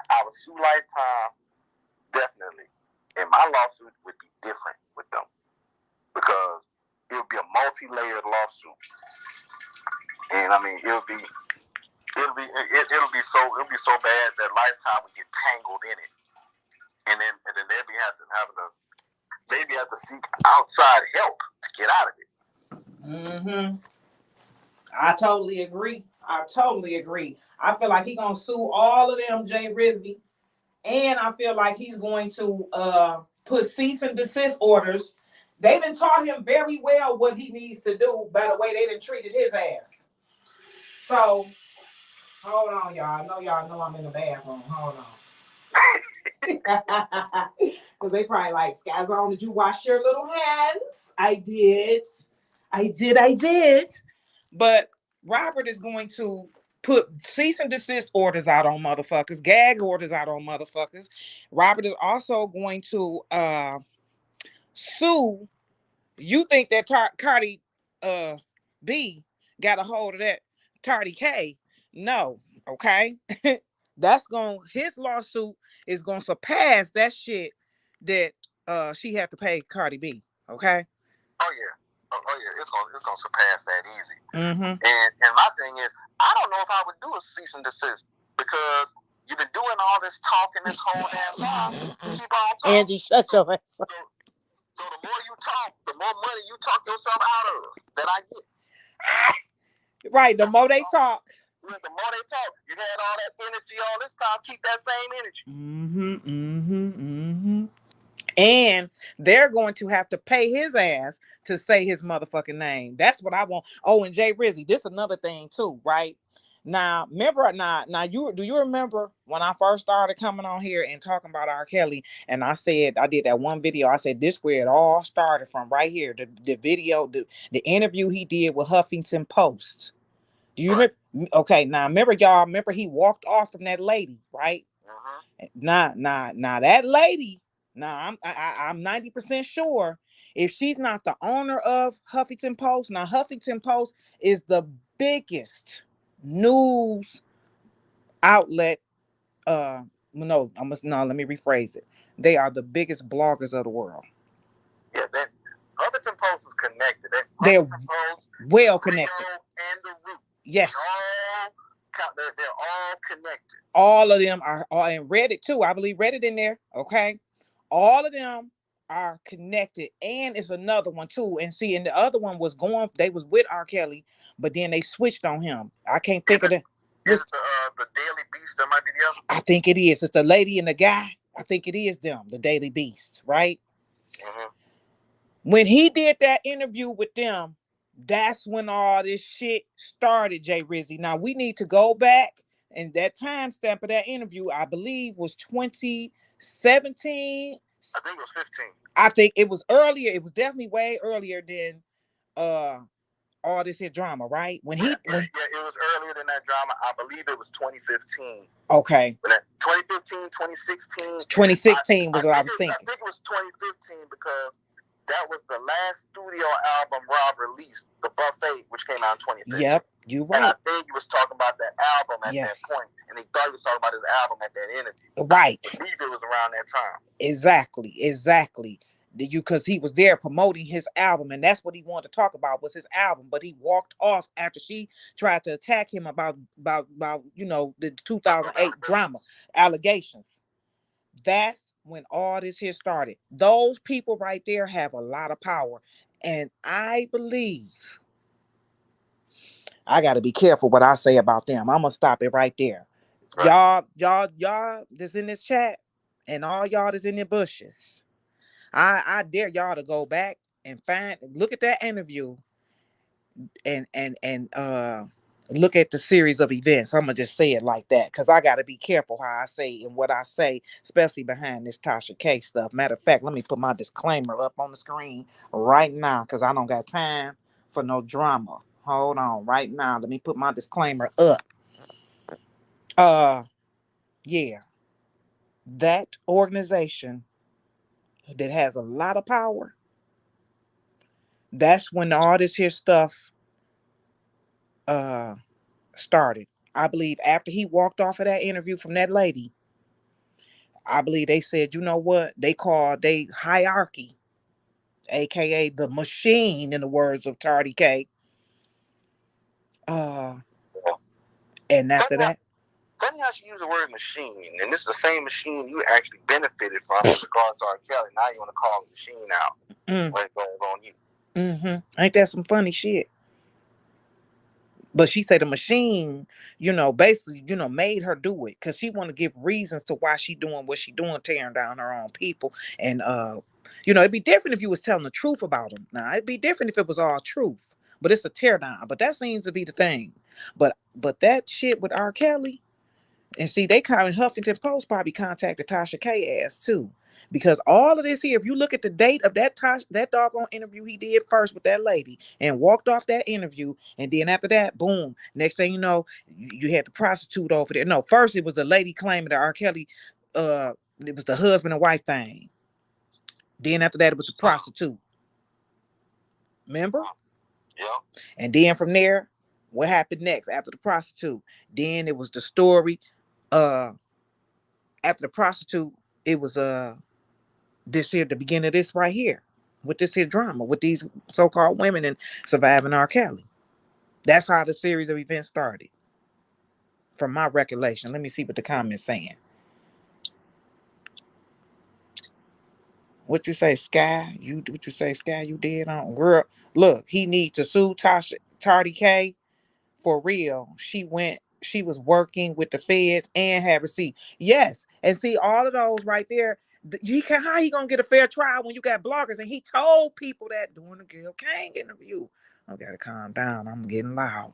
Speaker 2: I would sue Lifetime definitely, and my lawsuit would be different with them because it would be a multi-layered lawsuit, and I mean it'll be so bad that Lifetime would get tangled in it, and then they'd have to seek outside help to get out of it.
Speaker 1: Mm-hmm. I totally agree. I feel like he's gonna sue all of them, Jay Rizzy, and I feel like he's going to put cease and desist orders. They've been taught him very well what he needs to do by the way they done treated his ass. So hold on, y'all. I know y'all know I'm in the bathroom. Hold on. Because they probably like, SkkyZone, did you wash your little hands? I did. But Robert is going to put cease and desist orders out on motherfuckers, gag orders out on motherfuckers. Robert is also going to sue. You think that Cardi B got a hold of that Cardi K? No, okay. His lawsuit is gonna surpass that shit that she had to pay Cardi B. Okay.
Speaker 2: Oh yeah. It's gonna surpass that easy.
Speaker 1: Mm-hmm.
Speaker 2: And my thing is, I don't know if I would do a cease and desist because you've been doing all this talking this whole damn time. Keep on talking.
Speaker 1: Angie, shut your ass up.
Speaker 2: So the more you talk, the more money you talk yourself out of that I get.
Speaker 1: Right. The more they talk.
Speaker 2: The more they talk, you had all that energy all this time. Keep that same energy.
Speaker 1: And they're going to have to pay his ass to say his motherfucking name. That's what I want. Oh, and Jay Rizzy, this another thing too, right? Now, remember, do you remember when I first started coming on here and talking about RKelly? And I did that one video. I said this where it all started from, right here. The video, the interview he did with Huffington Post. Do you remember? Okay, now remember he walked off from that lady, right? Now that lady. Now I'm 90% sure if she's not the owner of Huffington Post. Now Huffington Post is the biggest news outlet. Let me rephrase it. They are the biggest bloggers of the world.
Speaker 2: Yeah, Huffington Post is connected.
Speaker 1: They're well connected.
Speaker 2: And the Root.
Speaker 1: Yes.
Speaker 2: They're all connected.
Speaker 1: All of them are and Reddit too. I believe Reddit in there. Okay. All of them are connected. And it's another one too. And see, and the other one they was with RKelly, but then they switched on him. I can't think of it.
Speaker 2: Is the Daily Beast that might be the other?
Speaker 1: I think it is. It's the lady and the guy. I think it is them, the Daily Beast, right? When he did that interview with them, that's when all this shit started, Jay Rizzy. Now we need to go back, and that timestamp of that interview, I believe, was 2017.
Speaker 2: I think it was 15.
Speaker 1: I think it was earlier. It was definitely way earlier than all this here drama, right?
Speaker 2: It was earlier than that drama. I believe it was 2015.
Speaker 1: Okay.
Speaker 2: 2015, 2016.
Speaker 1: 2016 was what I was thinking.
Speaker 2: I think it was 2015 because that was the last studio album Rob released, The Buffet, which came out in 2015.
Speaker 1: Yep, you right.
Speaker 2: And I think he was talking about that album at that point, and he thought he was talking about his album at that interview.
Speaker 1: Right.
Speaker 2: I believe it was around that time.
Speaker 1: Exactly. Because he was there promoting his album, and that's what he wanted to talk about was his album. But he walked off after she tried to attack him about the 2008 drama allegations. That's when all this here started. Those people right there have a lot of power, and I believe I got to be careful what I say about them. I'm gonna stop it right there. Right. Y'all that's in this chat, and all y'all that's in the bushes. I dare y'all to go back and look at that interview and look at the series of events. I'm gonna just say it like that because I gotta be careful how I say and what I say, especially behind this Tasha K stuff. Matter of fact, let me put my disclaimer up on the screen right now because I don't got time for no drama. Hold on, right now. Let me put my disclaimer up. Yeah, that organization that has a lot of power, that's when all this here stuff uh started. I believe after he walked off of that interview from that lady, I believe they said, you know what? They called they hierarchy, aka the machine, in the words of Tardy K. Uh,
Speaker 2: Yeah.
Speaker 1: and after
Speaker 2: Funny how,
Speaker 1: that,
Speaker 2: funny how she used the word machine, and this is the same machine you actually benefited from in regards to R. Kelly. Now you want to call the machine out when it goes on you.
Speaker 1: ain't that some funny shit? But she said the machine, basically, made her do it because she want to give reasons to why she doing what she doing, tearing down her own people. And it'd be different if you was telling the truth about them. Now it'd be different if it was all truth, but it's a tear down. But that seems to be the thing. But that shit with R. Kelly, and see, they kind of Huffington Post probably contacted Tasha K ass too. Because all of this here, if you look at the date of that doggone interview he did first with that lady and walked off that interview, and then after that, boom, next thing you know, you had the prostitute over there. No, first it was the lady claiming that R. Kelly, it was the husband and wife thing. Then after that, it was the prostitute. Remember?
Speaker 2: Yeah.
Speaker 1: And then from there, what happened next after the prostitute? Then it was the story. Uh, After the prostitute, it was this here, the beginning of this right here, with this here drama with these so-called women and surviving R. Kelly. That's how the series of events started, from my recollection. Let me see what the comments saying. What you say, Sky? What you say, Sky? You did on girl. Look, he needs to sue Tasha Tardy K for real. She was working with the feds and had receipt. Yes. And see all of those right there. How he gonna get a fair trial when you got bloggers? And he told people that during the Gayle King interview. I gotta calm down. I'm getting loud.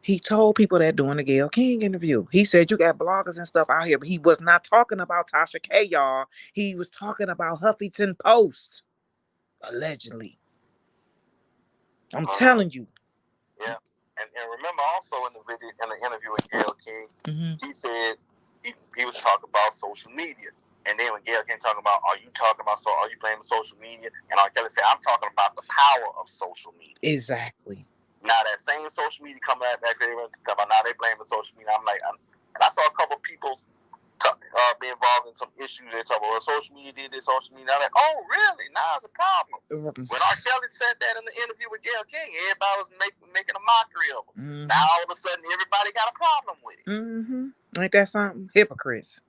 Speaker 1: He told people that during the Gayle King interview. He said you got bloggers and stuff out here, but he was not talking about Tasha K, y'all. He was talking about Huffington Post, allegedly. I'm telling you.
Speaker 2: Yeah. And remember also in the interview with Gayle King, he said he was talking about social media. And then when Gayle King talking about, are you blaming social media? And R. Kelly said, I'm talking about the power of social media.
Speaker 1: Exactly.
Speaker 2: Now that same social media coming back there, talking about now they blaming social media. I'm like, and I saw a couple people be involved in some issues. They talk about social media did this, social media. I'm like, oh really? Now it's a problem. When R. Kelly said that in the interview with Gayle King, everybody was making a mockery of him. Now all of a sudden everybody got a problem with it.
Speaker 1: Ain't that something? Hypocrites.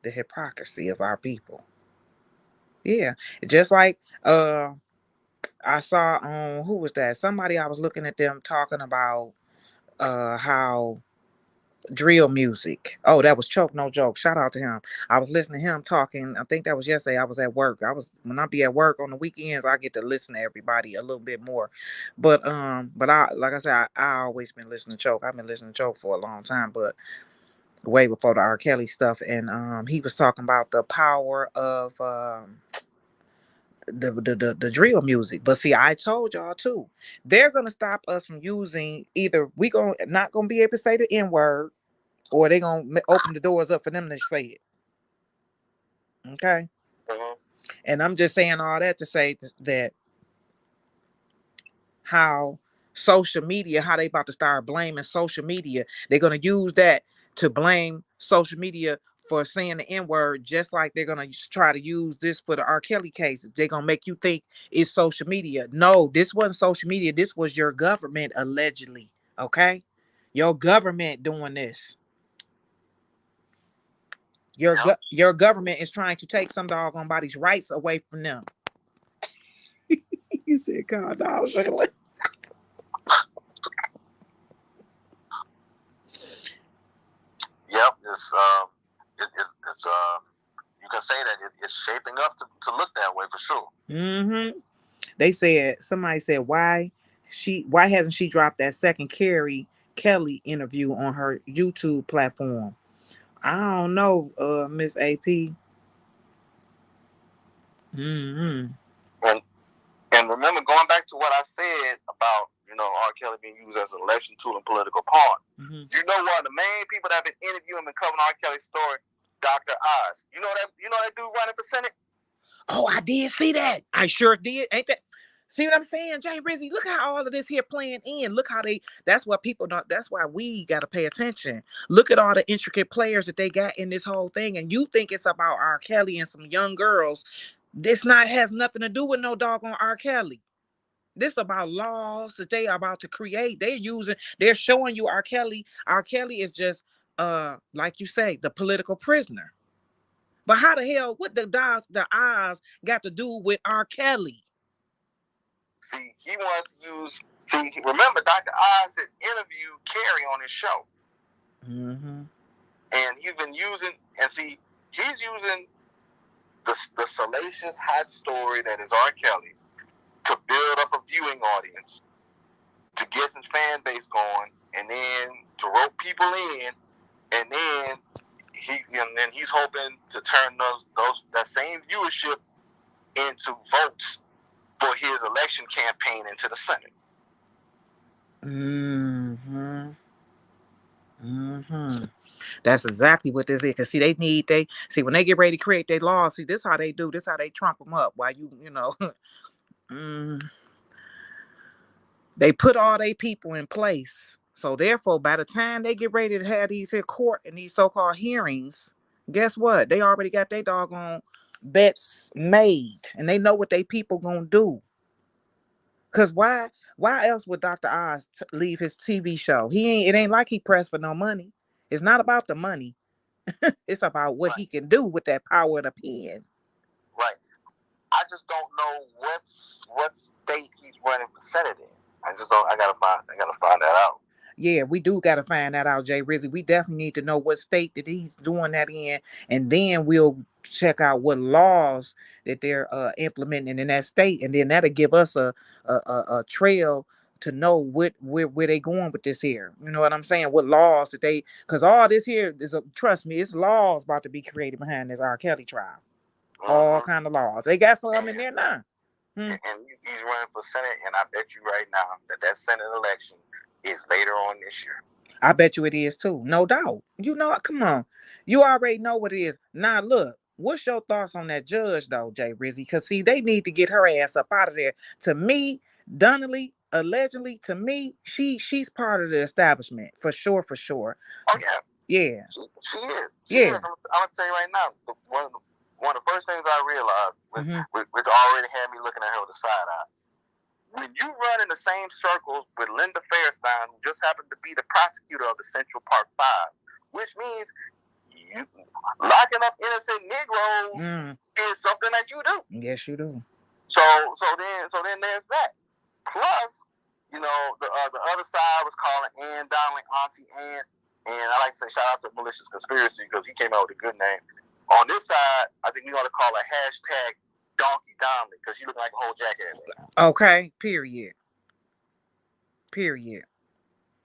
Speaker 1: The hypocrisy of our people. Yeah. Just like I saw on who was that? Somebody, I was looking at them talking about how drill music. Oh, that was Choke No Joke. Shout out to him. I was listening to him talking. I think that was yesterday. I was at work. When I be at work on the weekends, I get to listen to everybody a little bit more. But I, like I said, I always been listening to Choke. I've been listening to Choke for a long time, but way before the R. Kelly stuff. And he was talking about the power of the drill music. But see, I told y'all too, they're gonna stop us from using, either we not gonna be able to say the N-word, or they gonna open the doors up for them to say it. Okay. And I'm just saying all that to say that how social media, how they about to start blaming social media. They're gonna use that to blame social media for saying the N-word, just like they're gonna try to use this for the R. Kelly case. They're gonna make you think it's social media. No, this wasn't social media. This was your government, allegedly. Okay, your government doing this. Your government is trying to take some doggone body's rights away from them. You said, "God, dog, really?"
Speaker 2: Yep, it's you can say that it's shaping up to look that way for sure.
Speaker 1: They said, somebody said, why hasn't she dropped that second Kelly interview on her YouTube platform? I don't know, Miss AP.
Speaker 2: And remember, going back to what I said about R. Kelly being used as an election tool and political pawn.
Speaker 1: Mm-hmm.
Speaker 2: You know, one of the main people that have been interviewing and covering R. Kelly's story, Dr. Oz. You know that dude running for Senate?
Speaker 1: Oh, I did see that. I sure did. Ain't that? See what I'm saying, Jay Rizzy? Look how all of this here playing in. Look how that's what people don't, that's why we got to pay attention. Look at all the intricate players that they got in this whole thing. And you think it's about R. Kelly and some young girls. This not has nothing to do with no doggone R. Kelly. This about laws that they are about to create. They're showing you R. Kelly. R. Kelly is just, like you say, the political prisoner. But how the hell, what the eyes got to do with R. Kelly?
Speaker 2: See, he wants to use. See, remember, Dr. Oz had interviewed Carrie on his show.
Speaker 1: Mm-hmm.
Speaker 2: And he's been using, and see, he's using the salacious, hot story that is R. Kelly to build up a viewing audience, to get his fan base going, and then to rope people in, and then he's hoping to turn that same viewership into votes for his election campaign into the Senate.
Speaker 1: Mm-hmm. Mm-hmm. That's exactly what this is. Cause see, when they get ready to create their laws, see, this how they do. This how they trump them up. While they put all their people in place. So therefore, by the time they get ready to have these here court and these so-called hearings, guess what? They already got their doggone bets made, and they know what they people gonna do. Cause why else would Dr. Oz leave his TV show? It ain't like he pressed for no money. It's not about the money. It's about what he can do with that power of the pen.
Speaker 2: Right. I just don't know what state he's running for Senate in. I gotta find that out.
Speaker 1: Yeah, we do gotta find that out, Jay Rizzy. We definitely need to know what state that he's doing that in, and then we'll check out what laws that they're implementing in that state, and then that'll give us a trail to know where they going with this here. You know what I'm saying? What laws that because all this here is trust me, it's laws about to be created behind this R. Kelly trial. Mm-hmm. All kind of laws. They got some in there now.
Speaker 2: And he's running for Senate, and I bet you right now that Senate election is later on this year.
Speaker 1: I bet you it is too, no doubt. Come on. You already know what it is. Now look, what's your thoughts on that judge though, Jay Rizzy? Because see, they need to get her ass up out of there. To me, Donnelly, allegedly, to me, she's part of the establishment for sure.
Speaker 2: Oh yeah.
Speaker 1: Yeah.
Speaker 2: She is.
Speaker 1: She is.
Speaker 2: I'm gonna tell you right now, one of the first things I realized, which already had me looking at her with a side eye. When you run in the same circles with Linda Fairstein, who just happened to be the prosecutor of the Central Park 5, which means you locking up innocent Negroes is something that you do.
Speaker 1: Yes, you do.
Speaker 2: So then there's that. Plus, the other side was calling Ann Donnelly Auntie Ann, and I like to say shout out to Malicious Conspiracy because he came out with a good name. On this side, I think we ought to call her hashtag Donkey Donnelly because she looked like a whole jackass.
Speaker 1: Okay, period.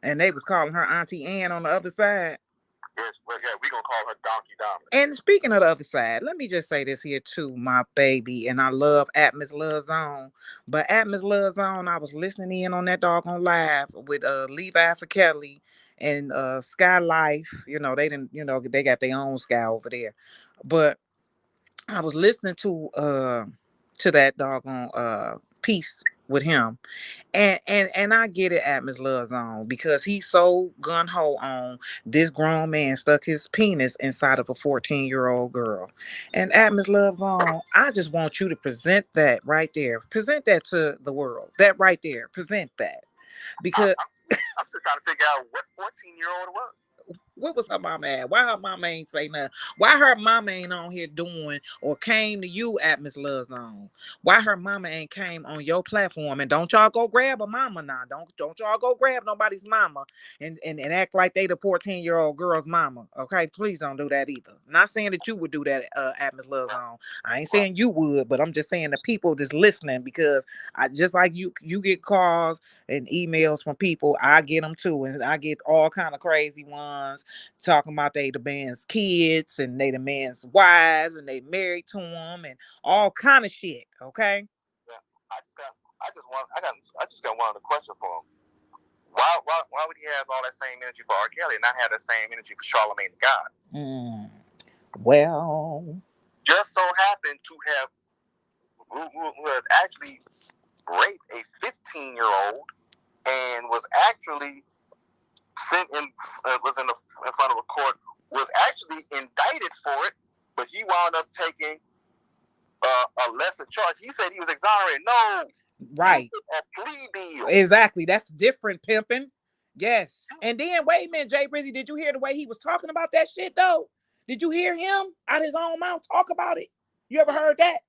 Speaker 1: And they was calling her Auntie Ann on the other side.
Speaker 2: Yes, well, yeah, we gonna call her Donkey Donnelly.
Speaker 1: And speaking of the other side, let me just say this here too, my baby. And I love Atmos Love Zone. But Atmos Love Zone, I was listening in on that doggone live with Levi for Kelly and Sky Life. They didn't, they got their own Sky over there. But I was listening to that doggone piece with him. And I get it, Atmos Love Zone, because he's so gun-ho on this grown man stuck his penis inside of a 14-year-old girl. And Atmos Love Zone, I just want you to present that right there. Present that to the world. That right there. Present that. Because
Speaker 2: I'm still trying to figure out what 14-year-old it was.
Speaker 1: What was her mama at? Why her mama ain't say nothing? Why her mama ain't on here doing or came to you at Miss Love Zone? Why her mama ain't came on your platform? And don't y'all go grab a mama now. Don't y'all go grab nobody's mama and act like they the 14-year-old girl's mama. Okay, please don't do that either. Not saying that you would do that at Miss Love Zone. I ain't saying you would, but I'm just saying the people that's listening, because I just like you get calls and emails from people. I get them too, and I get all kind of crazy ones talking about they the man's kids and they the man's wives and they married to him and all kind of shit. Okay.
Speaker 2: Yeah, I just got one other question for him. Why would he have all that same energy for R. Kelly and not have that same energy for Charlamagne the God?
Speaker 1: Well,
Speaker 2: just so happened to have who had actually raped a 15-year-old and was actually sent in in front of a court, was actually indicted for it, but he wound up taking a lesser charge. He said he was exonerated. No,
Speaker 1: right,
Speaker 2: a plea deal.
Speaker 1: Exactly, that's different, pimping. Yes, and then wait a minute, Jay Brizzy, did you hear the way he was talking about that shit though? Did you hear him out his own mouth talk about it? You ever heard that?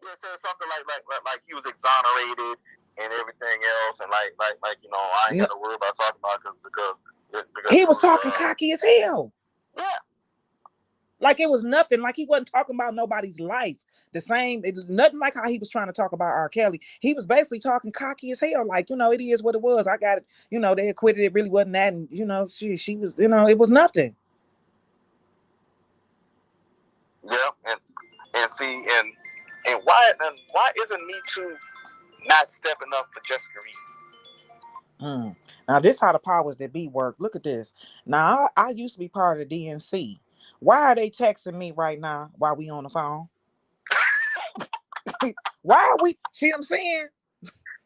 Speaker 2: Yeah, it said something like he was exonerated and everything else, and like I ain't got to worry about talking about it because
Speaker 1: he was talking cocky as hell.
Speaker 2: Yeah.
Speaker 1: Like it was nothing. Like he wasn't talking about nobody's life. The same, nothing like how he was trying to talk about R. Kelly. He was basically talking cocky as hell. Like, it is what it was. I got it. They acquitted. It really wasn't that. And, she was, it was nothing.
Speaker 2: Yeah. And see, and why isn't Me Too not stepping up for Jessica Reed?
Speaker 1: Now, this how the powers that be work. Look at this. Now, I used to be part of the DNC. Why are they texting me right now while we on the phone? Why are we? See what I'm saying?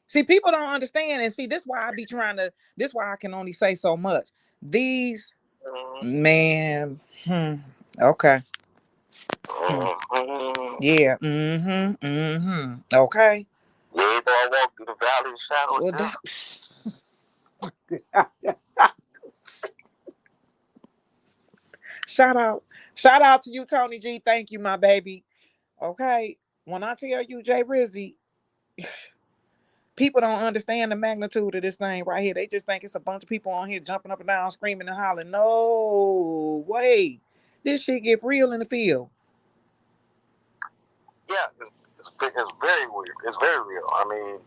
Speaker 1: See, people don't understand. And see, this why I be trying to, this why I can only say so much. These, man, okay. Yeah, okay.
Speaker 2: Yeah, though I walk through the valley of shadow of death.
Speaker 1: Shout out to you, Tony G. Thank you, my baby. Okay. When I tell you, Jay Rizzy, people don't understand the magnitude of this thing right here. They just think it's a bunch of people on here jumping up and down, screaming and hollering. No way. This shit get real in the field.
Speaker 2: Yeah, it's very weird. It's very real. I mean,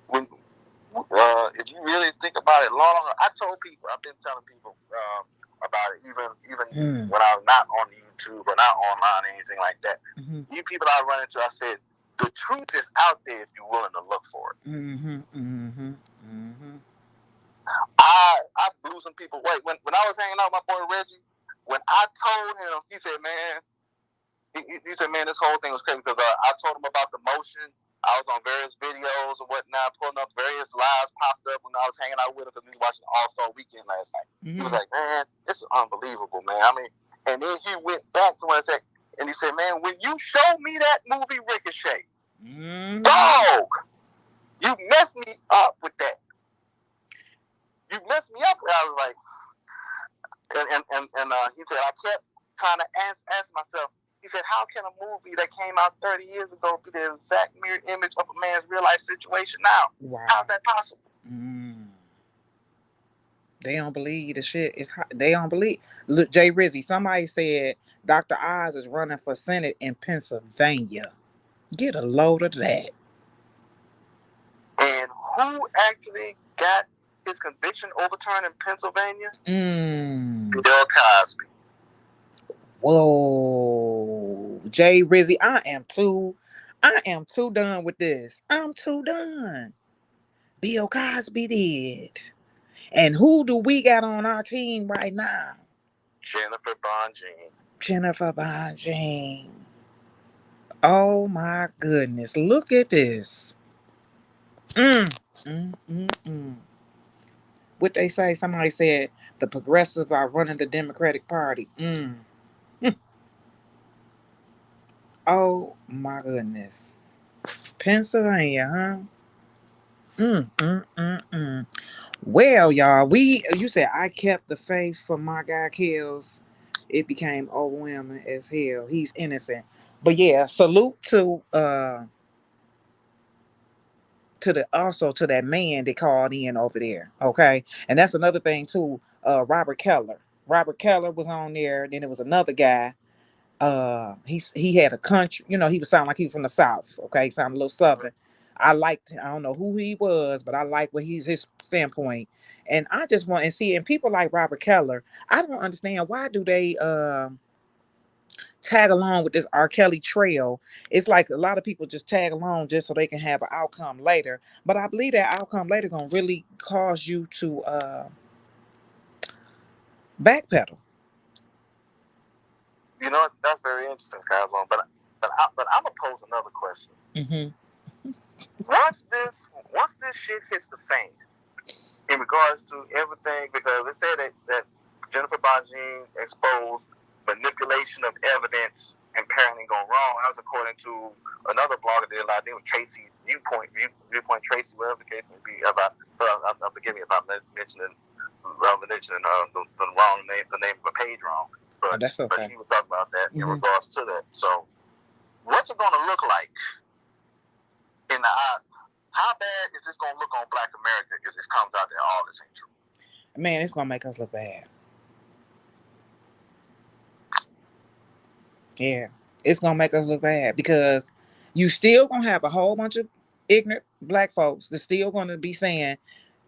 Speaker 2: when if you really think about it long, I've been telling people about it, even when I'm not on YouTube or not online or anything like that. You people I run into, I said, the truth is out there if you're willing to look for it. I blew some people away. When I was hanging out with my boy Reggie, when I told him, he said, man, this whole thing was crazy because I told him about the motion. I was on various videos and whatnot, pulling up various lives popped up when I was hanging out with him because we were watching All-Star Weekend last night. He was like, man, this is unbelievable, man. I mean, and then he went back to what I said, and he said, man, when you showed me that movie Ricochet, dog, you messed me up with that. You messed me up. I was like, and he said, I kept trying to ask myself, he said, how can a movie that came out 30 years ago be the exact mirror image of a man's real life situation now? Wow. How's that possible?
Speaker 1: They don't believe the shit. They don't believe. Look, Jay Rizzy, somebody said Dr. Oz is running for Senate in Pennsylvania. Get a load of that.
Speaker 2: And who actually got his conviction overturned in Pennsylvania? Bill Cosby.
Speaker 1: Whoa, Jay Rizzy, I am too done with this. I'm too done. Bill Cosby did. And who do we got on our team right now?
Speaker 2: Jennifer Bonjean.
Speaker 1: Jennifer Bonjean. Oh my goodness, look at this. What they say, somebody said the progressives are running the Democratic Party. Oh my goodness. Pennsylvania, huh? Well, y'all, you said I kept the faith for my guy Kills. It became overwhelming as hell. He's innocent. But yeah, salute to that man that called in over there. Okay. And that's another thing too. Robert Keller. Robert Keller was on there. Then there was another guy. He had a country, he was sound like he was from the South. Okay, he sounded a little Southern. I don't know who he was, but I like what his standpoint. And I just want to see, and people like Robert Keller, I don't understand why do they tag along with this R. Kelly trail. It's like a lot of people just tag along just so they can have an outcome later. But I believe that outcome later gonna really cause you to backpedal.
Speaker 2: You know, that's very interesting, SkkyZone. But I'm gonna pose another question.
Speaker 1: Mm-hmm.
Speaker 2: Once this shit hits the fan, in regards to everything, because they said that Jennifer Bonjean exposed manipulation of evidence and parenting gone wrong. That was according to another blogger that I think was Tracy Viewpoint Tracy, whatever the case may be. Forgive me if I'm mentioning the wrong name, the name of the page wrong. But,
Speaker 1: that's okay.
Speaker 2: But she was talking about that in regards to that. So, what's it going to look like in the eye? How bad is this going to look on Black America if this comes out that all this ain't true?
Speaker 1: Man, it's going to make us look bad. Yeah, it's going to make us look bad because you still going to have a whole bunch of ignorant Black folks that's still going to be saying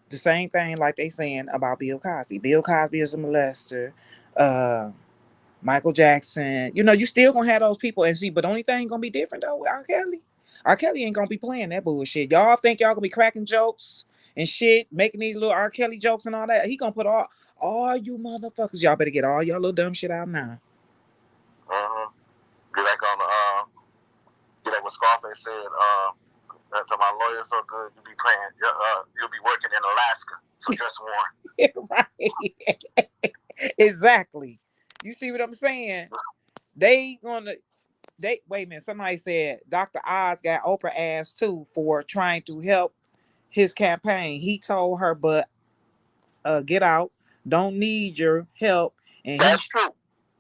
Speaker 1: the same thing like they saying about Bill Cosby. Bill Cosby is a molester. Michael Jackson. You know, you still going to have those people. And see, but the only thing going to be different, though, with R. Kelly. R. Kelly ain't gonna be playing that bullshit. Y'all think y'all gonna be cracking jokes and shit, making these little R. Kelly jokes and all that. He gonna put all you motherfuckers, y'all better get all y'all little dumb shit out now.
Speaker 2: Get back on get like what Scarface said, to my lawyer so good, you'll be playing, you'll be working in Alaska, so just warn.
Speaker 1: Right. Exactly. You see what I'm saying? Wait a minute, somebody said Dr. Oz got Oprah ass too for trying to help his campaign. He told her, but get out, don't need your help. And
Speaker 2: that's true.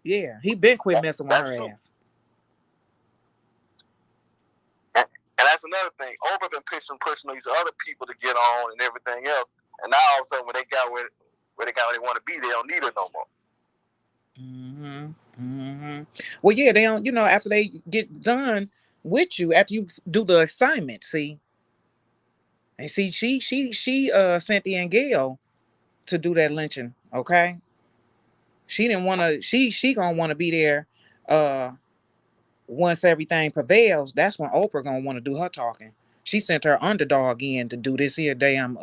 Speaker 1: Yeah, he been quit messing with her ass.
Speaker 2: And that's another thing. Oprah been pushing these other people to get on and everything else. And now all of a sudden when they got where they want to be, they don't need it no more.
Speaker 1: Well, yeah, they don't, after they get done with you, after you do the assignment, see. And see, she Cynthia and Gail to do that lynching, okay? She didn't want to, she gonna want to be there once everything prevails. That's when Oprah gonna want to do her talking. She sent her underdog in to do this here damn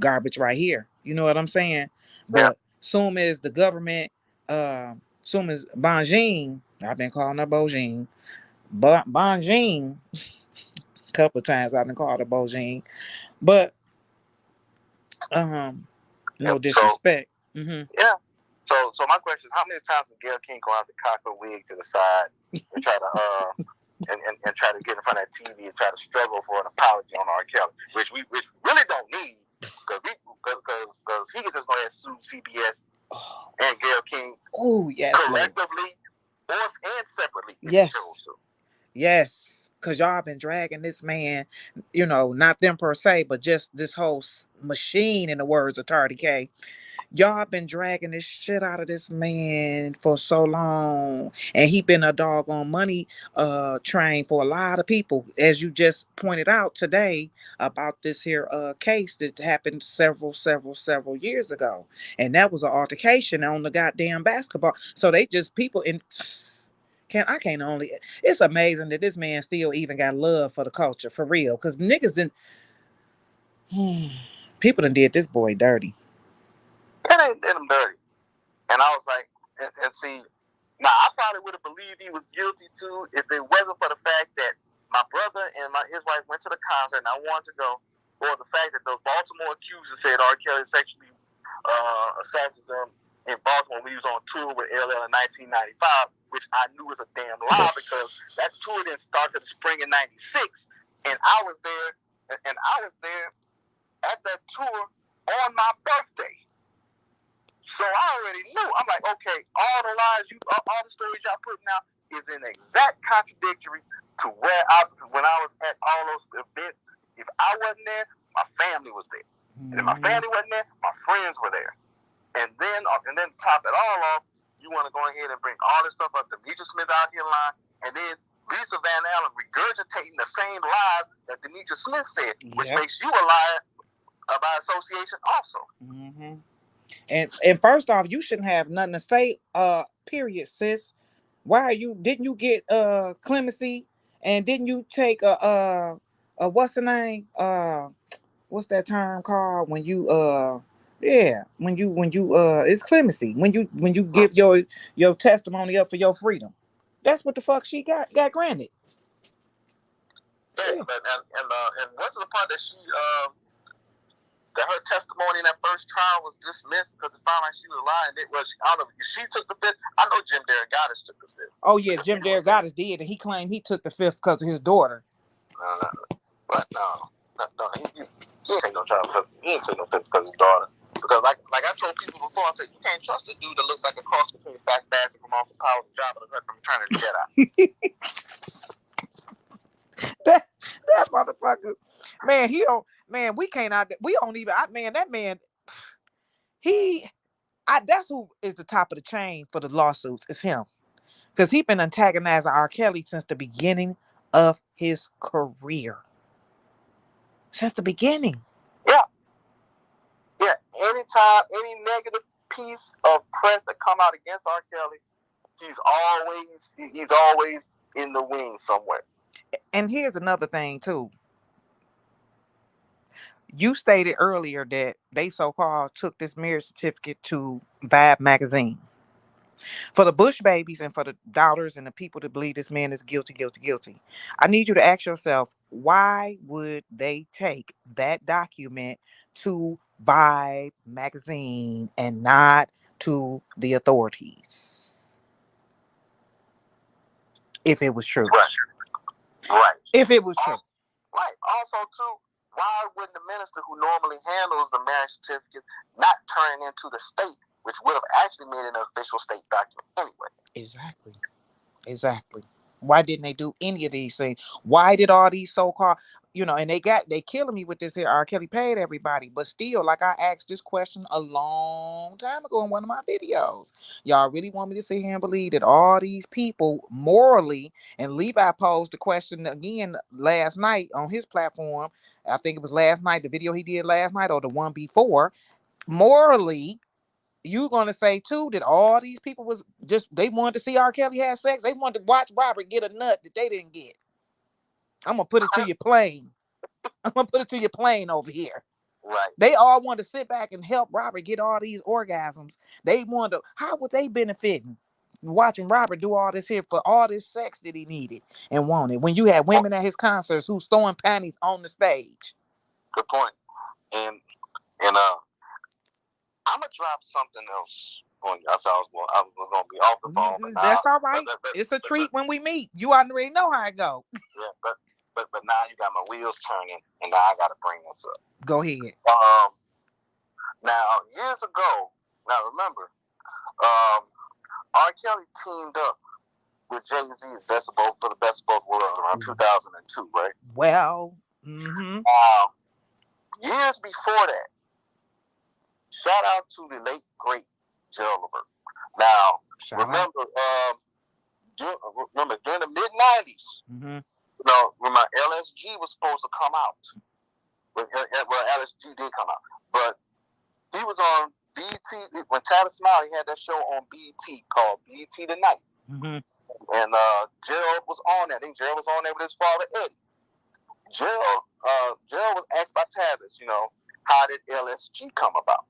Speaker 1: garbage right here. You know what I'm saying? But soon as the government, soon as Bonjean, I've been calling her Bojine, but Bonjean, a couple of times I've been called her Bojine, but no disrespect.
Speaker 2: Yeah. So my question is, how many times is Gayle King gonna have to cock her wig to the side and try to and try to get in front of that TV and try to struggle for an apology on R. Kelly, which we really don't need, because he can just go ahead and sue CBS and Gayle King collectively and separately if he chose to.
Speaker 1: Yes, because y'all been dragging this man, not them per se, but just this whole machine, in the words of Tardy K. Y'all been dragging this shit out of this man for so long. And he been a doggone money train for a lot of people. As you just pointed out today about this here case that happened several years ago. And that was an altercation on the goddamn basketball. So they just people in it's amazing that this man still even got love for the culture, for real. Because niggas didn't people done did this boy dirty.
Speaker 2: That ain't did him dirty. And I was like, and see, now I probably would have believed he was guilty too if it wasn't for the fact that my brother and his wife went to the concert and I wanted to go, or the fact that those Baltimore accusers said R. Kelly sexually assaulted them in Baltimore when he was on tour with LL in 1995, which I knew was a damn lie because that tour didn't start to the spring in '96, and I was there at that tour on my birthday. So I already knew. I'm like, okay, all the lies all the stories y'all putting out is in exact contradictory to when I was at all those events. If I wasn't there, my family was there. And if my family wasn't there, my friends were there. And then to top it all off, you want to go ahead and bring all this stuff up. Demetra Smith out here lying, and then Lisa Van Allen regurgitating the same lies that Demetra Smith said, which makes you a liar by association also.
Speaker 1: And first off, you shouldn't have nothing to say, period, sis. Didn't you get clemency, and didn't you take a what's the name? What's that term called when you yeah, when you it's clemency. When you give your testimony up for your freedom. That's what the fuck she got granted.
Speaker 2: Yeah,
Speaker 1: Yeah.
Speaker 2: and what's the part that that her testimony in that first trial was dismissed because it found like she was lying. I don't know if she took the fifth. I know Jim Derogatis took the fifth.
Speaker 1: Oh yeah, Jim Derogatis did, and he claimed he took the fifth because of his daughter.
Speaker 2: But no, he ain't take no trial because he ain't take no fifth because of his daughter. Because like I told people before, I said you can't trust a dude that looks like a cross between Fat Bastard from Austin Powers and Jabba the Hutt from Return of the Jedi.
Speaker 1: that motherfucker, man, he don't, man, we don't even, that man, that's who is the top of the chain for the lawsuits, is him. Because he been antagonizing RKelly since the beginning of his career. Since the beginning.
Speaker 2: Yeah. Yeah. Anytime, any negative piece of press that come out against RKelly, he's always in the wings somewhere.
Speaker 1: And here's another thing too. You stated earlier that they so-called took this marriage certificate to Vibe magazine. For the Bush babies and for the doubters and the people that believe this man is guilty, I need you to ask yourself, why would they take that document to Vibe magazine and not to the authorities? If it was true.
Speaker 2: Right.
Speaker 1: If it was true.
Speaker 2: Right. Also, too, why wouldn't the minister who normally handles the marriage certificate not turn it into the state, which would have actually made it an official state document anyway?
Speaker 1: Exactly. Why didn't they do any of these things? Why did all these so-called, and they killing me with this here. RKelly paid everybody, but still, like I asked this question a long time ago in one of my videos. Y'all really want me to sit here and believe that all these people morally, and Levi posed the question again last night on his platform. I think it was last night, the video he did last night or the one before. Morally, you gonna say too that all these people was just, they wanted to see RKelly have sex. They wanted to watch Robert get a nut that they didn't get. I'm gonna put it to you plain. Over here.
Speaker 2: Right.
Speaker 1: They all wanted to sit back and help Robert get all these orgasms. They wanted to, how would they benefiting watching Robert do all this here for all this sex that he needed and wanted when you had women at his concerts who's throwing panties on the stage?
Speaker 2: Good point. And I'm gonna drop something else on you. I was gonna be off the phone, but
Speaker 1: that's all right. It's a treat when we meet. You already know how it go.
Speaker 2: Yeah, but now you got my wheels turning, and now I gotta bring this up.
Speaker 1: Go ahead.
Speaker 2: Now years ago, remember, RKelly teamed up with Jay-Z for the best of both worlds around 2002, right?
Speaker 1: Well,
Speaker 2: years before that, shout out to the late great Gerald Levert. Now, remember during the mid-90s, when my LSG was supposed to come out, well, LSG did come out, but he was on BET when Travis Smiley had that show on BET called BET Tonight, and Gerald was on that. I think Gerald was on there with his father Eddie. Gerald was asked by Travis, how did LSG come about?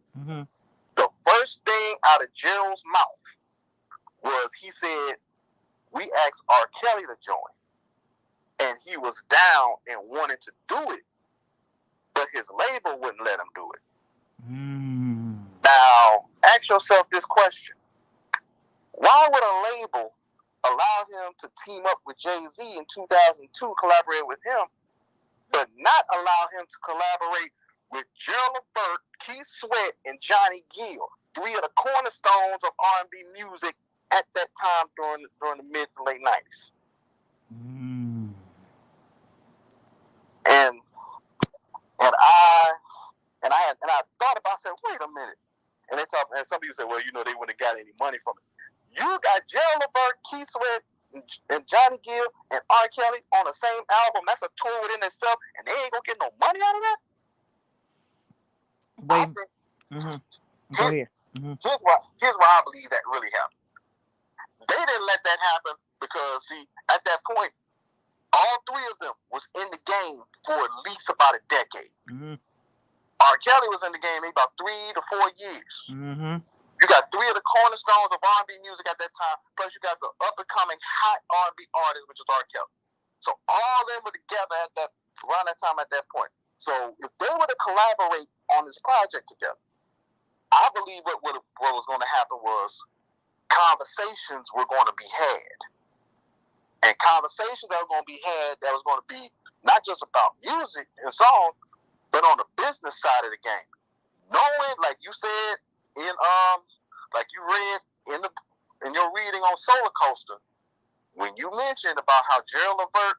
Speaker 2: The first thing out of Gerald's mouth was he said, we asked RKelly to join, and he was down and wanted to do it, but his label wouldn't let him do it. Now, ask yourself this question. Why would a label allow him to team up with Jay-Z in 2002, collaborate with him, but not allow him to collaborate with Gerald Levert, Keith Sweat, and Johnny Gill, three of the cornerstones of R&B music at that time during the mid to late 90s? And I thought about, I said, wait a minute. And some people said, well, they wouldn't have got any money from it. You got Gerald Levert, Keith Sweat, and Johnny Gill, and RKelly on the same album. That's a tour within itself, and they ain't gonna get no money out of that. Go ahead. Here's why I believe that really happened. They didn't let that happen because, see, at that point, all three of them was in the game for at least about a decade.
Speaker 1: Mm-hmm.
Speaker 2: RKelly was in the game maybe about 3 to 4 years.
Speaker 1: Mm-hmm.
Speaker 2: You got three of the cornerstones of R&B music at that time, plus you got the up-and-coming hot R&B artist, which is RKelly. So all of them were together at that around that time at that point. So if they were to collaborate on this project together, I believe what was going to happen was conversations were going to be had. And conversations that were going to be had that was going to be not just about music and songs, but on the business side of the game. Knowing, like you said, like you read in your reading on Solar Coaster, when you mentioned about how Gerald Levert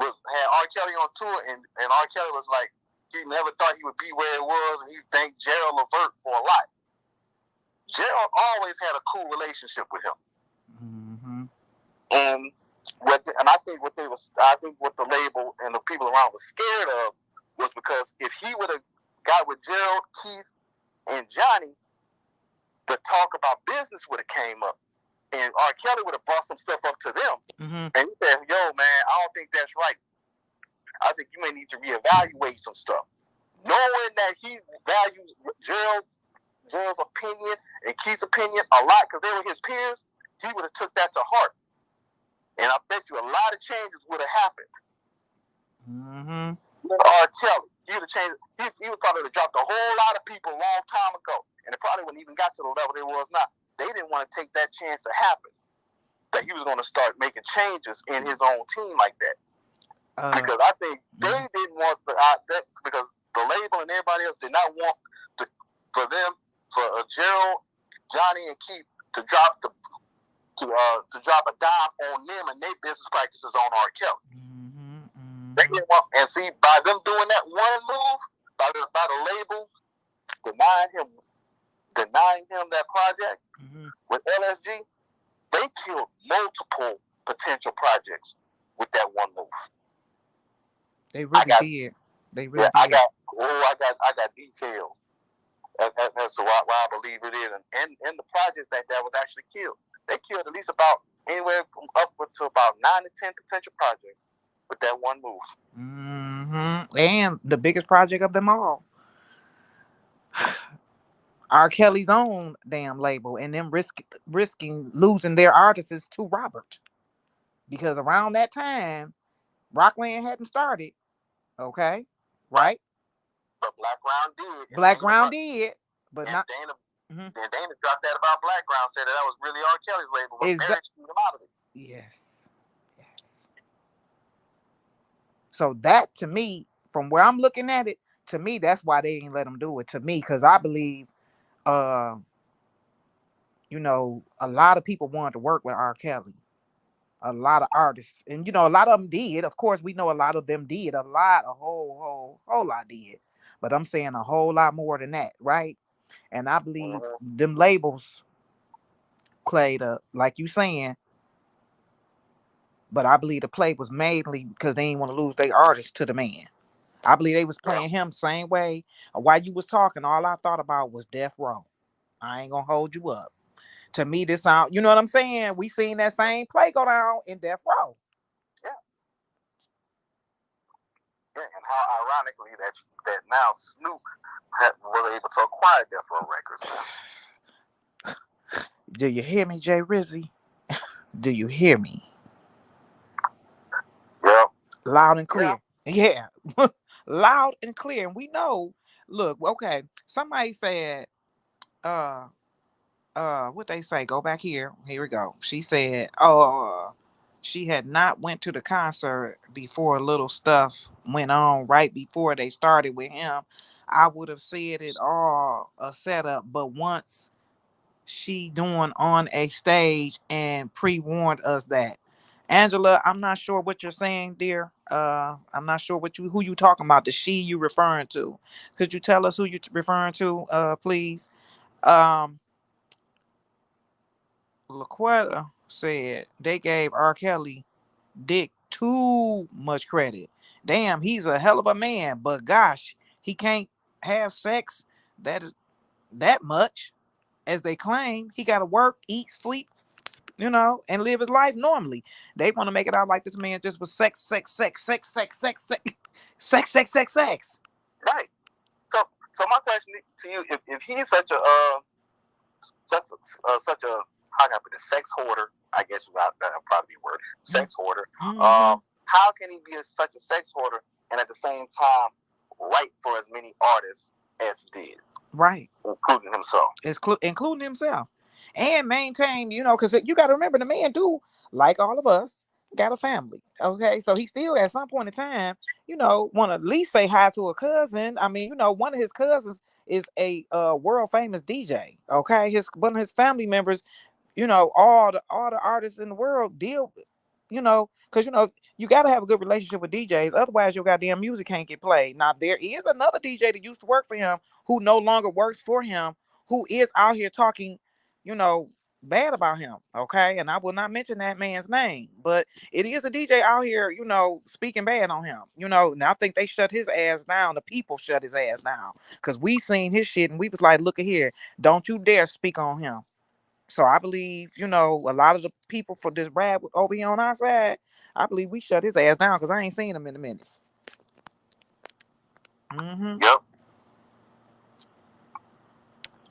Speaker 2: had RKelly on tour, and RKelly was like, he never thought he would be where it was, and he thanked Gerald Levert for a lot. Gerald always had a cool relationship with him.
Speaker 1: Mm-hmm.
Speaker 2: And I think what the label and the people around was scared of was because if he would have got with Gerald, Keith, and Johnny, the talk about business would have came up, and RKelly would have brought some stuff up to them.
Speaker 1: Mm-hmm.
Speaker 2: And he said, "Yo, man, I don't think that's right. I think you may need to reevaluate some stuff." Knowing that he values Gerald's opinion and Keith's opinion a lot because they were his peers, he would have took that to heart. And I bet you a lot of changes would have happened.
Speaker 1: Mm-hmm.
Speaker 2: RKelly, he would have changed. He would probably have dropped a whole lot of people a long time ago, and it probably wouldn't even got to the level it was now. They didn't want to take that chance to happen. That he was going to start making changes in his own team like that. Because I think they didn't want that, because the label and everybody else did not want for Gerald, Johnny, and Keith to drop a dime on them and their business practices on RKelly.
Speaker 1: Mm-hmm.
Speaker 2: They didn't want, and see, by them doing that one move, by the label denying him that project with LSG, they killed multiple potential projects with that one move.
Speaker 1: They really did. They really did.
Speaker 2: I got details. That's why I believe it is. And the projects that was actually killed. They killed at least about anywhere from upward to about 9 to 10 potential projects with that one move.
Speaker 1: Mm-hmm. And the biggest project of them all, RKelly's own damn label, and them risking losing their artists to Robert. Because around that time, Rockland hadn't started. Okay? Right?
Speaker 2: But Blackground did.
Speaker 1: Blackground did. But
Speaker 2: and
Speaker 1: not.
Speaker 2: Dana, and Dana dropped that about Blackground, said that was really RKelly's label. But Barry screwed him out of it.
Speaker 1: Yes. So that, to me, from where I'm looking at it, to me, that's why they ain't let him do it. To me, because I believe, a lot of people wanted to work with RKelly. A lot of artists, and a lot of them did. Of course, we know a lot of them did. A whole lot did. But I'm saying a whole lot more than that, right? And I believe them labels played like you saying. But I believe the play was mainly because they didn't want to lose their artist to the man. I believe they was playing him same way. While you was talking, all I thought about was Death Row. I ain't gonna hold you up. To me, this sound, you know what I'm saying? We seen that same play go down in Death Row.
Speaker 2: Yeah. And how ironically that now Snoop was able to acquire Death Row Records.
Speaker 1: Do you hear me, Jay Rizzy? Do you hear me?
Speaker 2: Yeah.
Speaker 1: Loud and clear. Yeah. Loud and clear. And we know, look, okay, somebody said, what they say, go back here. Here we go. She said, she had not went to the concert before little stuff went on right before they started with him. I would have said it all a setup, but once she doing on a stage and pre-warned us that. Angela, I'm not sure what you're saying, dear. I'm not sure who you talking about. The she you referring to? Could you tell us who you referring to, please? LaQuetta said they gave RKelly Dick too much credit. Damn, he's a hell of a man, but gosh, he can't have sex that much as they claim. He got to work, eat, sleep. you know, and live his life normally. They want to make it out like this man just was sex.
Speaker 2: Right. So my question to you: if he's such a such a how can I put it, sex hoarder? I guess that'll probably be a word. Sex hoarder. How can he be such a sex hoarder and at the same time write for as many artists as he did?
Speaker 1: Right.
Speaker 2: Including himself.
Speaker 1: Including himself. And maintain, you know, because you got to remember the man do, like all of us, got a family. Okay. So he still at some point in time, you know, want to at least say hi to a cousin. I mean, you know, one of his cousins is a world famous DJ. Okay. One of his family members, you know, all the artists in the world deal, you know, because you know, you got to have a good relationship with DJs, otherwise your goddamn music can't get played. Now there is another DJ that used to work for him who no longer works for him, who is out here talking, you know, bad about him. Okay, and I will not mention that man's name, but it is a DJ out here, you know, speaking bad on him. You know, and I think they shut his ass down. The people shut his ass down because we seen his shit and we was like, look at here, don't you dare speak on him. So I believe, you know, a lot of the people for this Brad over here on our side, I believe we shut his ass down because I ain't seen him in a minute.
Speaker 2: Yep.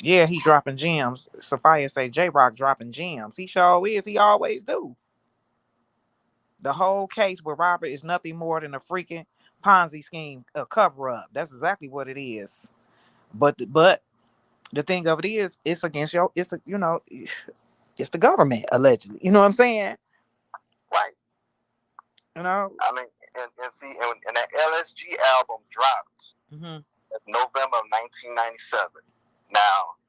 Speaker 1: Yeah, he dropping gems. Sophia say J-Rock dropping gems. He sure is. He always do. The whole case with Robert is nothing more than a freaking Ponzi scheme, a cover up. That's exactly what it is. But the thing of it is, it's against your, it's you know, it's the government allegedly. You know what I'm saying?
Speaker 2: Right.
Speaker 1: You know.
Speaker 2: I mean, and see, and that LSG album dropped in November of 1997. Now,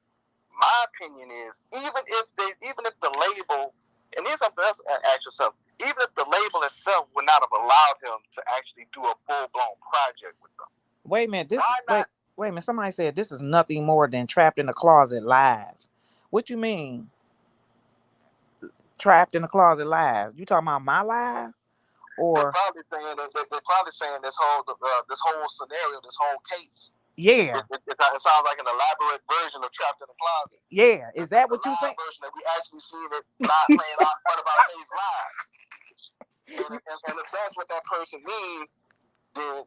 Speaker 2: my opinion is, even if the label, and here's something else, ask yourself, even if the label itself would not have allowed him to actually do a full-blown project with them.
Speaker 1: Wait a minute, wait a minute, somebody said this is nothing more than Trapped in the Closet live. What you mean? Trapped in the Closet live? You talking about my live? Or
Speaker 2: they're probably saying this whole scenario, this whole case.
Speaker 1: Yeah.
Speaker 2: It sounds like an elaborate version of Trapped in the Closet.
Speaker 1: Yeah, is that what you saying?
Speaker 2: Version that we actually seen it not playing out in front of our face live. And if that's what that person means, then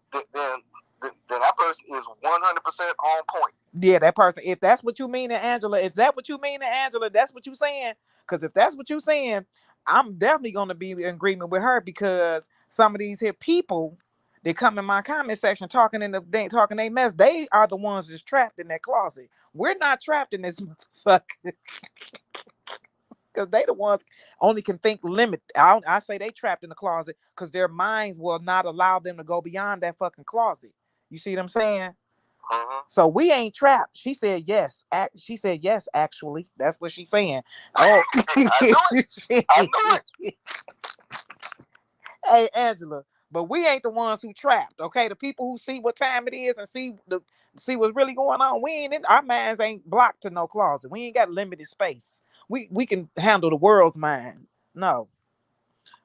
Speaker 2: that person is 100% on point.
Speaker 1: Yeah, that person. If that's what you mean to Angela, is that what you mean to Angela? That's what you saying? Because if that's what you saying, I'm definitely going to be in agreement with her, because some of these here people that come in my comment section talking they mess, they are the ones that's trapped in that closet. We're not trapped in this motherfucker. Because they the ones only can think limit. I say they trapped in the closet because their minds will not allow them to go beyond that fucking closet. You see what I'm saying? So we ain't trapped. She said yes. She said yes, actually. That's what she's saying. Oh,
Speaker 2: I know it.
Speaker 1: Hey, Angela, but we ain't the ones who trapped, okay? The people who see what time it is and see what's really going on. We ain't in our minds ain't blocked to no closet. We ain't got limited space. We can handle the world's mind. No.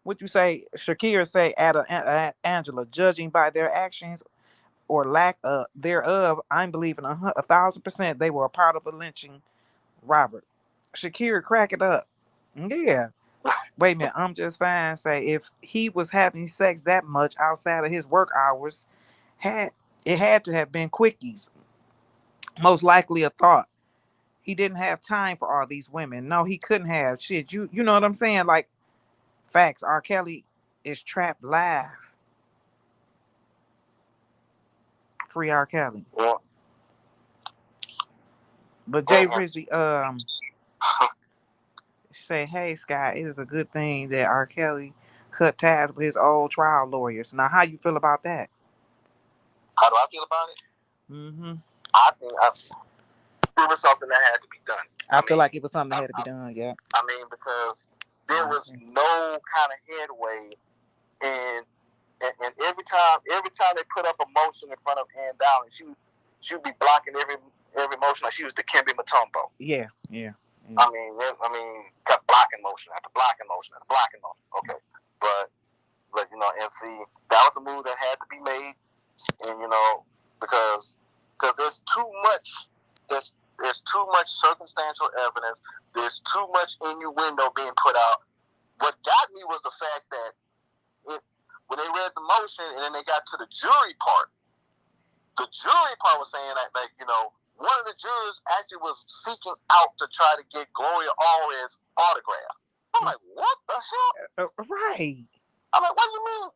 Speaker 1: What you say? Shakira say at Angela, judging by their actions or lack of thereof, I'm believing 1,000% they were a part of a lynching Robert. Shakira, crack it up. Yeah. Wait a minute, I'm just fine. Say if he was having sex that much outside of his work hours, had to have been quickies. Most likely a thought. He didn't have time for all these women. No, he couldn't have. Shit, you know what I'm saying? Like, facts. R. Kelly is trapped live. Free R. Kelly.
Speaker 2: Yeah.
Speaker 1: But Jay Rizzy say, hey Sky, it is a good thing that R. Kelly cut ties with his old trial lawyers. Now, how you feel about that?
Speaker 2: How do I feel about it? I think it was something that had to be done.
Speaker 1: I feel like it was something that had to be done, yeah.
Speaker 2: I mean, because there was no kind of headway, and every time they put up a motion in front of Ann Dowling, she would be blocking every motion like she was the Kimby Matumbo.
Speaker 1: Yeah.
Speaker 2: I mean, kept blocking motion after blocking motion after blocking motion. Okay, but you know, and see, that was a move that had to be made, and you know, because there's too much circumstantial evidence. there's too much innuendo being put out. What got me was the fact that when they read the motion and then they got to the jury part was saying that, like, you know, one of the jurors actually was seeking out to try to get Gloria Allred's autograph. I'm like, what the hell?
Speaker 1: Right.
Speaker 2: I'm like, what do you mean?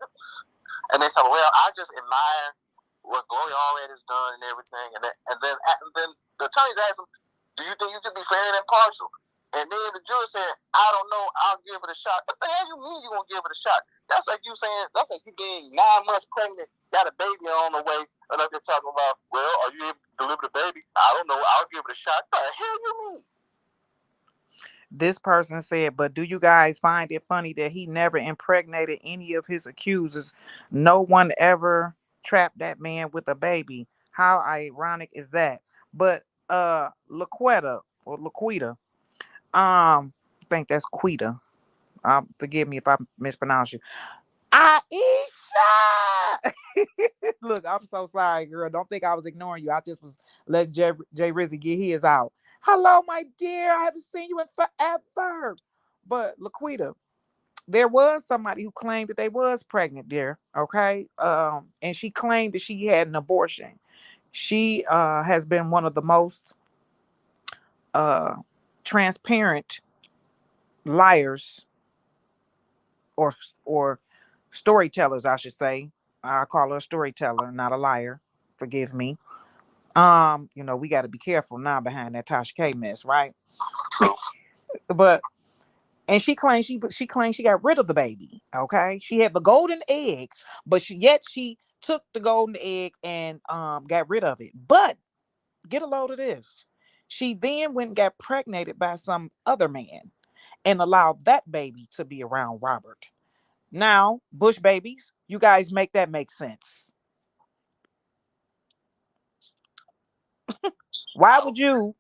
Speaker 2: And they said, well, I just admire what Gloria Allred has done and everything. And then the attorneys asked him, do you think you can be fair and impartial? And then the juror said, I don't know, I'll give it a shot. What the hell you mean you're going to give it a shot? That's like you saying, that's like you being 9 months pregnant, got a baby on the way, and like they're talking about, well, are you able to deliver the baby? I don't know, I'll give it a shot. What the hell you mean?
Speaker 1: This person said, but do you guys find it funny that he never impregnated any of his accusers? No one ever trapped that man with a baby. How ironic is that? But Laquetta or Laquita, I think that's Quita. Forgive me if I mispronounce you. Aisha! Look, I'm so sorry, girl. Don't think I was ignoring you. I just was letting Jay Rizzy get his out. Hello, my dear. I haven't seen you in forever. But Laquita, there was somebody who claimed that they was pregnant, dear. Okay. And she claimed that she had an abortion. She has been one of the most transparent liars or storytellers, I should say. I call her a storyteller, not a liar. Forgive me. You know, we got to be careful now behind that Tasha K mess, right? But and she claims she got rid of the baby. Okay, she had the golden egg, but she took the golden egg and got rid of it. But get a load of this. She then went and got pregnant by some other man and allowed that baby to be around Robert. Now, Bush babies, you guys make that make sense. Why would you?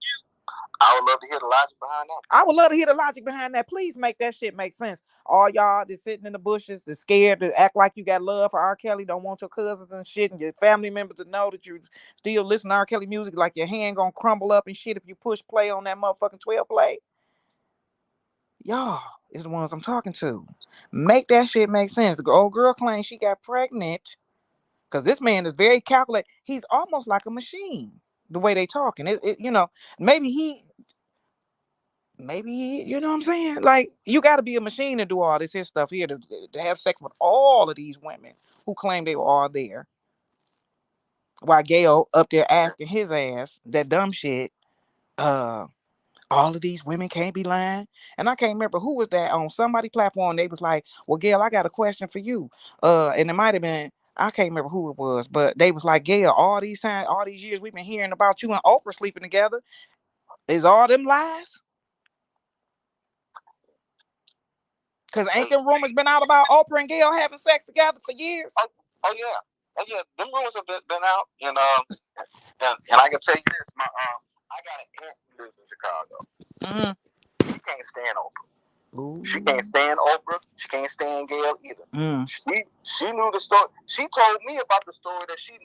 Speaker 2: I would love to hear the logic behind that.
Speaker 1: I would love to hear the logic behind that. Please make that shit make sense. All y'all that's sitting in the bushes, that's scared to act like you got love for R. Kelly, don't want your cousins and shit and your family members to know that you still listen to R. Kelly music, like your hand gonna crumble up and shit if you push play on that motherfucking 12 play. Y'all is the ones I'm talking to. Make that shit make sense. The old girl claims she got pregnant because this man is very calculated. He's almost like a machine. The way they talking, you know, maybe you know what I'm saying? Like, you got to be a machine to do all this his stuff here to have sex with all of these women who claim they were all there. While Gail up there asking his ass that dumb shit, all of these women can't be lying. And I can't remember who was that on somebody platform. They was like, well, Gail, I got a question for you. And it might have been, I can't remember who it was, but they was like, Gail, all these years we've been hearing about you and Oprah sleeping together. Is all them lies? Because ain't them rumors been out about Oprah and Gail having sex together for years?
Speaker 2: Oh yeah. Them rumors have been out, and I can tell you this, I got an aunt who lives in Chicago.
Speaker 1: Mm-hmm.
Speaker 2: She can't stand Oprah.
Speaker 1: Ooh.
Speaker 2: She can't stand Oprah. She can't stand Gail either.
Speaker 1: Mm.
Speaker 2: She knew the story. She told me about the story that she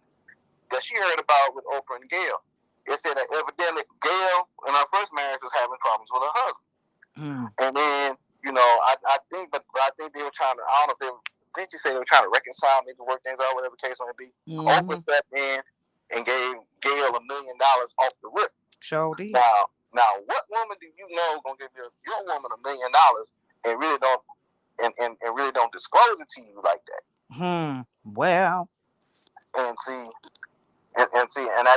Speaker 2: heard about with Oprah and Gail. It said that evidently Gail in her first marriage was having problems with her husband, and then I think they were trying to. I don't know if they were. I think she said they were trying to reconcile, maybe work things out, whatever the case may be. Oprah stepped in and gave Gail $1 million off the rip.
Speaker 1: Sure did.
Speaker 2: Now, what woman do you know gonna give your woman $1 million and really don't and really don't disclose it to you like that?
Speaker 1: Well.
Speaker 2: And at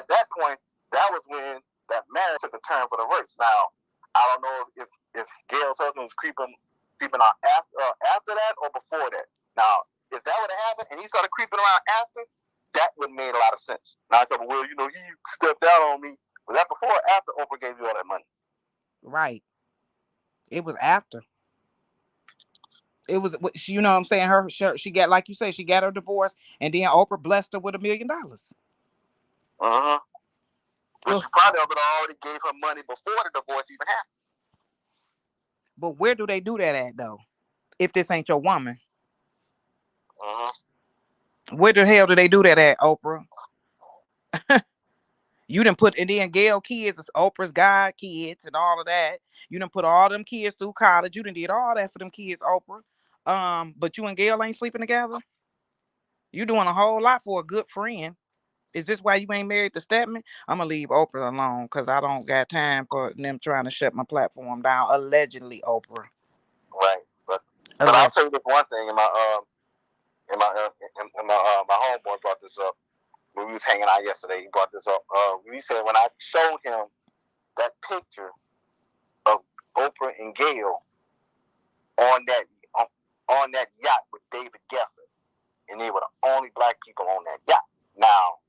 Speaker 2: that point, that was when that marriage took a turn for the worse. Now, I don't know if Gail's husband was creeping out after that or before that. Now, if that would have happened and he started creeping around after, that would have made a lot of sense. Now I thought, well, he stepped out on me. Was that before or after Oprah gave you all that money?
Speaker 1: Right. It was after. It was, you know what I'm saying? She got, like you say, she got her divorce, and then Oprah blessed her with $1 million.
Speaker 2: Uh-huh. But she probably already gave her money before the divorce even happened.
Speaker 1: But where do they do that at, though? If this ain't your woman.
Speaker 2: Uh-huh.
Speaker 1: Where the hell do they do that at, Oprah? You done put, and then Gail kids is Oprah's God kids and all of that. You done put all them kids through college. You done did all that for them kids, Oprah. But you and Gail ain't sleeping together. You doing a whole lot for a good friend. Is this why you ain't married to Stedman? I'm gonna leave Oprah alone because I don't got time for them trying to shut my platform down. Allegedly, Oprah.
Speaker 2: Right, but I'll
Speaker 1: Allegedly.
Speaker 2: tell you this one thing. My homeboy brought this up when we was hanging out yesterday. He brought this up. We said when I showed him that picture of Oprah and Gail on that yacht with David Geffen, and they were the only black people on that yacht. Now,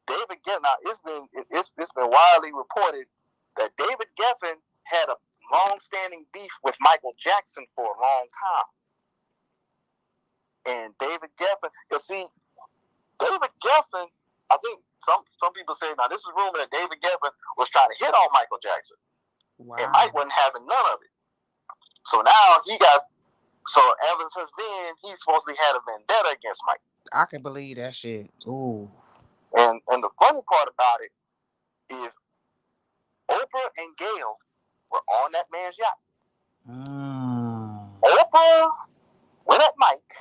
Speaker 2: David Geffen. Now it's been widely reported that David Geffen had a long-standing beef with Michael Jackson for a long time. And David Geffen, you see, David Geffen, I think some people say, now this is rumor that David Geffen was trying to hit on Michael Jackson. Wow. And Mike wasn't having none of it. So now ever since then, he supposedly had a vendetta against Mike.
Speaker 1: I can believe that shit. Ooh.
Speaker 2: And the funny part about it is Oprah and Gail were on that man's yacht. Oprah went at Mike.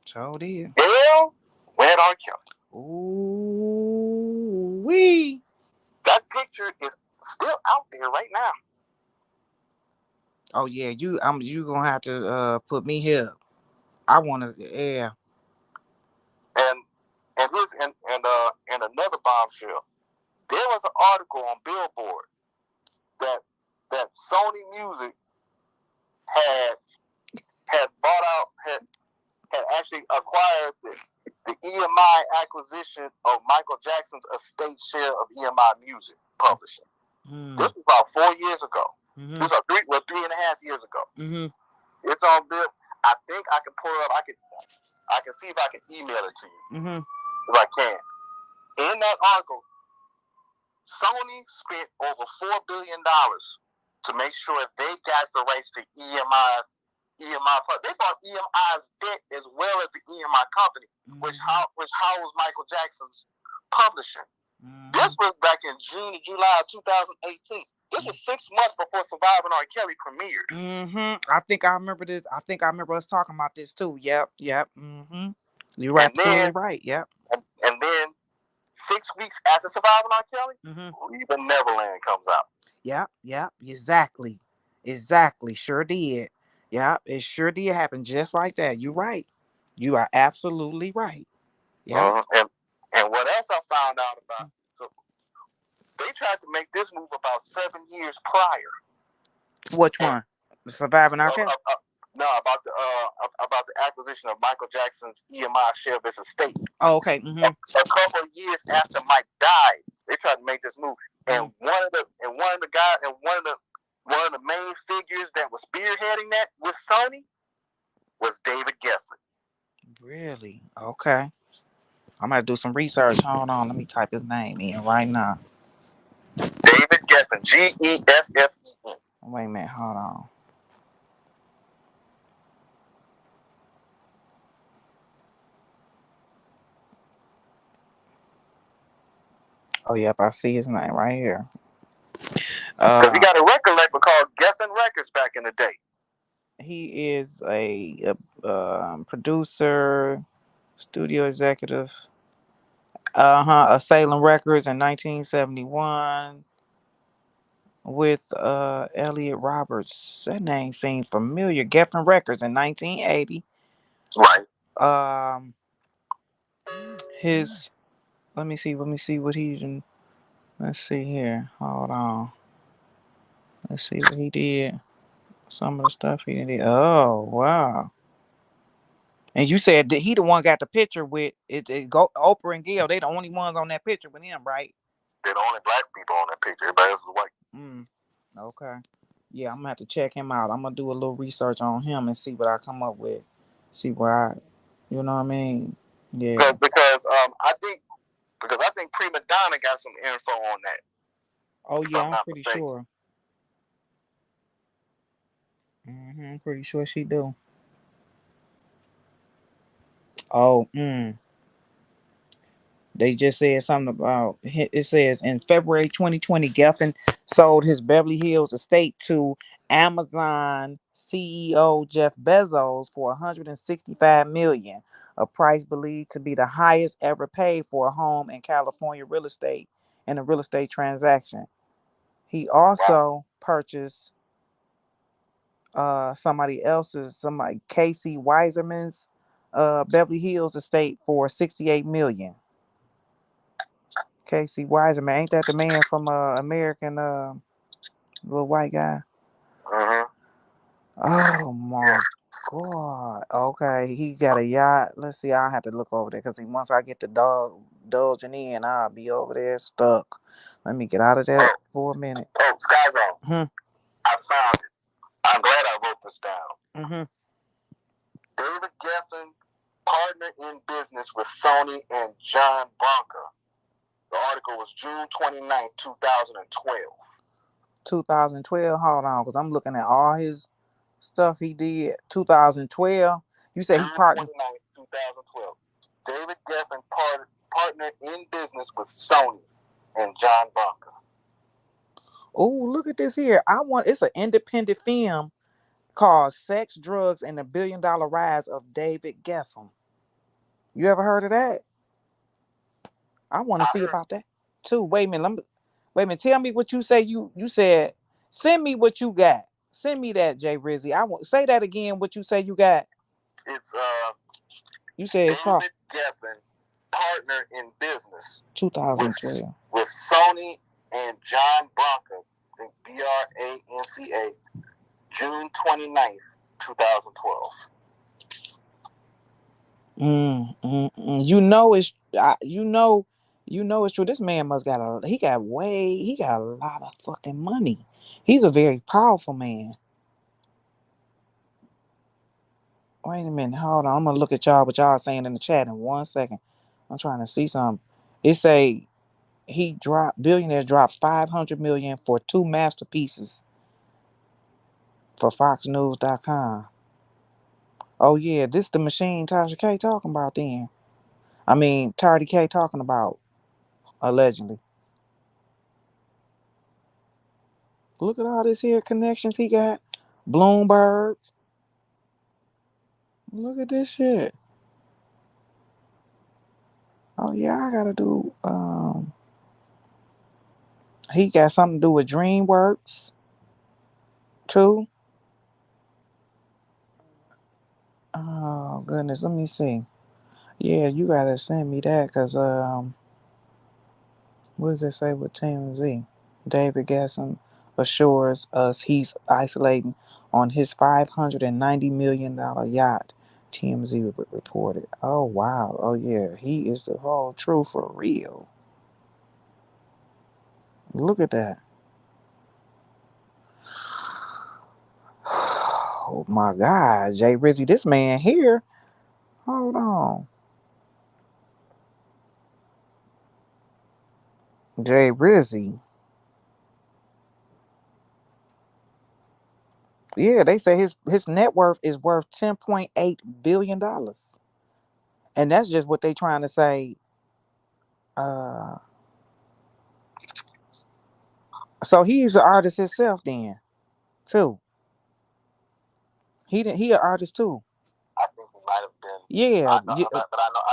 Speaker 1: So did.
Speaker 2: Gail went at RKelly.
Speaker 1: Ooh wee.
Speaker 2: That picture is still out there right now.
Speaker 1: Oh yeah, you gonna have to put me here. I wanna
Speaker 2: And another bombshell. There was an article on Billboard that Sony Music had bought out had actually acquired the EMI acquisition of Michael Jackson's estate share of EMI Music Publishing. This was about 4 years ago. This was 3.5 years ago. It's on Bill. I think I can pull it up. I can see if I can email it to you. If I can. In that article, Sony spent over $4 billion to make sure they got the rights to EMI. They bought EMI's debt as well as the EMI company, which housed Michael Jackson's publishing. This was back in June to July of 2018. This was 6 months before Surviving R. Kelly premiered.
Speaker 1: I think I remember this. I think I remember us talking about this too. Yep. You're absolutely right. Yep.
Speaker 2: And then 6 weeks after Surviving R. Kelly, Leaving Neverland comes out.
Speaker 1: Yep. Exactly. Sure did. Yep. It sure did happen just like that. You're right. You are absolutely right. Yeah.
Speaker 2: And what else I found out about? So they tried to make this move about 7 years prior.
Speaker 1: Which one? Surviving R. Kelly?
Speaker 2: No, about the acquisition of Michael Jackson's EMI share of his estate.
Speaker 1: Oh, okay.
Speaker 2: A couple of years after Mike died, they tried to make this move, and one of the main figures that was spearheading that with Sony was David Geffen.
Speaker 1: Really? Okay. I'm gonna do some research. Hold on, let me type his name in right now.
Speaker 2: David Geffen, Geffen.
Speaker 1: Wait a minute, hold on. Oh, yep, I see his name right here.
Speaker 2: Because he got a record label called Geffen Records back in the day.
Speaker 1: He is a producer, studio executive. Salem Records in 1971 with Elliot Roberts. That name seemed familiar. Geffen Records in 1980.
Speaker 2: Right.
Speaker 1: His. Let me see what he's in. Let's see here. Hold on. Let's see what he did. Some of the stuff he did. Oh, wow. And you said that he the one got the picture with Oprah and Gail. They the only ones on that picture with him, right?
Speaker 2: They're the only black people on that picture. Everybody else is white.
Speaker 1: Okay. Yeah, I'm gonna have to check him out. I'm gonna do a little research on him and see what I come up with. See where you know what I mean? Yeah.
Speaker 2: Because I think Prima Donna got some info on that.
Speaker 1: Oh yeah, I'm pretty sure. I'm pretty sure she do. Oh, They just said something about it. Says in February 2020, Geffen sold his Beverly Hills estate to Amazon CEO Jeff Bezos for 165 million, a price believed to be the highest ever paid for a home in California real estate in a real estate transaction. He also purchased somebody Casey Weiserman's Beverly Hills estate for 68 million. Casey Weiserman, ain't that the man from American little white guy?
Speaker 2: Mm-hmm.
Speaker 1: Oh my god. Okay, he got a yacht. Let's see, I'll have to look over there because once I get the dog dulging in, I'll be over there stuck. Let me get out of that for a minute.
Speaker 2: Oh, SkkyZone.
Speaker 1: Hmm.
Speaker 2: I found it. I'm glad I wrote this down.
Speaker 1: Mm-hmm.
Speaker 2: David Geffen, partner in business with Sony and John Bronca. The article was June 29th, 2012.
Speaker 1: 2012. Hold on, because I'm looking at all his stuff he did. 2012. You said
Speaker 2: June
Speaker 1: he partnered.
Speaker 2: 29th, 2012. David Geffen, partner in business with Sony and John Bronca.
Speaker 1: Oh, look at this here. It's an independent film called Sex, Drugs, and the $1 Billion Rise of David Geffen. You ever heard of that? I want to see about that too. Wait a minute. Wait a minute. Tell me what you say. You said send me what you got. Send me that, Jay Rizzy. I want say that again. What you say you got?
Speaker 2: It's
Speaker 1: You said it's called
Speaker 2: David Geffen, partner in business
Speaker 1: 2012
Speaker 2: with Sony and John Bronca, BRANCA, June 29th, 2012.
Speaker 1: You know it's it's true. This man must got he got a lot of fucking money. He's a very powerful man. Wait a minute, hold on. I'm gonna look at y'all what y'all saying in the chat in 1 second. I'm trying to see something. It say billionaire dropped 500 million for two masterpieces for FoxNews.com. Oh yeah, this the machine Tasha K talking about then. I mean Tardy K talking about allegedly. Look at all this here connections he got. Bloomberg. Look at this shit. Oh yeah, I gotta do he got something to do with DreamWorks too. Oh goodness, let me see. Yeah, you gotta send me that because what does it say with TMZ? David Gasson assures us he's isolating on his $590 million yacht. TMZ reported. Oh wow. Oh yeah, he is the whole truth for real. Look at that. Oh my God, Jay Rizzy, this man here. Hold on. Jay Rizzy. Yeah, they say his net worth is worth $10.8 billion. And that's just what they trying to say. Uh so he's an artist himself then, too. He an artist too.
Speaker 2: I think he might have been.
Speaker 1: Yeah.
Speaker 2: But I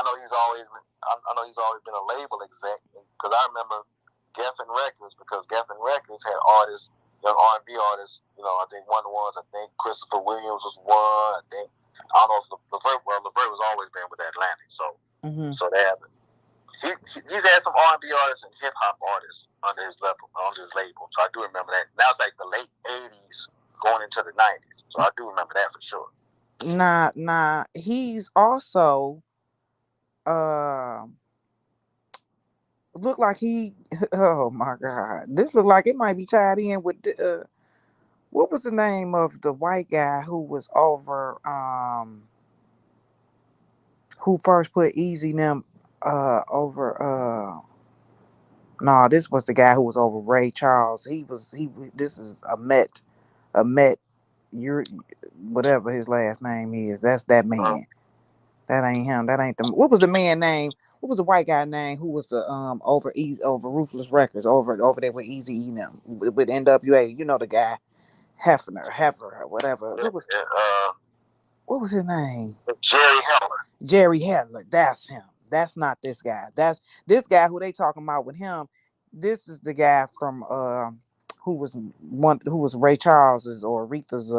Speaker 2: know he's always been. I know he's always been a label exec because I remember Geffen Records because Geffen Records had artists, young R&B artists. You know, I think one of the ones. I think Christopher Williams was one. I think I don't know if Levert. Well, Levert was always been with Atlantic, so so they have. He's had some R&B artists and hip hop artists under his label. So I do remember that. That was like the late '80s, going into the '90s. So I do remember that for sure.
Speaker 1: Nah. He's also look like he. Oh my God, this look like it might be tied in with the, what was the name of the white guy who was over who first put Easy them over nah, this was the guy who was over Ray Charles. This is a Met you're whatever his last name is. That's that man. That ain't him. That ain't the what was the man name What was the white guy name who was the over Ruthless Records over there with Easy E them with NWA? You know the guy Hefner, whatever. What was his name?
Speaker 2: Jerry Heller.
Speaker 1: Jerry Heller. That's him. That's not this guy. That's this guy who they talking about with him. This is the guy from who was Ray Charles's or Aretha's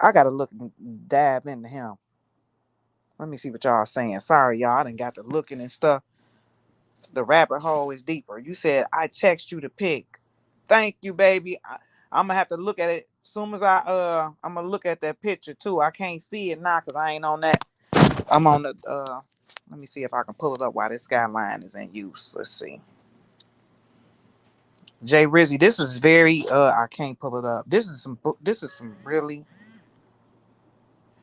Speaker 1: I gotta look and dive into him. Let me see what y'all saying. Sorry, y'all. I done got to looking and stuff. The rabbit hole is deeper. You said I text you to pick. Thank you, baby. I'm gonna have to look at it as soon as I'm gonna look at that picture too. I can't see it now because I ain't on that. I'm on the let me see if I can pull it up while this skyline is in use. Let's see. Jay Rizzy, this is very I can't pull it up. This is some really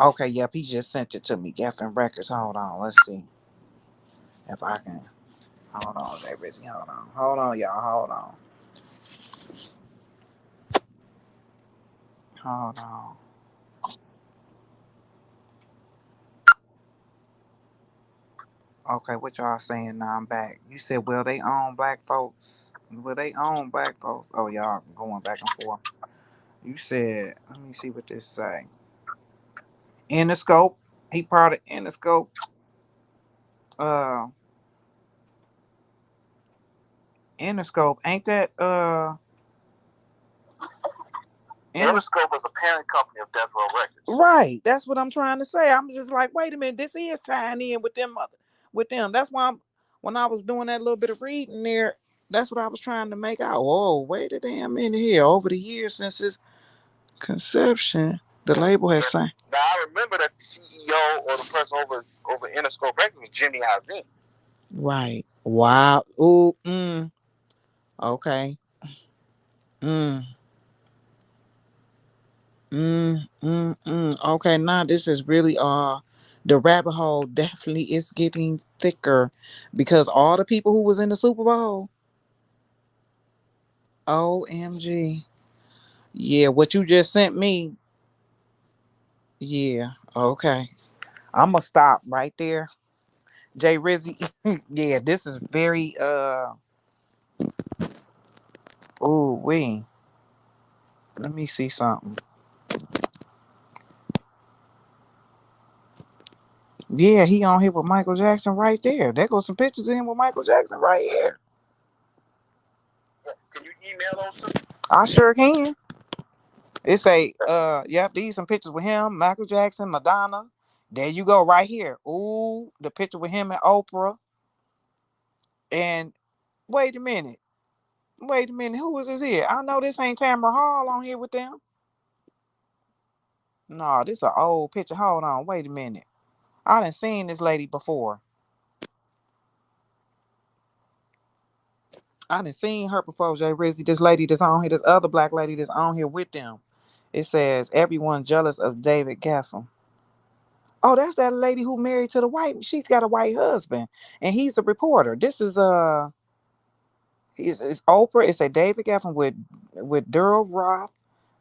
Speaker 1: okay, yep, he just sent it to me. Geffen Records. Hold on, let's see if I can hold on, Jay Rizzy. Hold on. Hold on, y'all. Hold on. Hold on. Okay, what y'all saying now? I'm back. You said, well, they own black folks. Well, they own black folks. Oh, y'all going back and forth. You said, let me see what this say. Interscope. He part of Interscope. Uh, Interscope. Ain't that
Speaker 2: Interscope is a parent company of Death Row Records.
Speaker 1: Right. That's what I'm trying to say. I'm just like, wait a minute. This is tying in with them. That's why when I was doing that little bit of reading there, that's what I was trying to make out. Whoa, wait a damn minute here. Over the years since its conception, the label has signed.
Speaker 2: Now I remember that the CEO or the person over Interscope Records was Jimmy Iovine.
Speaker 1: Right. Wow. Ooh. Okay. Mm. Okay. Now this is really the rabbit hole definitely is getting thicker because all the people who was in the Super Bowl. OMG. Yeah, what you just sent me. Yeah. Okay. I'm gonna stop right there. Jay Rizzy. Yeah, this is very ooh wee. Let me see something. Yeah, he on here with Michael Jackson right there. There goes some pictures of him with Michael Jackson right here.
Speaker 2: Can you email those to me?
Speaker 1: I sure can. It's yep, these some pictures with him, Michael Jackson, Madonna. There you go, right here. Ooh, the picture with him and Oprah. And wait a minute. Wait a minute. Who is this here? I know this ain't Tamara Hall on here with them. No, this an old picture. Hold on. Wait a minute. I done seen this lady before. I done seen her before, Jay Rizzy. This lady that's on here, this other black lady that's on here with them. It says, everyone jealous of David Geffen. Oh, that's that lady who married to the white. She's got a white husband. And he's a reporter. This is it's Oprah. It's a David Geffen with Daryl Roth,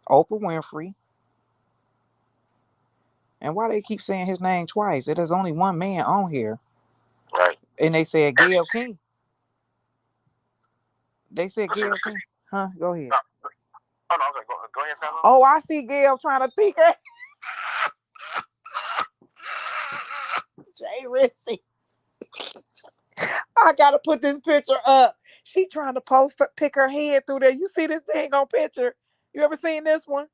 Speaker 1: Oprah Winfrey. And why they keep saying his name twice? It is only one man on here.
Speaker 2: Right.
Speaker 1: And they said Gayle King. They said Gayle King. Huh? Go ahead.
Speaker 2: Oh, no, okay. Go ahead, Scott.
Speaker 1: Oh, I see Gayle trying to pick her. Jay Rizzy. I gotta put this picture up. She trying to pick her head through there. You see this thing on picture? You ever seen this one?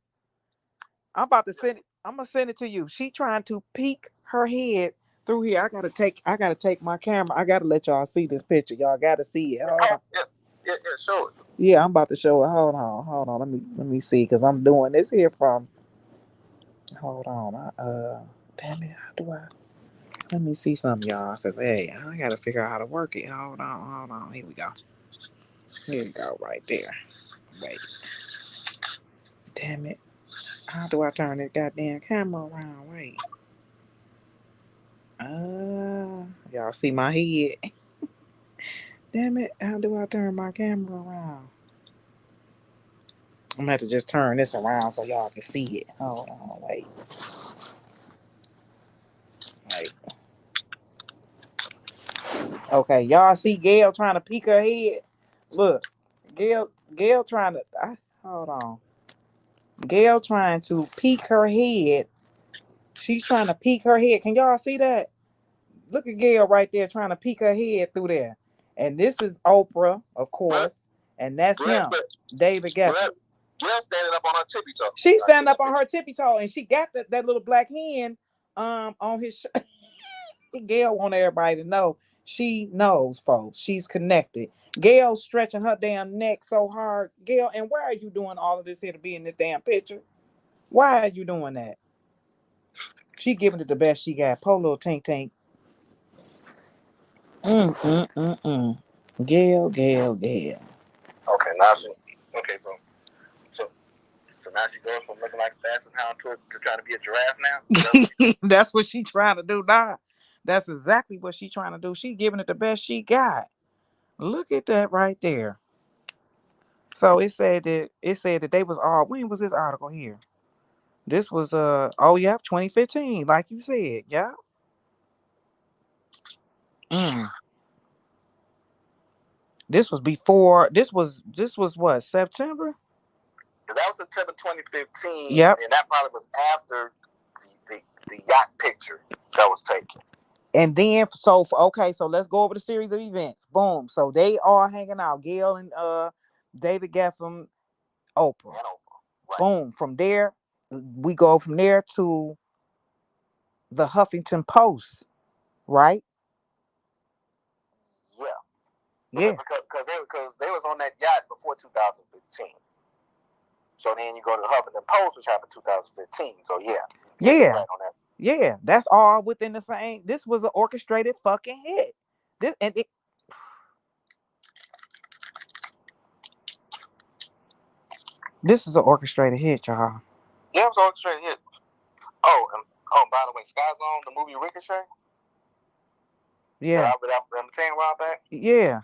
Speaker 1: I'm about to send it. I'm gonna send it to you. She trying to peek her head through here. I gotta take my camera. I gotta let y'all see this picture. Y'all gotta see it. Hold on.
Speaker 2: Yeah, show it.
Speaker 1: Yeah, I'm about to show it. Hold on. Let me see, cause I'm doing this here from. Hold on. Damn it. How do I? Let me see something, y'all. Cause hey, I gotta figure out how to work it. Hold on. Here we go. Here we go. Right there. Wait. Damn it. How do I turn this goddamn camera around? Wait. Y'all see my head. Damn it. How do I turn my camera around? I'm gonna have to just turn this around so y'all can see it. Hold on, wait. Okay, y'all see Gail trying to peek her head. Look, Gail trying to. Hold on. Gail trying to peek her head. She's trying to peek her head. Can y'all see that? Look at Gail right there trying to peek her head through there. And this is Oprah, of course. And that's him, David Geffen.
Speaker 2: Gail standing up on her tippy toe.
Speaker 1: She's standing up on her tippy toe, and she got that little black hen on his. Gail want everybody to know she knows, folks. She's connected. Gail stretching her damn neck so hard. Gail, and why are you doing all of this here to be in this damn picture? Why are you doing that? She giving it the best she got. Poor little Tink Tink. Gail.
Speaker 2: Okay, now she. Okay, so now she goes from looking like a basset hound to trying to be a giraffe now.
Speaker 1: That's what she trying to do now. That's exactly what she trying to do. She giving it the best she got. Look at that right there. So it said that they was all. When was this article here? This was 2015, like you said, yeah. This was before. This was what, September?
Speaker 2: That was September 2015.
Speaker 1: Yep.
Speaker 2: And that probably was after the yacht picture that was taken.
Speaker 1: And then so let's go over the series of events. Boom. So they are hanging out. Gail and David Geffen, Oprah.
Speaker 2: Right.
Speaker 1: Boom. From there, we go from there to the Huffington Post, right?
Speaker 2: Yeah. Because they was on that yacht before 2015. So then you go to the Huffington Post, which happened 2015. So yeah.
Speaker 1: Yeah.
Speaker 2: Right on that.
Speaker 1: Yeah, that's all within the same. This was an orchestrated fucking hit. This is an orchestrated hit, y'all.
Speaker 2: Yeah, it was an orchestrated hit. Oh, by the way, SkkyZone, the movie Ricochet.
Speaker 1: Yeah.
Speaker 2: I'm saying a while back.
Speaker 1: Yeah.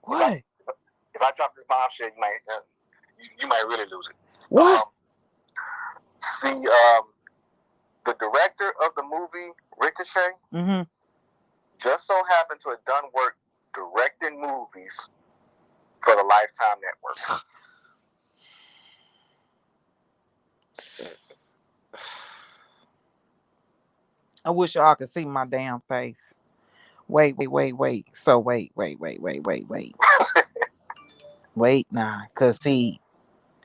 Speaker 1: What?
Speaker 2: If I drop this bombshell, you might really lose it.
Speaker 1: What?
Speaker 2: The director of the movie Ricochet just so happened to have done work directing movies for the Lifetime Network.
Speaker 1: I wish y'all could see my damn face. Wait. So wait. Wait, nah. Cause see,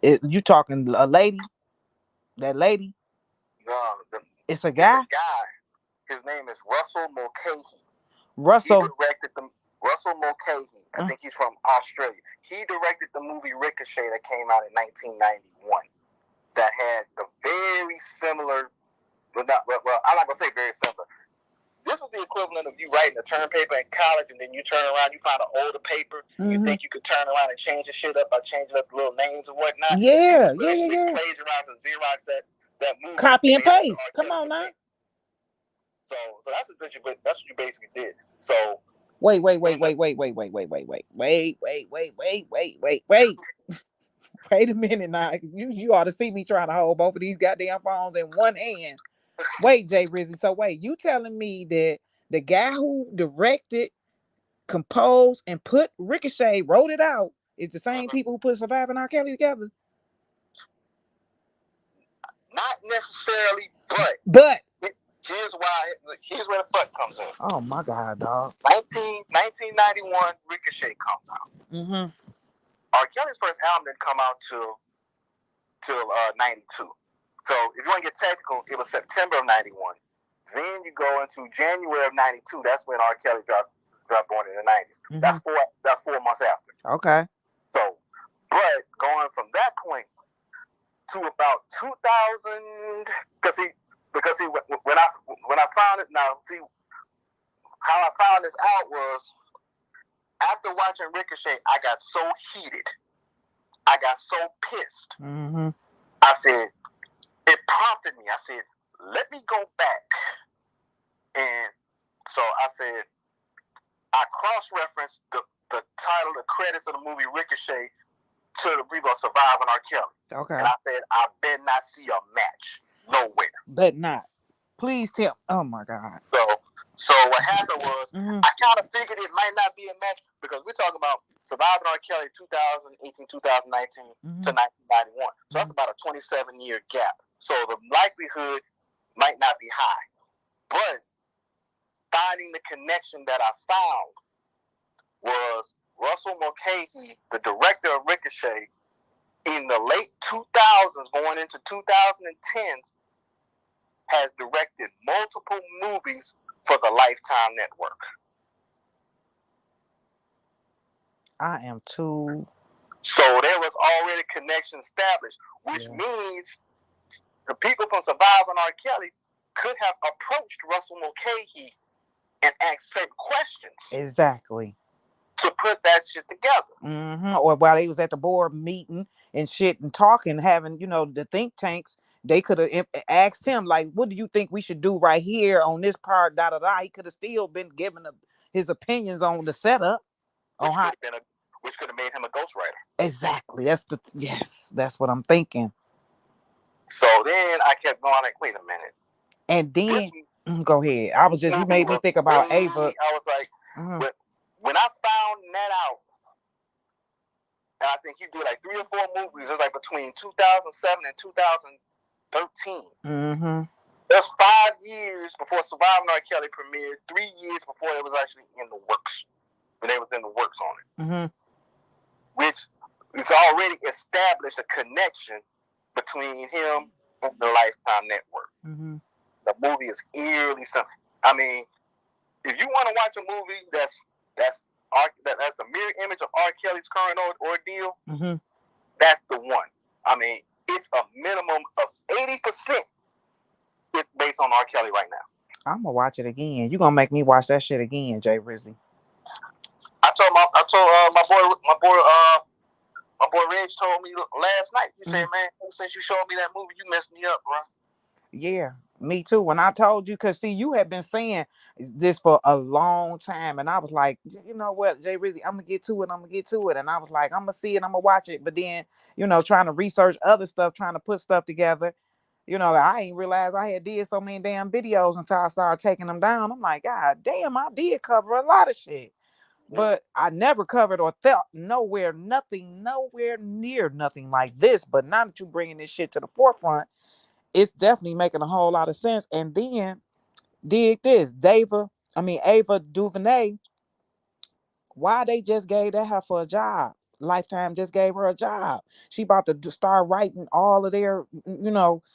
Speaker 1: you talking a lady? That lady?
Speaker 2: No,
Speaker 1: it's a guy.
Speaker 2: His name is Russell Mulcahy.
Speaker 1: Russell.
Speaker 2: He directed the Russell Mulcahy. I think he's from Australia. He directed the movie Ricochet that came out in 1991. That had a very similar. I'm not gonna say very similar. This is the equivalent of you writing a term paper in college, and then you turn around, you find an older paper, you think you could turn around and change the shit up by changing up the little names and whatnot.
Speaker 1: Yeah.
Speaker 2: Plagiarize and Xerox that movie.
Speaker 1: Copy and paste. Come on now.
Speaker 2: So that's what you basically did. So
Speaker 1: wait. Wait a minute now. You ought to see me trying to hold both of these goddamn phones in one hand. Wait, Jay Rizzy. So wait, you telling me that the guy who directed, composed, and put Ricochet, wrote it out, is the same people who put Surviving RKelly together?
Speaker 2: Not necessarily,
Speaker 1: but
Speaker 2: here's where the but comes in.
Speaker 1: Oh my God, dog.
Speaker 2: 1991, Ricochet comes out. RKelly's first album didn't come out till 92. So if you want to get technical, it was September of 91. Then you go into January of 92. That's when RKelly dropped Born in the 90s. That's 4 months after.
Speaker 1: Okay.
Speaker 2: So, but going from that point to about 2000, because when I found it, now see how I found this out was after watching Ricochet, I got so heated, I got so pissed. I said, it prompted me. I said, let me go back, and so I said, I cross-referenced the title, the credits of the movie Ricochet to the Surviving RKelly.
Speaker 1: Okay.
Speaker 2: And I said, I better not see a match nowhere.
Speaker 1: but not. Please tell. Oh my God.
Speaker 2: So what happened was, I kind of figured it might not be a match because we're talking about surviving R. Kelly 2018, 2019 to 1991. So that's about a 27-year gap. So the likelihood might not be high. But finding the connection that I found was Russell Mulcahy, the director of Ricochet, in the late 2000s going into 2010s, has directed multiple movies for the Lifetime Network.
Speaker 1: I am too.
Speaker 2: So there was already a connection established, which means the people from Surviving R. Kelly could have approached Russell Mulcahy and asked certain questions.
Speaker 1: Exactly.
Speaker 2: To put that shit together.
Speaker 1: Or while they was at the board meeting and shit and talking, having, the think tanks, they could have asked him, like, what do you think we should do right here on this part, da da da. He could have still been giving his opinions on the setup.
Speaker 2: Which could have made him a ghostwriter.
Speaker 1: Exactly. That's what I'm thinking.
Speaker 2: So then I kept going like, wait a minute.
Speaker 1: And then, go ahead. You made me think about Ava.
Speaker 2: I was like, when I found that out, and I think he did like 3 or 4 movies, it was like between 2007 and 2013. There's 5 years before Surviving R. Kelly premiered, 3 years before it was actually in the works, when they was in the works on it. Which it's already established a connection between him and the Lifetime Network. The movie is eerily something. I mean, if you want to watch a movie that's the mirror image of R. Kelly's current ordeal, that's the one. I mean, it's a minimum of 80% based on R. Kelly right now.
Speaker 1: I'm gonna watch it again. You gonna make me watch that shit again, Jay Rizzy?
Speaker 2: I told my boy Reg told me last night. He said, "Man, since you showed me that movie, you messed me up, bro."
Speaker 1: Yeah, me too. When I told you, because see, you had been saying this for a long time, and I was like, you know what, Jay Rizzy, I'm gonna get to it, and I was like, I'm gonna see it, I'm gonna watch it, but then, trying to research other stuff, trying to put stuff together, I ain't realized I had did so many damn videos until I started taking them down. I'm like, God damn, I did cover a lot of shit, but I never covered or felt nowhere near nothing like this. But now that you bringing this shit to the forefront, it's definitely making a whole lot of sense. And then dig this, Ava DuVernay, why they just gave that her for a job? Lifetime just gave her a job. She about to start writing all of their,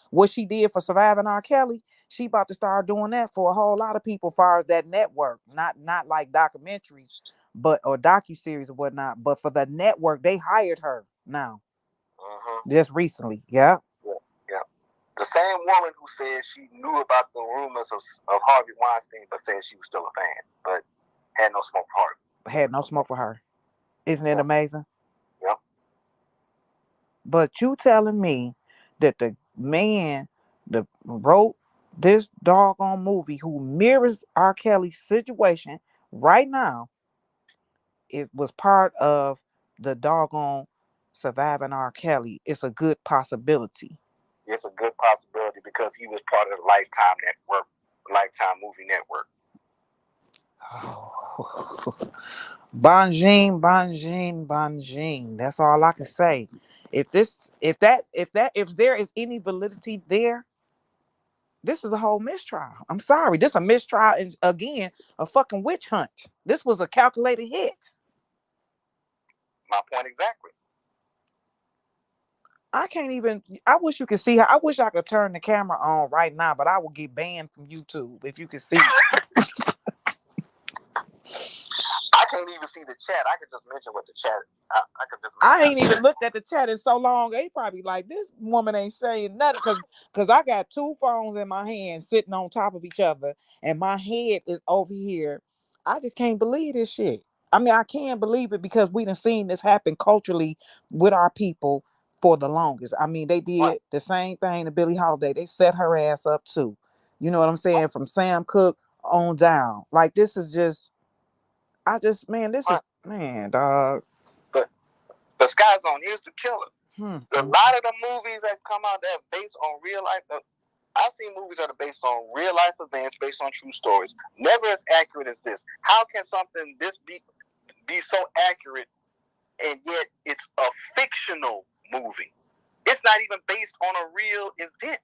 Speaker 1: what she did for Surviving R. Kelly. She about to start doing that for a whole lot of people, as far as that network. Not like documentaries, or docuseries or whatnot. But for the network, they hired her now. Just recently, yeah.
Speaker 2: The same woman who said she knew about the rumors of Harvey Weinstein, but said she was still a fan, but had no smoke for her.
Speaker 1: Had no smoke for her. Isn't it amazing?
Speaker 2: Yep.
Speaker 1: But you telling me that the man that wrote this doggone movie, who mirrors R. Kelly's situation right now, it was part of the doggone Surviving R. Kelly. It's a good possibility.
Speaker 2: It's a good possibility because he was part of the Lifetime Network, Lifetime Movie Network.
Speaker 1: Bonjing. That's all I can say. If there is any validity there, this is a whole mistrial. I'm sorry. This is a mistrial, and again, a fucking witch hunt. This was a calculated hit.
Speaker 2: My point exactly.
Speaker 1: I can't even. I wish you could see her. I wish I could turn the camera on right now, but I will get banned from YouTube if you could see.
Speaker 2: I can't even see the chat. I could just mention what the chat.
Speaker 1: I ain't even looked at the chat in so long. They probably like, this woman ain't saying nothing, because I got 2 phones in my hand sitting on top of each other, and my head is over here. I just can't believe this shit. I mean, I can't believe it because we done seen this happen culturally with our people for the longest. I mean, they did the same thing to Billie Holiday. They set her ass up too. You know what I'm saying? From Sam Cooke on down. Like, this is just, man, dog.
Speaker 2: But SkkyZone, here's the killer. A lot of the movies that come out that are based on real life, I've seen movies that are based on real life events, based on true stories, never as accurate as this. How can something this be so accurate, and yet it's a fictional movie? It's not even based on a real event.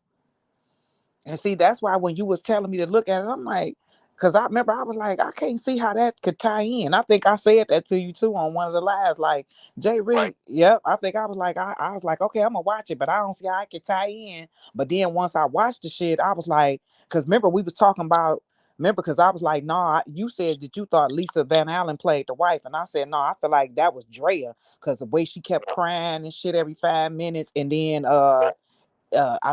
Speaker 1: And see, that's why when you was telling me to look at it, I'm like, because I remember I was like, I can't see how that could tie in. I think I said that to you too on one of the lives. Like, Jay Reed,
Speaker 2: Right.
Speaker 1: yep. I think I was like, I was like, okay, I'm gonna watch it, but I don't see how I could tie in. But then once I watched the shit, I was like, because remember we was talking about, remember, because I was like, no, you said that you thought Lisa Van Allen played the wife, and I said, no, I feel like that was Drea, because the way she kept crying and shit every 5 minutes, and then I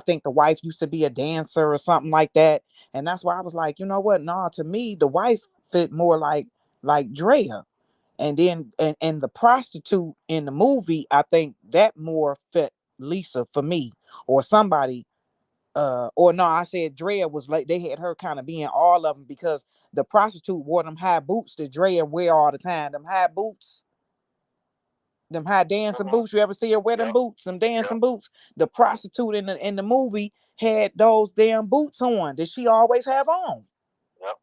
Speaker 1: think the wife used to be a dancer or something like that. And that's why I was like, you know what? No, to me, the wife fit more like Drea. And then and the prostitute in the movie, I think that more fit Lisa for me, or somebody. Or no, I said Drea was like, they had her kind of being all of them, because the prostitute wore them high boots that Drea wear all the time. Them high boots, them high dancing boots. You ever see her wear them boots? Them dancing boots. The prostitute in the movie had those damn boots on that she always have on.
Speaker 2: Yep.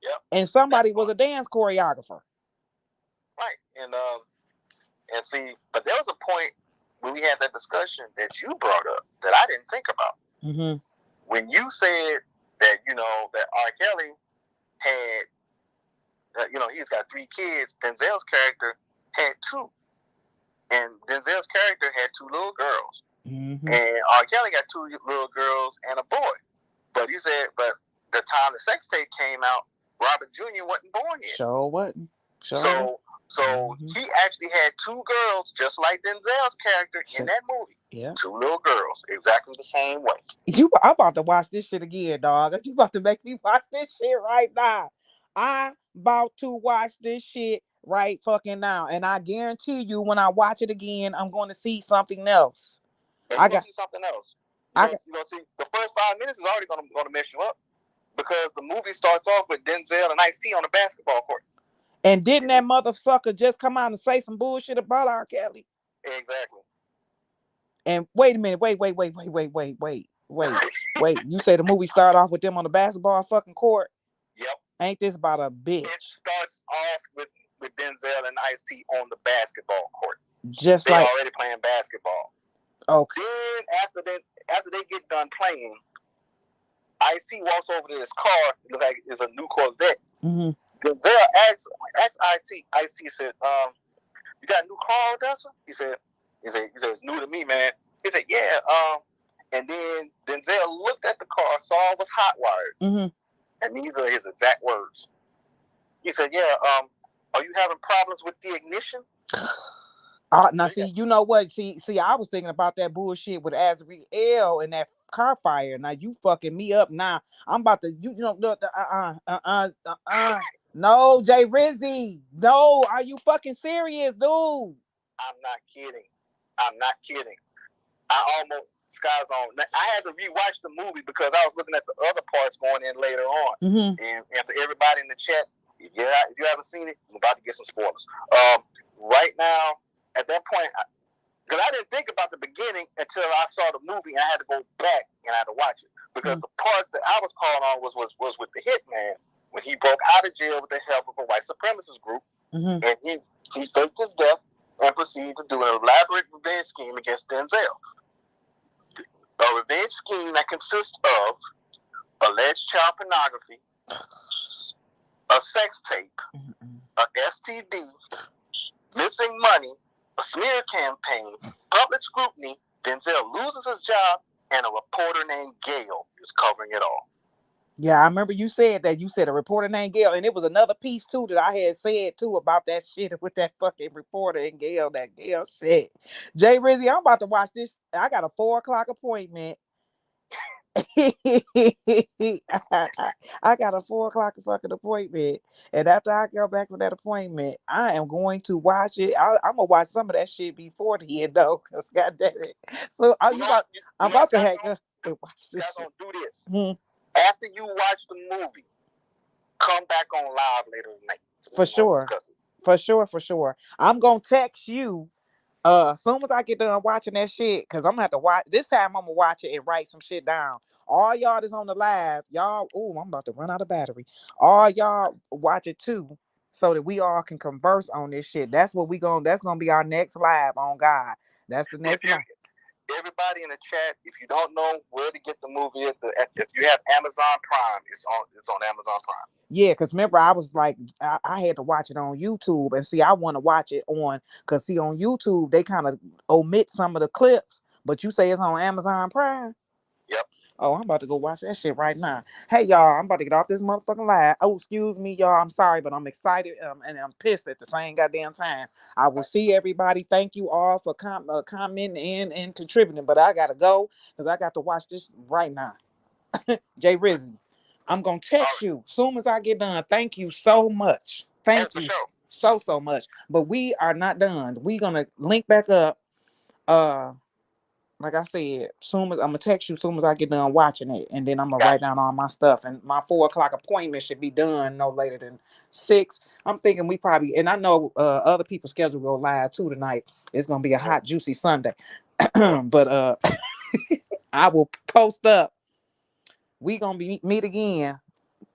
Speaker 2: Yep.
Speaker 1: And somebody was a dance choreographer.
Speaker 2: Right. And see, but there was a point when we had that discussion that you brought up that I didn't think about.
Speaker 1: Mm-hmm.
Speaker 2: When you said that, that R. Kelly had, he's got 3 kids. Denzel's character had 2. And Denzel's character had 2 little girls.
Speaker 1: Mm-hmm.
Speaker 2: And R. Kelly got 2 little girls and a boy. But he said, but the time the sex tape came out, Robert Jr. wasn't born yet.
Speaker 1: Sure wasn't.
Speaker 2: So he actually had 2 girls, just like Denzel's character in that movie.
Speaker 1: Yeah.
Speaker 2: 2 little girls, exactly the same way.
Speaker 1: I'm about to watch this shit again, dog. You about to make me watch this shit right now. I about to watch this shit right fucking now. And I guarantee you, when I watch it again, I'm going to see something else.
Speaker 2: And you're going to see something else. You're going to see the first 5 minutes is already going to mess you up, because the movie starts off with Denzel and Ice-T on the basketball court.
Speaker 1: And didn't that motherfucker just come out and say some bullshit about R. Kelly?
Speaker 2: Exactly.
Speaker 1: And wait a minute, wait. You say the movie start off with them on the basketball fucking court?
Speaker 2: Yep.
Speaker 1: Ain't this about a bitch?
Speaker 2: It starts off with Denzel and Ice-T on the basketball court.
Speaker 1: Just
Speaker 2: they
Speaker 1: like
Speaker 2: already playing basketball.
Speaker 1: Okay.
Speaker 2: Then after they get done playing, Ice-T walks over to his car. It looks like it's a new Corvette.
Speaker 1: Mm-hmm.
Speaker 2: Denzel asks Ice-T said, "You got a new car, Odessa?" He said, "It's new to me, man." He said, "Yeah." And then Denzel looked at the car, saw it was hot wired, and these are his exact words. He said, "Yeah. Are you having problems with the ignition?"
Speaker 1: Now see, you know what? See, I was thinking about that bullshit with Azriel and that car fire. Now you fucking me up. Now I'm about to, no, Jay Rizzy, no, are you fucking serious, dude?
Speaker 2: I'm not kidding. I almost SkkyZone. I had to rewatch the movie because I was looking at the other parts going in later on. And for everybody in the chat, if you haven't seen it, I'm about to get some spoilers. Right now, at that point, because I didn't think about the beginning until I saw the movie, and I had to go back and I had to watch it, because the parts that I was calling on was with the hitman when he broke out of jail with the help of a white supremacist group, and he faked his death and proceeded to do an elaborate revenge scheme against Denzel. A revenge scheme that consists of alleged child pornography, a sex tape, a STD, missing money, a smear campaign, public scrutiny. Denzel loses his job, and a reporter named Gail is covering it all.
Speaker 1: Yeah, I remember you said that. You said a reporter named Gail, and it was another piece too that I had said too about that shit with that fucking reporter and Gail. That Gail shit. Jay Rizzy, I'm about to watch this. I got a 4:00 appointment. I got a 4:00 fucking appointment, and after I go back from that appointment, I am going to watch it. I'm gonna watch some of that shit before the end, though, because goddamn it. So I'm about to hang up and watch this.
Speaker 2: Shit. Do this. After you watch the movie, come back on live later tonight.
Speaker 1: For sure. I'm gonna text you Soon as I get done watching that shit, cause I'm gonna have to watch this time. I'm gonna watch it and write some shit down. All y'all that's on the live, y'all. Oh, I'm about to run out of battery. All y'all watch it too, so that we all can converse on this shit. That's what we gonna. That's gonna be our next live on God. That's the next live.
Speaker 2: Everybody in the chat, if you don't know where to get the movie, if you have Amazon Prime, it's on Amazon Prime.
Speaker 1: Yeah, because remember, I was like, I had to watch it on YouTube. And see, I want to watch it on, because see, on YouTube, they kind of omit some of the clips. But you say it's on Amazon Prime?
Speaker 2: Yep.
Speaker 1: Oh, I'm about to go watch that shit right now. Hey, y'all, I'm about to get off this motherfucking live. Oh, excuse me, y'all. I'm sorry, but I'm excited and I'm pissed at the same goddamn time. I will see everybody. Thank you all for commenting and contributing. But I got to go because I got to watch this right now. Jay Rizzy, I'm gonna text you soon as I get done. Thank you so much. Thank you so much. But we are not done. We gonna link back up. Like I said, soon as I'm gonna text you soon as I get done watching it, and then I'm gonna write down all my stuff. And my 4 o'clock appointment should be done no later than 6. I'm thinking we probably, and I know other people's schedule go live too tonight. It's gonna be a hot, juicy Sunday. But I will post up. We gonna meet again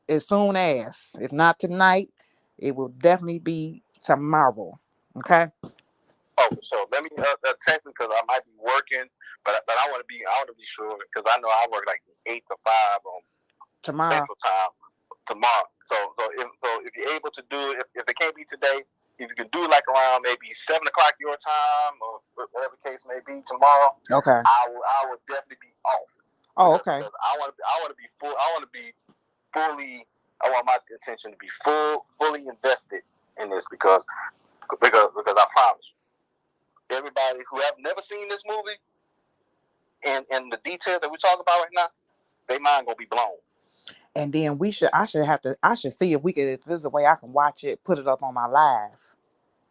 Speaker 1: as soon as, if not tonight, it will definitely be tomorrow. Okay.
Speaker 2: Oh, so let me text me because I might be working, but I want to be sure because I know I work like 8 to 5 on
Speaker 1: tomorrow
Speaker 2: Central Time tomorrow. So if you're able to do it, if it can't be today, if you can do it like around maybe 7 o'clock your time or whatever the case may be tomorrow.
Speaker 1: Okay.
Speaker 2: I will definitely be off.
Speaker 1: Oh, okay.
Speaker 2: Because I want to be full. I want to be fully. I want my attention to be fully invested in this because I promise you, everybody who have never seen this movie and the details that we talk about right now, their mind gonna be blown.
Speaker 1: And then I should see if there's a way I can watch it, put it up on my live.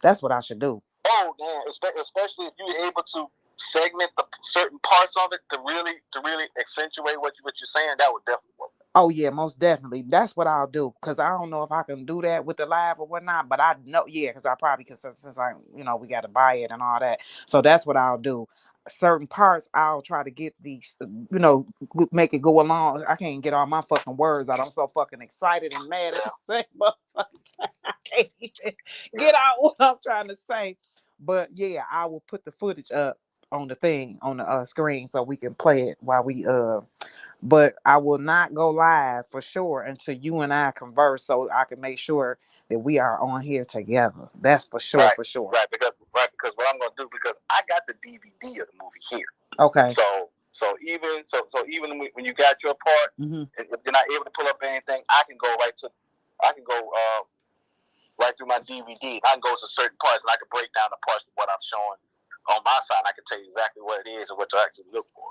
Speaker 1: That's what I should do.
Speaker 2: Oh, damn! Especially if you're able to segment the certain parts of it to really accentuate what you're saying, that would definitely work.
Speaker 1: Oh yeah, most definitely. That's what I'll do. Cause I don't know if I can do that with the live or whatnot, but I know, yeah, because I probably, cause since I, we got to buy it and all that. So that's what I'll do. Certain parts I'll try to get these, make it go along. I can't get all my fucking words out. I'm so fucking excited and mad at the same motherfucking time. I can't even get out what I'm trying to say. But yeah, I will put the footage up on the thing on the screen so we can play it while we but I will not go live for sure until you and I converse so I can make sure that we are on here together. That's for sure,
Speaker 2: right,
Speaker 1: for sure.
Speaker 2: Right, because what I'm gonna do, because I got the DVD of the movie here.
Speaker 1: Okay.
Speaker 2: So even when you got your part, and if you're not able to pull up anything, I can go right through my DVD. I can go to certain parts and I can break down the parts of what I'm showing on my side. I can tell you exactly what it is and what to actually look for.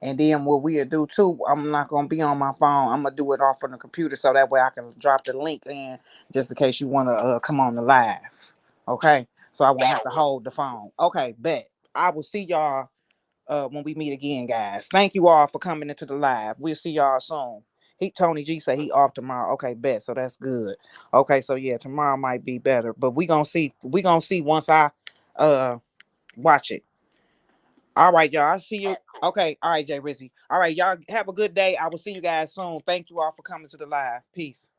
Speaker 1: And then what we'll do too, I'm not gonna be on my phone. I'm gonna do it off on the computer so that way I can drop the link in just in case you wanna come on the live. Okay, so I won't have to hold the phone. Okay, bet. I will see y'all when we meet again, guys. Thank you all for coming into the live. We'll see y'all soon. Tony G said he off tomorrow. Okay, bet. So that's good. Okay, so yeah, tomorrow might be better, but we gonna see. We gonna see once I watch it. All right, y'all. I'll see you. Okay. All right, Jay Rizzy. All right, y'all have a good day. I will see you guys soon. Thank you all for coming to the live. Peace.